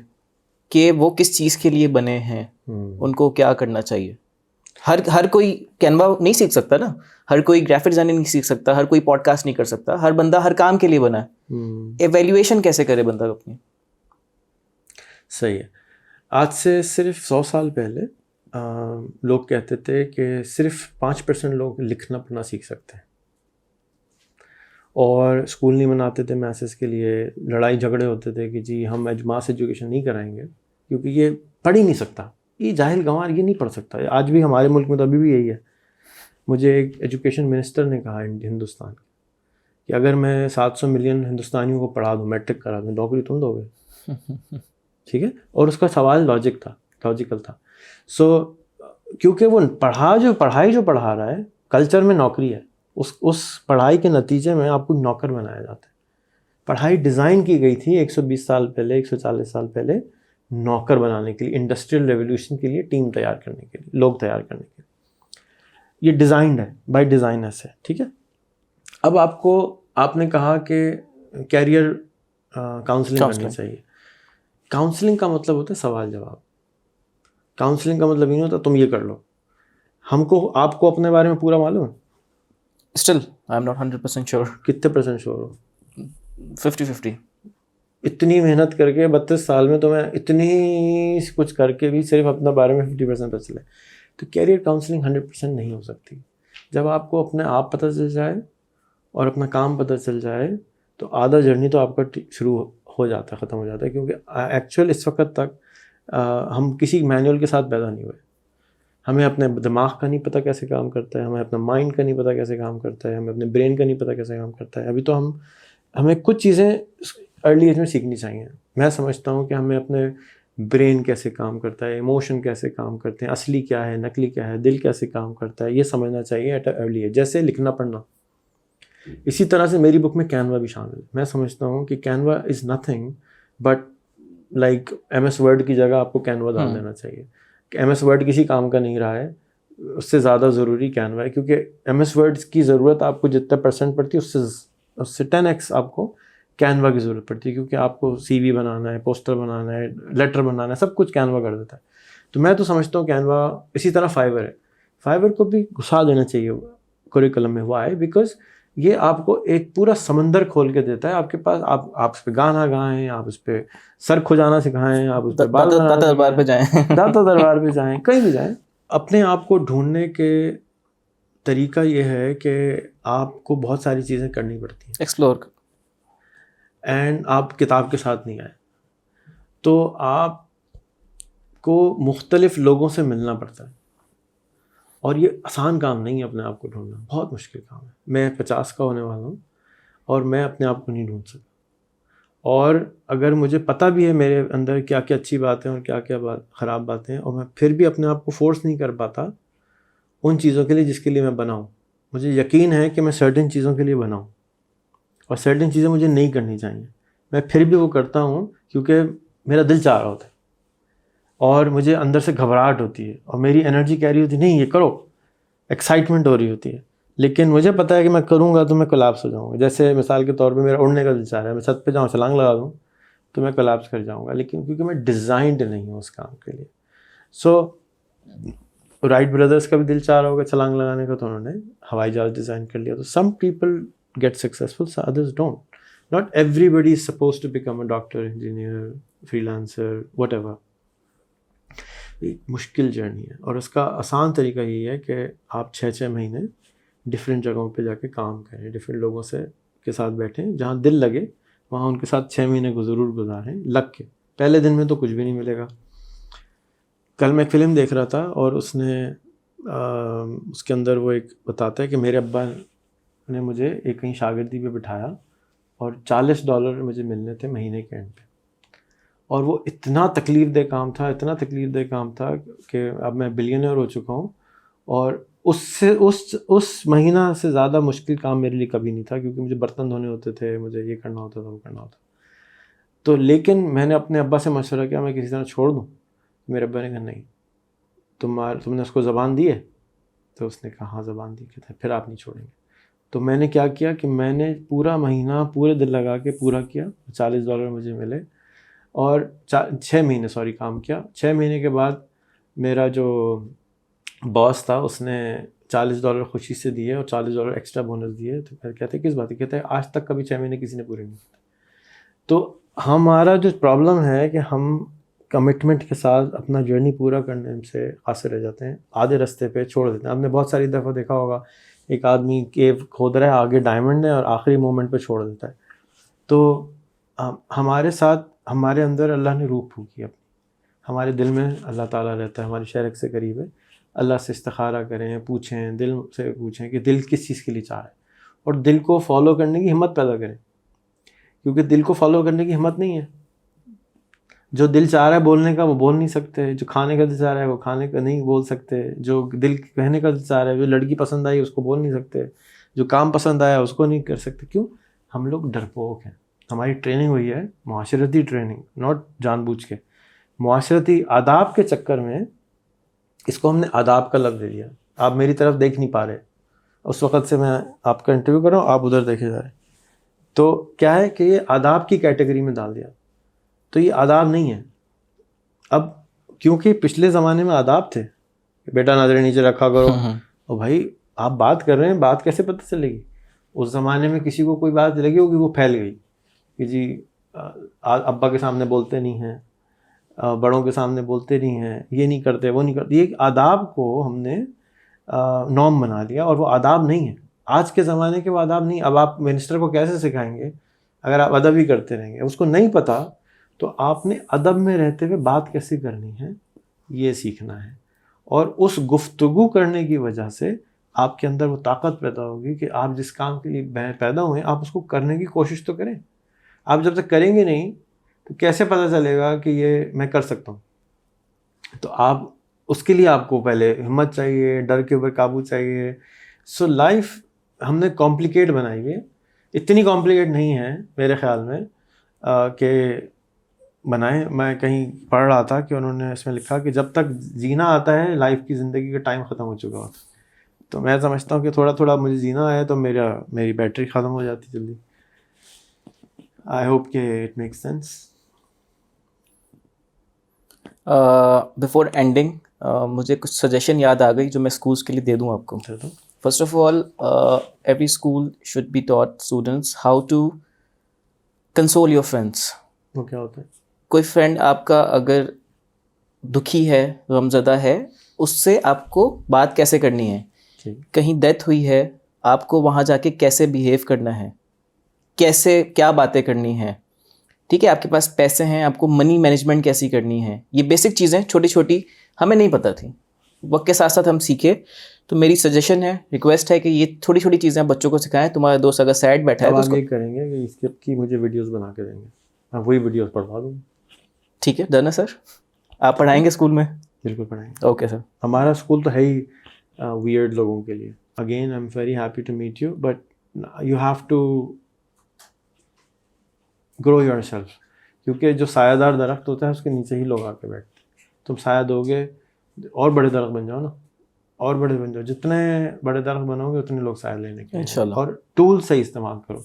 कि वो किस चीज़ के लिए बने हैं, उनको क्या करना चाहिए। हर कोई कैनवा नहीं सीख सकता ना, हर कोई ग्राफिक डिजाइनिंग नहीं सीख सकता, हर कोई पॉडकास्ट नहीं कर सकता, हर बंदा हर काम के लिए बना है। एवेल्युएशन कैसे करे बंदा अपनी? सही है। आज से सिर्फ 100 साल पहले लोग कहते थे कि सिर्फ 5% लोग लिखना पढ़ना सीख सकते हैं, और स्कूल नहीं बनाते थे मैसेज के लिए, लड़ाई झगड़े होते थे कि जी हम मास एजुकेशन नहीं कराएंगे क्योंकि ये पढ़ ही नहीं सकता, ये जाहिल गंवार, ये नहीं पढ़ सकता। आज भी हमारे मुल्क में तो अभी भी यही है। मुझे एक एजुकेशन मिनिस्टर ने कहा हिंदुस्तान कि अगर मैं 700 मिलियन हिंदुस्तानियों को पढ़ा दूँ, मैट्रिक करा दूँ, नौकरी तुम दोगे? ठीक है। और उसका सवाल लॉजिकल था। सो क्योंकि वो पढ़ाई जो पढ़ा रहा है, कल्चर में नौकरी है, उस पढ़ाई के नतीजे में आपको नौकर बनाया जाता है। पढ़ाई डिज़ाइन की गई थी 120 साल पहले, 140 साल पहले, नौकर बनाने के लिए, इंडस्ट्रियल रेवोल्यूशन के लिए, टीम तैयार करने के लिए, लोग तैयार करने के लिए। ये डिज़ाइंड है, बाय डिज़ाइन ऐसे, ठीक है। अब आपने कहा कि कैरियर काउंसलिंग करनी चाहिए। काउंसलिंग का मतलब होता है सवाल जवाब। काउंसलिंग का मतलब ये नहीं होता तुम ये कर लो। आपको अपने बारे में पूरा मालूम है? Still I am not 100% sure. कितने % श्योर हो? 50-50। इतनी मेहनत करके 32 साल में तुम्हें इतनी कुछ करके भी सिर्फ अपने बारे में 50% पता चले, तो कैरियर काउंसलिंग 100% नहीं हो सकती। जब आपको अपने आप पता चल जाए और अपना काम पता चल जाए, तो आधा जर्नी तो आपका शुरू हो जाता है, ख़त्म हो जाता है। क्योंकि एक्चुअल इस वक्त तक हम किसी मैनुअल के साथ पैदा नहीं हुए। हमें अपने दिमाग का नहीं पता कैसे काम करता है, हमें अपना माइंड का नहीं पता कैसे काम करता है, हमें अपने ब्रेन का नहीं पता कैसे काम करता है। अभी तो हमें कुछ चीज़ें अर्ली एज में सीखनी चाहिए। मैं समझता हूँ कि हमें अपने ब्रेन कैसे काम करता है, इमोशन कैसे काम करते हैं, असली क्या है, नकली क्या है, दिल कैसे काम करता है, ये समझना चाहिए एट अर्ली एज। जैसे लिखना पढ़ना, इसी तरह से मेरी बुक में कैनवा भी शामिल है। मैं समझता हूँ कि Canva is nothing but like MS word की जगह आपको कैनवा डाल देना चाहिए। MS वर्ड किसी काम का नहीं रहा है, उससे ज़्यादा ज़रूरी कैनवा है। क्योंकि MS वर्ड्स की ज़रूरत आपको जितना % पड़ती है उससे 10x आपको कैनवा की ज़रूरत पड़ती है। क्योंकि आपको CV बनाना है, पोस्टर बनाना है, लेटर बनाना है, सब कुछ कैनवा कर देता है। तो मैं तो समझता हूँ कैनवा, इसी तरह फाइवर है, फाइवर को भी घुसा देना चाहिए करिकुलम में। वाई? बिकॉज ये आपको एक पूरा समंदर खोल के देता है। आपके पास आप उस पर गाना गाएं, आप उस पर सर खुजाना सिखाएं, आप उस पर दाता दरबार पे जाएं दाता दरबार पे जाएं, कहीं भी जाएं। अपने आप को ढूंढने के तरीका ये है कि आपको बहुत सारी चीज़ें करनी पड़ती हैं, एक्सप्लोर, एंड आप किताब के साथ नहीं आए, तो आपको मुख्तलिफ लोगों से मिलना पड़ता है। और ये आसान काम नहीं है, अपने आप को ढूंढना बहुत मुश्किल काम है। मैं 50 का होने वाला हूँ और मैं अपने आप को नहीं ढूंढ सका। और अगर मुझे पता भी है मेरे अंदर क्या क्या अच्छी बातें और क्या क्या ख़राब बातें हैं, और मैं फिर भी अपने आप को फोर्स नहीं कर पाता उन चीज़ों के लिए जिसके लिए मैं बना हूँ। मुझे यकीन है कि मैं सर्टेन चीज़ों के लिए बना हूँ और सर्टेन चीज़ें मुझे नहीं करनी चाहिए, मैं फिर भी वो करता हूँ क्योंकि मेरा दिल चाह रहा होता है और मुझे अंदर से घबराहट होती है और मेरी एनर्जी कह रही होती है नहीं ये करो, एक्साइटमेंट हो रही होती है, लेकिन मुझे पता है कि मैं करूँगा तो मैं कोलैप्स हो जाऊँगा। जैसे मिसाल के तौर पे मेरा उड़ने का दिल चाह रहा है, मैं छत पे जाऊँ छलांग लगा दूँ तो मैं कोलैप्स कर जाऊँगा, लेकिन क्योंकि मैं डिज़ाइंड नहीं हूँ उस काम के लिए। सो राइट ब्रदर्स का भी दिल चाह रहा होगा छलांग लगाने का, तो उन्होंने हवाई जहाज डिज़ाइन कर लिया। तो some people get successful, others don't. Not everybody is suppose to become a doctor, engineer, freelancer, whatever. एक मुश्किल जर्नी है और उसका आसान तरीका यही है कि आप 6-6 महीने डिफरेंट जगहों पे जाके काम करें, डिफरेंट लोगों से के साथ बैठें, जहाँ दिल लगे वहाँ उनके साथ 6 महीने को ज़रूर गुजारें लग के। पहले दिन में तो कुछ भी नहीं मिलेगा। कल मैं एक फ़िल्म देख रहा था और उसके अंदर वो एक बताता है कि मेरे अब्बा ने मुझे एक कहीं शागिर्दी पे बिठाया और $40 मुझे मिलने थे महीने के एंड पे, और वो इतना तकलीफ़ दह काम था, इतना तकलीफ़ दह काम था कि अब मैं बिलियनर हो चुका हूँ और उससे उस महीना से ज़्यादा मुश्किल काम मेरे लिए कभी नहीं था, क्योंकि मुझे बर्तन धोने होते थे, मुझे ये करना होता था, वो करना होता। तो लेकिन मैंने अपने अब्बा से मशवरा किया मैं किसी तरह छोड़ दूँ। मेरे अब्बा ने कहा नहीं, तुमने उसको ज़बान दी है? तो उसने कहा हाँ ज़बान दी। कहता है फिर आप नहीं छोड़ेंगे। तो मैंने क्या किया कि मैंने पूरा महीना पूरे दिल लगा के पूरा किया, $40 मुझे मिले और 6 महीने काम किया। 6 महीने के बाद मेरा जो बॉस था उसने $40 खुशी से दिए और $40 एक्स्ट्रा बोनस दिए। तो फिर कहते किस बात की? कहते हैं आज तक कभी 6 महीने किसी ने पूरे नहीं किए। तो हमारा जो प्रॉब्लम है कि हम कमिटमेंट के साथ अपना जर्नी पूरा करने से कासिर रह जाते हैं, आधे रास्ते पे छोड़ देते हैं। आपने बहुत सारी दफ़ा देखा होगा एक आदमी केव खोद रहा है, आगे डायमंड है और आखिरी मोमेंट पे छोड़ देता है। तो हमारे साथ हमारे अंदर अल्लाह ने रूह फूकी अपनी, हमारे दिल में अल्लाह ताला रहता है, हमारी शरीक से करीब है। अल्लाह से इस्तिखारा करें, पूछें, दिल से पूछें कि दिल किस चीज़ के लिए चाह रहा है और दिल को फॉलो करने की हिम्मत पैदा करें, क्योंकि दिल को फॉलो करने की हिम्मत नहीं है। जो दिल चाह रहा है बोलने का वो बोल नहीं सकते, जो खाने का दिल चाह रहा है वो खाने का नहीं बोल सकते, जो दिल कहने का दिल चाह रहा है, जो लड़की पसंद आई उसको बोल नहीं सकते, जो काम पसंद आया उसको नहीं कर सकते। क्यों? हम लोग डरपोक हैं। हमारी ट्रेनिंग हुई है मुआशरती ट्रेनिंग, नॉट जानबूझ के, मुआशरती आदाब के चक्कर में इसको हमने आदाब का लफ्ज़ दे दिया। आप मेरी तरफ देख नहीं पा रहे, उस वक़्त से मैं आपका इंटरव्यू कर रहा हूँ, आप उधर देखे जा रहे। तो क्या है कि ये आदाब की कैटेगरी में डाल दिया, तो ये आदाब नहीं है। अब क्योंकि पिछले ज़माने में आदाब थे, बेटा नज़रें नीचे रखा करो, और भाई आप बात कर रहे हैं, बात कैसे पता चलेगी? उस ज़माने में किसी को कोई बात लगी होगी, वो फैल गई कि जी अब्बा के सामने बोलते नहीं हैं, बड़ों के सामने बोलते नहीं हैं, ये नहीं करते, वो नहीं करते। ये आदाब को हमने नॉर्म बना लिया और वो आदाब नहीं है। आज के ज़माने के वो आदाब नहीं। अब आप मिनिस्टर को कैसे सिखाएंगे अगर आप अदब ही करते रहेंगे? उसको नहीं पता, तो आपने अदब में रहते हुए बात कैसे करनी है ये सीखना है। और उस गुफ्तगू करने की वजह से आपके अंदर वो ताकत पैदा होगी कि आप जिस काम के लिए पैदा हुए आप उसको करने की कोशिश तो करें। आप जब तक करेंगे नहीं तो कैसे पता चलेगा कि ये मैं कर सकता हूँ? तो आप उसके लिए आपको पहले हिम्मत चाहिए, डर के ऊपर काबू चाहिए। सो लाइफ हमने कॉम्प्लिकेट बनाई है, इतनी कॉम्प्लिकेट नहीं है मेरे ख्याल में कि बनाए। मैं कहीं पढ़ रहा था कि उन्होंने इसमें लिखा कि जब तक जीना आता है लाइफ की ज़िंदगी का टाइम ख़त्म हो चुका होता। तो मैं समझता हूँ कि थोड़ा थोड़ा मुझे जीना है तो मेरी बैटरी ख़त्म हो जाती जल्दी। आई होप कि it makes sense. Before ending मुझे कुछ सजेशन याद आ गई जो मैं स्कूल्स के लिए दे दूँ आपको। First of all, every school should be taught students how to console your friends. वो क्या होता है? कोई फ्रेंड आपका अगर दुखी है, गमज़दा है, उससे आपको बात कैसे करनी है। कहीं डेथ हुई है, आपको वहाँ जाके कैसे बिहेव करना है, कैसे क्या बातें करनी है। ठीक है, आपके पास पैसे हैं, आपको मनी मैनेजमेंट कैसी करनी है। ये बेसिक चीज़ें छोटी छोटी हमें नहीं पता थी, वक्त के साथ साथ हम सीखे। तो मेरी सजेशन है, रिक्वेस्ट है कि ये थोड़ी छोटी चीज़ें बच्चों को सिखाएं। तुम्हारा दोस्त अगर सैड बैठा है तो आप ये करेंगे कि इसकी मुझे वीडियोस बना के देंगे। मैं वही वीडियोस पढ़वा दूँगा। ठीक है, डन है सर। आप पढ़ाएंगे स्कूल में? बिल्कुल पढ़ाएंगे। Okay sir. हमारा स्कूल तो है ही वियर्ड लोगों के लिए। Again I am very happy to meet you, but you have to grow yourself, क्योंकि जो सायादार दरख्त होता है उसके नीचे ही लोग आके बैठते हैं। तुम साया दोगे और बड़े दरख्त बन जाओ ना, और बड़े बन जाओ। जितने बड़े दरख्त बनोगे उतने लोग साया लेने के इंशाल्लाह। और टूल से इस्तेमाल करो।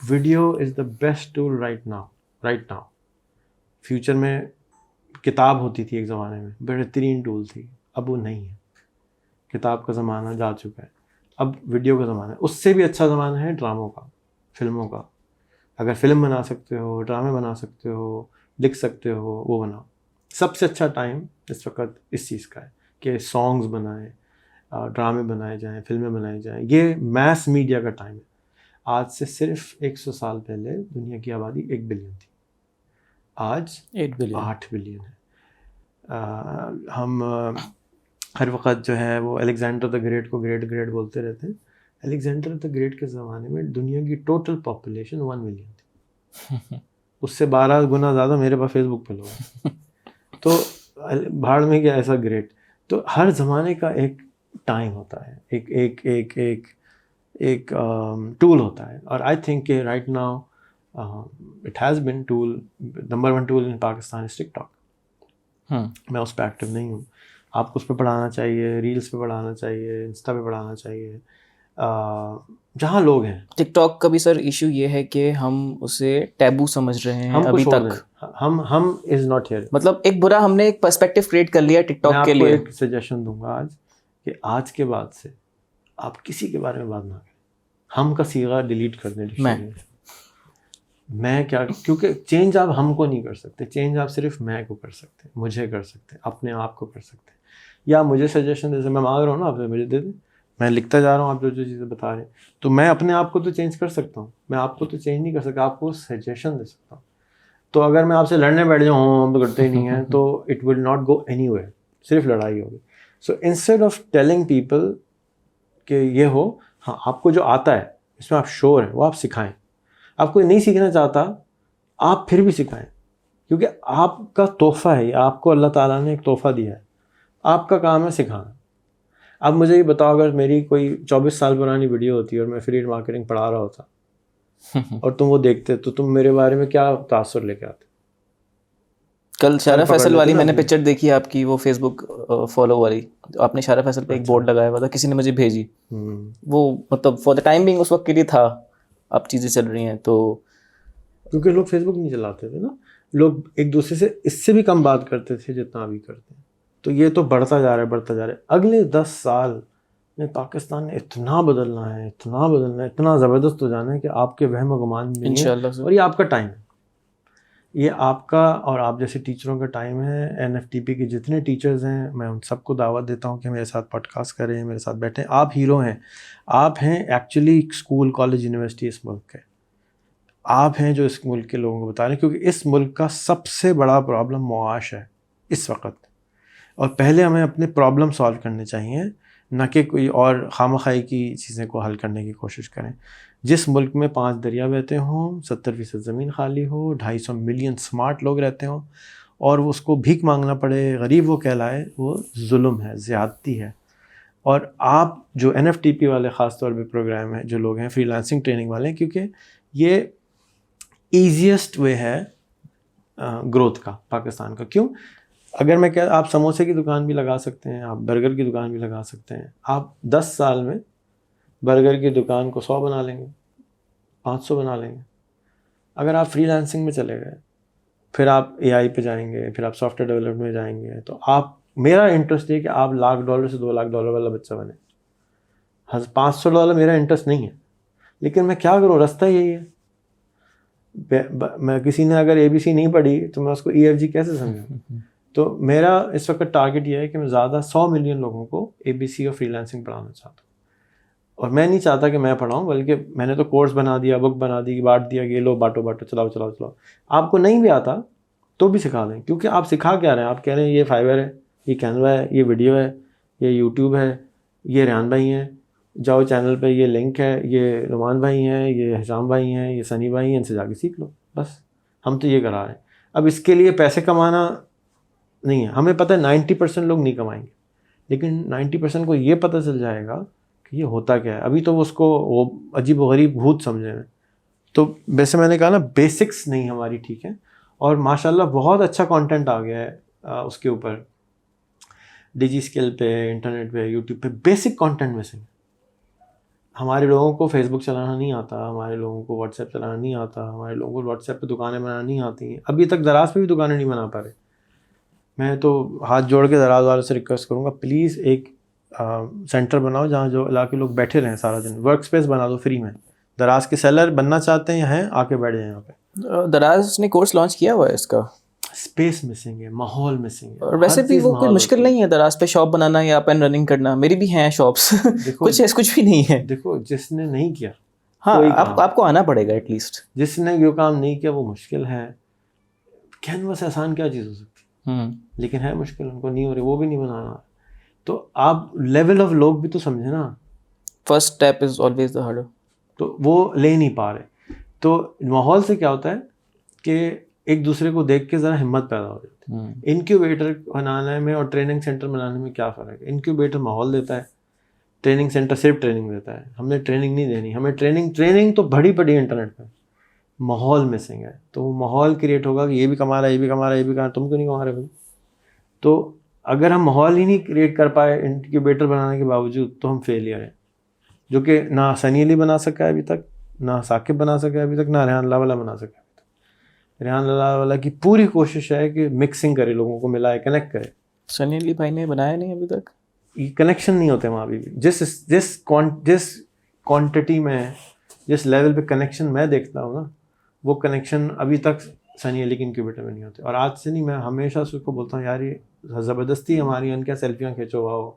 Video is the best tool right now. Future में किताब होती थी एक ज़माने में, बेहतरीन टूल थी, अब वो नहीं है। किताब का ज़माना जा चुका है, अब वीडियो का ज़माना है। उससे भी अच्छा ज़माना है ड्रामों का, फिल्मों का। अगर फिल्म बना सकते हो, ड्रामे बना सकते हो, लिख सकते हो, वो बनाओ। सबसे अच्छा टाइम इस वक्त इस चीज़ का है कि सॉन्ग्स बनाएं, ड्रामे बनाए जाएं, फिल्में बनाई जाएं। ये मैस मीडिया का टाइम है। आज से सिर्फ 100 साल पहले दुनिया की आबादी 1 बिलियन थी, आज 8 बिलियन। 8 बिलियन है। हम हर वक्त जो है वो अलेक्जेंडर द ग्रेट को ग्रेट बोलते रहते हैं। अलेक्जेंडर द ग्रेट के ज़माने में दुनिया की टोटल पॉपुलेशन 1 मिलियन थी। उससे 12 गुना ज़्यादा मेरे पास फेसबुक पे लोग हैं। तो भाड़ में क्या ऐसा ग्रेट। तो हर ज़माने का एक टाइम होता है, एक एक एक एक एक टूल होता है। और आई थिंक कि right now it has been tool, number 1 tool in Pakistan is TikTok. मैं उस पर एक्टिव नहीं हूँ। आपको उस पर पढ़ाना चाहिए, रील्स पे पढ़ाना चाहिए, इंस्टा पे पढ़ाना चाहिए, जहाँ लोग हैं। टिकटॉक का भी सर इशू ये है कि हम उसे टैबू समझ रहे हैं हमको अभी छोड़ तक। दें, हम इज़ नॉट हियर। मतलब एक बुरा हमने एक पर्सपेक्टिव क्रिएट कर लिया मैं टिकटॉक के आपको लिए। एक सजेशन दूंगा आज कि आज के बाद से आप किसी के बारे में बात ना करें। हम का सीगा डिलीट कर दें डिक्शनरी से। मैं क्या, क्योंकि चेंज आप हमको नहीं कर सकते, चेंज आप सिर्फ मैं को कर सकते हैं, मुझे कर सकते हैं, अपने आप को कर सकते हैं। या मुझे सजेशन, जैसे मैं मांग रहा हूँ ना आपसे, मुझे दे दें। मैं लिखता जा रहा हूँ, आप जो जो चीज़ें बता रहे हैं, तो मैं अपने आप को तो चेंज कर सकता हूँ। मैं आपको तो चेंज नहीं कर सकता, आपको सजेशन दे सकता हूँ। तो अगर मैं आपसे लड़ने बैठ जाऊँ, हम तो करते ही नहीं हैं, तो it will not go anywhere, सिर्फ लड़ाई होगी। So instead of telling people कि ये हो, हाँ आपको जो आता है इसमें आप श्योर हैं, वो आप सिखाएं। आप कोई नहीं सीखना चाहता, आप फिर भी सिखाएं, क्योंकि आपका तोहफा है, आपको अल्लाह ताला ने एक तोहफा दिया है। आपका काम है सिखाना। अब मुझे ये बताओ, अगर मेरी कोई 24 साल पुरानी वीडियो होती और मैं फ्री मार्केटिंग पढ़ा रहा होता और तुम वो देखते, तो तुम मेरे बारे में क्या तासुर लेके आते? कल शारा पकड़ फैसल लेते वाली ना मैंने अपने। पिक्चर देखी आपकी, वो फेसबुक फॉलो वाली। तो आपने शारा फैसल पे एक बोर्ड लगाया हुआ था, किसी ने मुझे भेजी। वो मतलब फॉर द टाइम बिंग उस वक्त के लिए था। अब चीज़ें चल रही हैं तो क्योंकि लोग फेसबुक नहीं चलाते थे ना, लोग एक दूसरे से इससे भी कम बात करते थे जितना अभी करते हैं। तो ये तो बढ़ता जा रहा है, बढ़ता जा रहा है। अगले 10 साल में पाकिस्तान ने इतना बदलना है, इतना बदलना है, इतना ज़बरदस्त हो जाना है कि आपके वहम गुमान में नहीं है। इंशाल्लाह सर। और ये आपका टाइम है, ये आपका और आप जैसे टीचरों का टाइम है। NFTP के जितने टीचर्स हैं, मैं उन सबको दावत देता हूँ कि मेरे साथ पॉडकास्ट करें, मेरे साथ बैठें। आप हीरो हैं, आप हैं एक्चुअली स्कूल, कॉलेज, यूनिवर्सिटी इस मुल्क के। आप हैं जो इस मुल्क के लोगों को बता रहे हैं, क्योंकि इस मुल्क का सबसे बड़ा प्रॉब्लम मुआश है इस वक्त। और पहले हमें अपने प्रॉब्लम सॉल्व करने चाहिए, ना कि कोई और खामखाई की चीज़ें को हल करने की कोशिश करें। जिस मुल्क में 5 दरिया बहते हों, 70% ज़मीन खाली हो, 250 मिलियन स्मार्ट लोग रहते हों और वो उसको भीख मांगना पड़े, गरीब वो कहलाए, वो जुल्म है, ज़्यादती है। और आप जो NFTP वाले ख़ास तौर पे प्रोग्राम है, जो लोग हैं फ्रीलांसिंग ट्रेनिंग वाले हैं, क्योंकि ये ईजीएस्ट वे है ग्रोथ का पाकिस्तान का। क्यों? अगर मैं क्या, आप समोसे की दुकान भी लगा सकते हैं, आप बर्गर की दुकान भी लगा सकते हैं। आप 10 साल में बर्गर की दुकान को 100 बना लेंगे, 500 बना लेंगे। अगर आप फ्रीलांसिंग में चले गए, फिर आप AI पे जाएंगे, फिर आप सॉफ्टवेयर डेवलपमेंट में जाएंगे, तो आप, मेरा इंटरेस्ट है कि आप $1,00,000 से $2,00,000 वाला बच्चा बने। $500 मेरा इंटरेस्ट नहीं है, लेकिन मैं क्या करूँ, रास्ता यही है। मैं, किसी ने अगर ABC नहीं पढ़ी तो मैं उसको EFG कैसे समझूँ? तो मेरा इस वक्त टारगेट ये है कि मैं ज़्यादा 100 मिलियन लोगों को ABC और फ्रीलांसिंग पढ़ाना चाहता हूँ। और मैं नहीं चाहता कि मैं पढ़ाऊँ, बल्कि मैंने तो कोर्स बना दिया, बुक बना दी, बांट दिया कि लो बांटो, चलाओ। आपको नहीं भी आता तो भी सिखा दें, क्योंकि आप सिखा क्या रहे हैं? आप कह रहे हैं ये फाइवर है, ये कैनवा है, ये वीडियो है, ये यूट्यूब है, ये रेहान भाई हैं, जाओ चैनल पे, ये लिंक है, ये नुमान भाई हैं, ये हिशाम भाई हैं, ये सनी भाई हैं, इनसे जाके सीख लो। बस हम तो ये करा रहे हैं। अब इसके लिए पैसे कमाना नहीं है, हमें पता है 90% लोग नहीं कमाएंगे, लेकिन 90% को ये पता चल जाएगा कि ये होता क्या है। अभी तो उसको वो अजीब व गरीब भूत समझे हैं। तो वैसे मैंने कहा ना, बेसिक्स नहीं हमारी ठीक है, और माशाल्लाह बहुत अच्छा कंटेंट आ गया है उसके ऊपर, डिजी स्किल पे, इंटरनेट पे, यूट्यूब पे बेसिक कंटेंट मिसिंग। हमारे लोगों को फेसबुक चलाना नहीं आता, हमारे लोगों को व्हाट्सएप चलाना नहीं आता, हमारे लोगों को व्हाट्सएप पे दुकानें बनाना नहीं आती। अभी तक दराज पे भी दुकानें नहीं बना पा रहे। मैं तो हाथ जोड़ के दराज वालों से रिक्वेस्ट करूँगा, प्लीज़ एक सेंटर बनाओ जहाँ जो इलाके लोग बैठे रहें सारा दिन, वर्क स्पेस बना दो फ्री में। दराज के सेलर बनना चाहते हैं आके बैठ जाए यहाँ पे। दराज ने कोर्स लॉन्च किया हुआ है इसका। स्पेस मिसिंग है, माहौल मिसिंग है। और वैसे भी वो कोई मुश्किल नहीं है दराज पे शॉप बनाना या अप एंड रनिंग करना। मेरी भी हैं शॉप्स कुछ भी नहीं है। देखो, जिसने नहीं किया, हाँ, आपको आना पड़ेगा एटलीस्ट। जिसने जो काम नहीं किया वो मुश्किल है। कैनवस आसान क्या चीज़ हो सकती है, लेकिन है मुश्किल, उनको नहीं हो रही, वो भी नहीं बनाना। तो आप लेवल ऑफ लोग भी तो समझे ना, first step is always the harder. तो वो ले नहीं पा रहे। तो माहौल से क्या होता है कि एक दूसरे को देख के ज़रा हिम्मत पैदा हो जाती है। इनक्यूबेटर बनाने में और ट्रेनिंग सेंटर बनाने में क्या फ़र्क है? इनक्यूबेटर माहौल देता है, ट्रेनिंग सेंटर सिर्फ ट्रेनिंग देता है। हमने ट्रेनिंग नहीं देनी, हमें ट्रेनिंग तो बड़ी पड़ी इंटरनेट पर। माहौल मिसिंग है, तो वो माहौल क्रिएट होगा कि ये भी कमा रहा है, ये भी कमा रहा है, ये भी कमा रहा है, तुम क्यों नहीं कमा रहे भाई? तो अगर हम माहौल ही नहीं क्रिएट कर पाए इनक्यूबेटर बनाने के बावजूद, तो हम फेलियर हैं। जो कि ना सनी अली बना सका है अभी तक, ना साकिब बना सका है अभी तक, ना रेहान लावाला बना सका है अभी तक। रेहान लावाला की पूरी कोशिश है कि मिक्सिंग करे, लोगों को मिलाए, कनेक्ट करे। सनी अली भाई ने बनाया नहीं अभी तक। ये कनेक्शन नहीं होते वहाँ भी। जिस क्वांटिटी में, जिस लेवल पे कनेक्शन मैं देखता हूँ ना, वो कनेक्शन अभी तक सनी अली के इनक्यूबेटर में नहीं होते। और आज से नहीं, मैं हमेशा उसको बोलता हूँ, यार ये ज़बरदस्ती हमारी इनके सेल्फियाँ खिंचवाओ,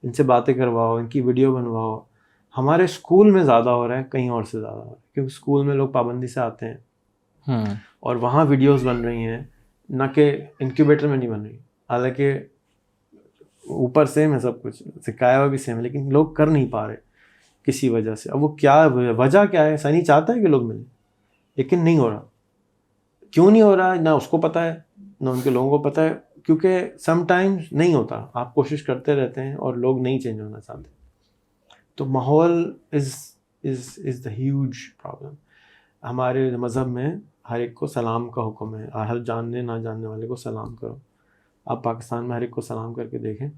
इनसे बातें करवाओ, इनकी वीडियो बनवाओ। हमारे स्कूल में ज़्यादा हो रहा है, कहीं और से ज़्यादा हो रहा है, क्योंकि स्कूल में लोग पाबंदी से आते हैं और वहाँ वीडियोस बन रही हैं, ना कि इनक्यूबेटर में नहीं बन रही। हालांकि ऊपर सेम है सब कुछ, सिखाया हुआ भी सेम है, लेकिन लोग कर नहीं पा रहे किसी वजह से। अब वो क्या वजह क्या है? सनी चाहता है कि लोग मिलें, लेकिन नहीं हो रहा। क्यों नहीं हो रहा, ना उसको पता है ना उनके लोगों को पता है, क्योंकि समटाइम्स नहीं होता। आप कोशिश करते रहते हैं और लोग नहीं चेंज होना चाहते। तो माहौल इज़ द ह्यूज प्रॉब्लम। हमारे मज़हब में हर एक को सलाम का हुक्म है, हर जानने ना जानने वाले को सलाम करो। आप पाकिस्तान में हर एक को सलाम करके देखें,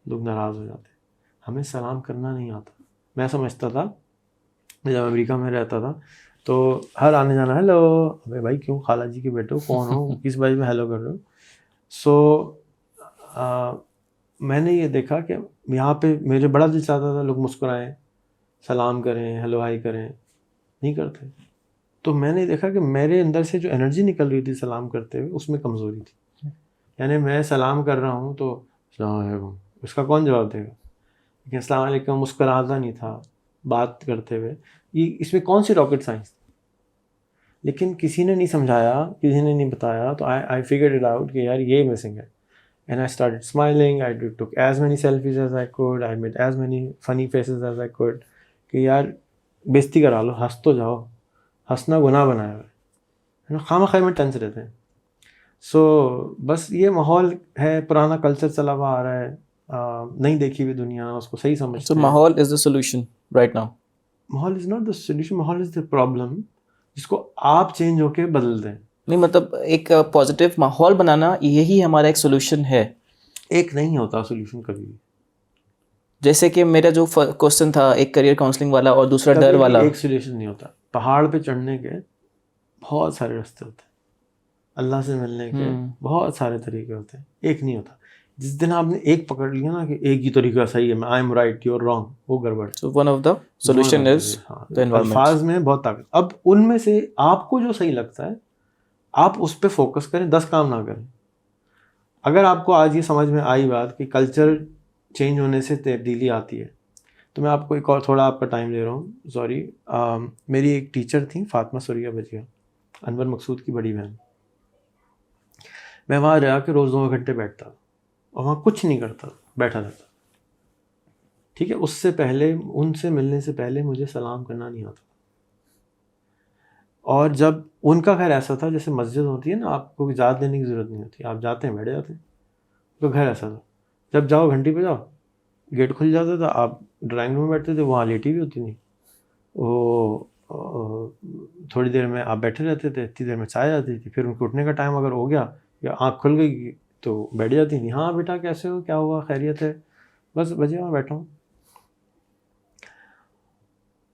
लोग नाराज़ हो जाते हैं। हमें सलाम करना नहीं आता। मैं समझता था जब अमेरिका में रहता था, तो हर आने जाना हेलो, अबे भाई क्यों, खाला जी के बेटे हो, कौन हो, किस भाई में हेलो कर रहे हो। सो मैंने ये देखा कि यहाँ पे मेरे बड़ा दिल चाहता था लोग मुस्कुराएं, सलाम करें, हेलो हाई करें, नहीं करते। तो मैंने देखा कि मेरे अंदर से जो एनर्जी निकल रही थी सलाम करते हुए, उसमें कमज़ोरी थी। यानी मैं सलाम कर रहा हूँ तो अस्सलाम वालेकुम, उसका कौन जवाब देगा? लेकिन अस्सलाम वालेकुम मुस्कुराता नहीं था बात करते हुए। ये इसमें कौन सी रॉकेट साइंस थी? लेकिन किसी ने नहीं समझाया, किसी ने नहीं बताया, तो आई फिगर्ड इट आउट कि यार ये मिसिंग है। And I started smiling. I took as many selfies as I could. I made as many funny faces as I could. कि यार बेइज्जती करा लो, हंस तो जाओ। हंसना गुनाह बनाया हुआ है ना, खामखा में टेंस रहते हैं। सो बस ये माहौल है, पुराना कल्चर चला हुआ आ रहा है, नहीं देखी हुई दुनिया उसको सही समझते हैं। माहौल is the solution right now. माहौल इज़ नॉट द सॉल्यूशन, माहौल इज़ द प्रॉब्लम, जिसको आप चेंज होके बदल दें। नहीं मतलब एक पॉजिटिव माहौल बनाना यही हमारा एक सोल्यूशन है। एक नहीं होता सोल्यूशन कभी भी। जैसे कि मेरा जो क्वेश्चन था एक करियर काउंसलिंग वाला और दूसरा डर वाला, एक सोल्यूशन नहीं होता। पहाड़ पे चढ़ने के बहुत सारे रास्ते होते हैं, अल्लाह से मिलने के बहुत सारे तरीके होते हैं, एक नहीं होता। जिस दिन आपने एक पकड़ लिया ना कि एक ही तरीका सही है, I am right you are wrong, वो गड़बड़। So one of the solution is the environment. अल्फाज में बहुत ताकत। अब उनमें से आपको जो सही लगता है आप उस पर फोकस करें, 10 काम ना करें। अगर आपको आज ये समझ में आई बात कि कल्चर चेंज होने से तब्दीली आती है, तो मैं आपको एक और थोड़ा आपका टाइम ले रहा हूँ, सॉरी। मेरी एक टीचर थी फातिमा सुरिया बजिया, अनवर मकसूद की बड़ी बहन। मैं वहाँ रह के रोज़ 2 घंटे बैठता और वहाँ कुछ नहीं करता, बैठा रहता। ठीक है, उससे पहले, उनसे मिलने से पहले मुझे सलाम करना नहीं आता। और जब उनका खैर ऐसा था, जैसे मस्जिद होती है ना, आपको इजाज़त देने की ज़रूरत नहीं होती, आप जाते हैं बैठ जाते हैं। तो घर ऐसा था, जब जाओ घंटी पे जाओ, गेट खुल जाता था, आप ड्राइंग रूम में बैठते थे, वहाँ लेटी भी होती नहीं, वो थोड़ी देर में आप बैठे रहते थे, इतनी देर में चाय आती थी, फिर उनके उठने का टाइम अगर हो गया या आँख खुल गई तो बैठ जाती थी, हाँ बेटा कैसे हो, क्या हुआ, खैरियत है, बस बजे वहाँ बैठा हूँ।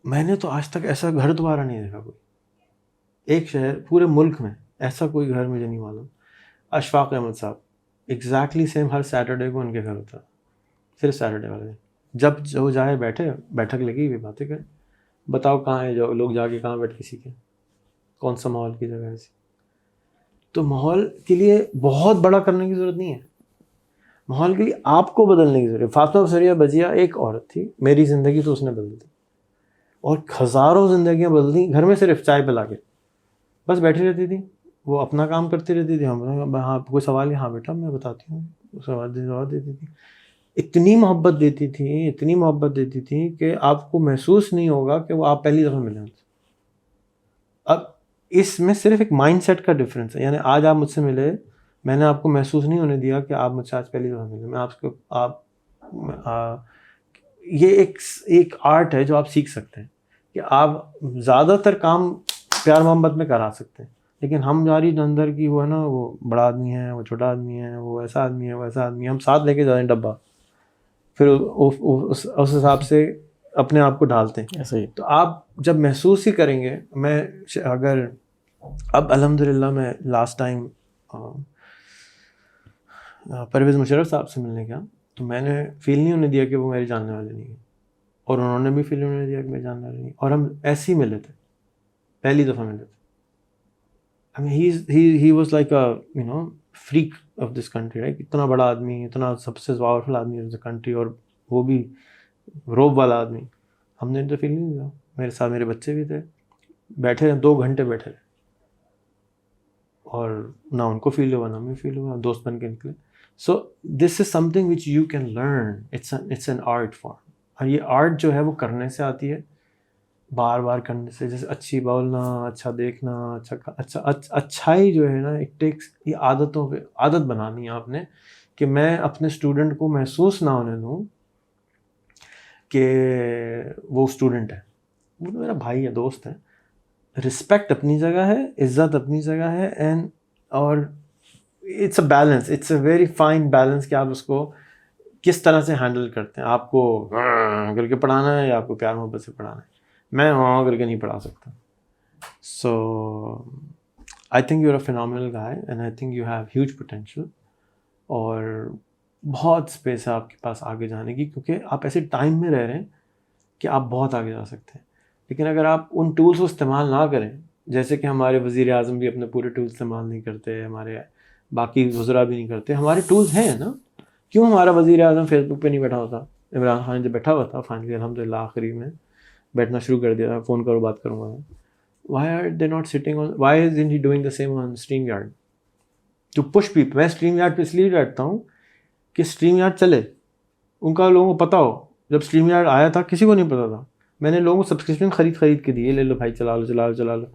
मैंने तो आज तक ऐसा घर दोबारा नहीं देखा कोई, एक शहर पूरे मुल्क में ऐसा कोई घर मुझे नहीं मालूम। अशफाक अहमद साहब एग्जैक्टली सेम, हर सैटरडे को उनके घर होता है, सिर्फ सैटरडे वाले दिन, जब जो जाए बैठे, बैठक लगी हुई, बातें करें, बताओ कहाँ है जो लोग, जाके कहाँ बैठ के सीखें, कौन सा माहौल की जगह है ऐसी। तो माहौल के लिए बहुत बड़ा करने की ज़रूरत नहीं है, माहौल के लिए आपको बदलने की ज़रूरत है। फातिमा बसरिया बजिया एक औरत थी, मेरी ज़िंदगी तो उसने बदल दी, और हज़ारों ज़िंदगियाँ बदल दी घर में सिर्फ चाय पिला के, बस बैठी रहती थी, वो अपना काम करती रहती थी, हम हाँ कोई सवाल है, हाँ बेटा मैं बताती हूँ, सवाल जवाब देती थी। इतनी मोहब्बत देती थी, इतनी मोहब्बत देती थी कि आपको महसूस नहीं होगा कि वो आप पहली दफ़ा मिले उनसे। अब इसमें सिर्फ एक माइंडसेट का डिफरेंस है, यानी आज आप मुझसे मिले, मैंने आपको महसूस नहीं होने दिया कि आप मुझसे आज पहली दफ़ा मिले, मैं आपको ये एक आर्ट है जो आप सीख सकते हैं कि आप ज़्यादातर काम प्यार मोहब्बत में करा सकते हैं, लेकिन हमारी जो अंदर की वो है ना, वो बड़ा आदमी है, वो छोटा आदमी है, वो ऐसा आदमी है, वो ऐसा आदमी है, हम साथ लेके जा रहे हैं डब्बा, फिर उस हिसाब से अपने आप को ढालते हैं। ऐसे ही। तो आप जब महसूस ही करेंगे, मैं अगर अब अल्हम्दुलिल्लाह मैं लास्ट टाइम परवेज़ मुशर्रफ साहब से मिलने गया, तो मैंने फील नहीं होने दिया कि वो मेरे जानने वाले नहीं है, और उन्होंने भी फील होने दिया कि मेरे जानने वाले नहीं, और हम ऐसे ही मिले थे, पहली दफ़ा मिले थे। I mean he was like a you know freak of this country, right, इतना बड़ा आदमी, इतना सबसे पावरफुल आदमी ऑफ द कंट्री, और वो भी रोब वाला आदमी। हमने तो फील नहीं किया, मेरे साथ मेरे बच्चे भी थे, बैठे रहे 2 घंटे बैठे रहे, और ना उनको फील हुआ ना हमें फील हुआ, दोस्त बन के निकले। So this is something which you can learn, it's an art form, और ये आर्ट जो है वो करने से आती है, बार बार करने से, जैसे अच्छी बोलना, अच्छा देखना, अच्छाई जो है ना, इट टेक्स, ये आदतों पे आदत बनानी है आपने, कि मैं अपने स्टूडेंट को महसूस ना होने दूँ कि वो स्टूडेंट है, वो मेरा भाई है, दोस्त है। रिस्पेक्ट अपनी जगह है, इज़्ज़त अपनी जगह है, एंड और it's a balance, it's a very fine balance कि आप उसको किस तरह से हैंडल करते हैं। आपको करके पढ़ाना है या आपको प्यार मोहब्बत से पढ़ाना है, मैं हाँ करके नहीं पढ़ा सकता। So I think you are a phenomenal guy and I think you have huge potential, और बहुत स्पेस है आपके पास आगे जाने की, क्योंकि आप ऐसे टाइम में रह रहे हैं कि आप बहुत आगे जा सकते हैं। लेकिन अगर आप उन टूल्स को इस्तेमाल ना करें, जैसे कि हमारे वज़ीर आज़म भी अपने पूरे टूल्स इस्तेमाल नहीं करते, हमारे बाकी वज़रा भी नहीं करते, हमारे टूल्स हैं ना, क्यों हमारा वज़ीर आज़म फेसबुक पे नहीं बैठा होता, इमरान खान जब बैठा हुआ था फाइनली अल्हम्दुलिल्लाह आखिरी में बैठना शुरू कर दिया था, फ़ोन करो बात करूँगा मैं, why are they not sitting on, why isn't he doing the same on StreamYard to push people. मैं स्ट्रीम यार्ड पर इसलिए बैठता हूँ कि स्ट्रीम यार्ड चले, उनका लोगों को पता हो, जब स्ट्रीम यार्ड आया था किसी को नहीं पता था, मैंने लोगों को सब्सक्रिप्शन खरीद के दिए, ले लो भाई चला लो,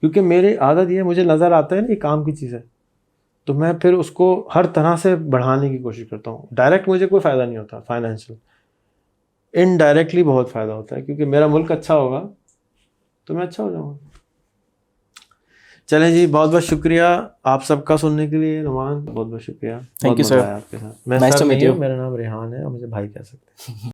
क्योंकि मेरी आदत ये है, मुझे नज़र आता है ना ये काम की चीज़ है, तो मैं फिर उसको हर तरह से बढ़ाने की कोशिश करता हूँ। डायरेक्ट मुझे कोई फ़ायदा नहीं होता फाइनेंशियल, इनडायरेक्टली बहुत फ़ायदा होता है, क्योंकि मेरा मुल्क अच्छा होगा तो मैं अच्छा हो जाऊँगा। चलें जी, बहुत बहुत शुक्रिया आप सबका सुनने के लिए। नुमान बहुत बहुत शुक्रिया, थैंक यू सर, आपके साथ। मैं नाइस सर टू मीट नहीं हूँ, यू। मेरा नाम रेहान है, और मुझे भाई कह सकते हैं।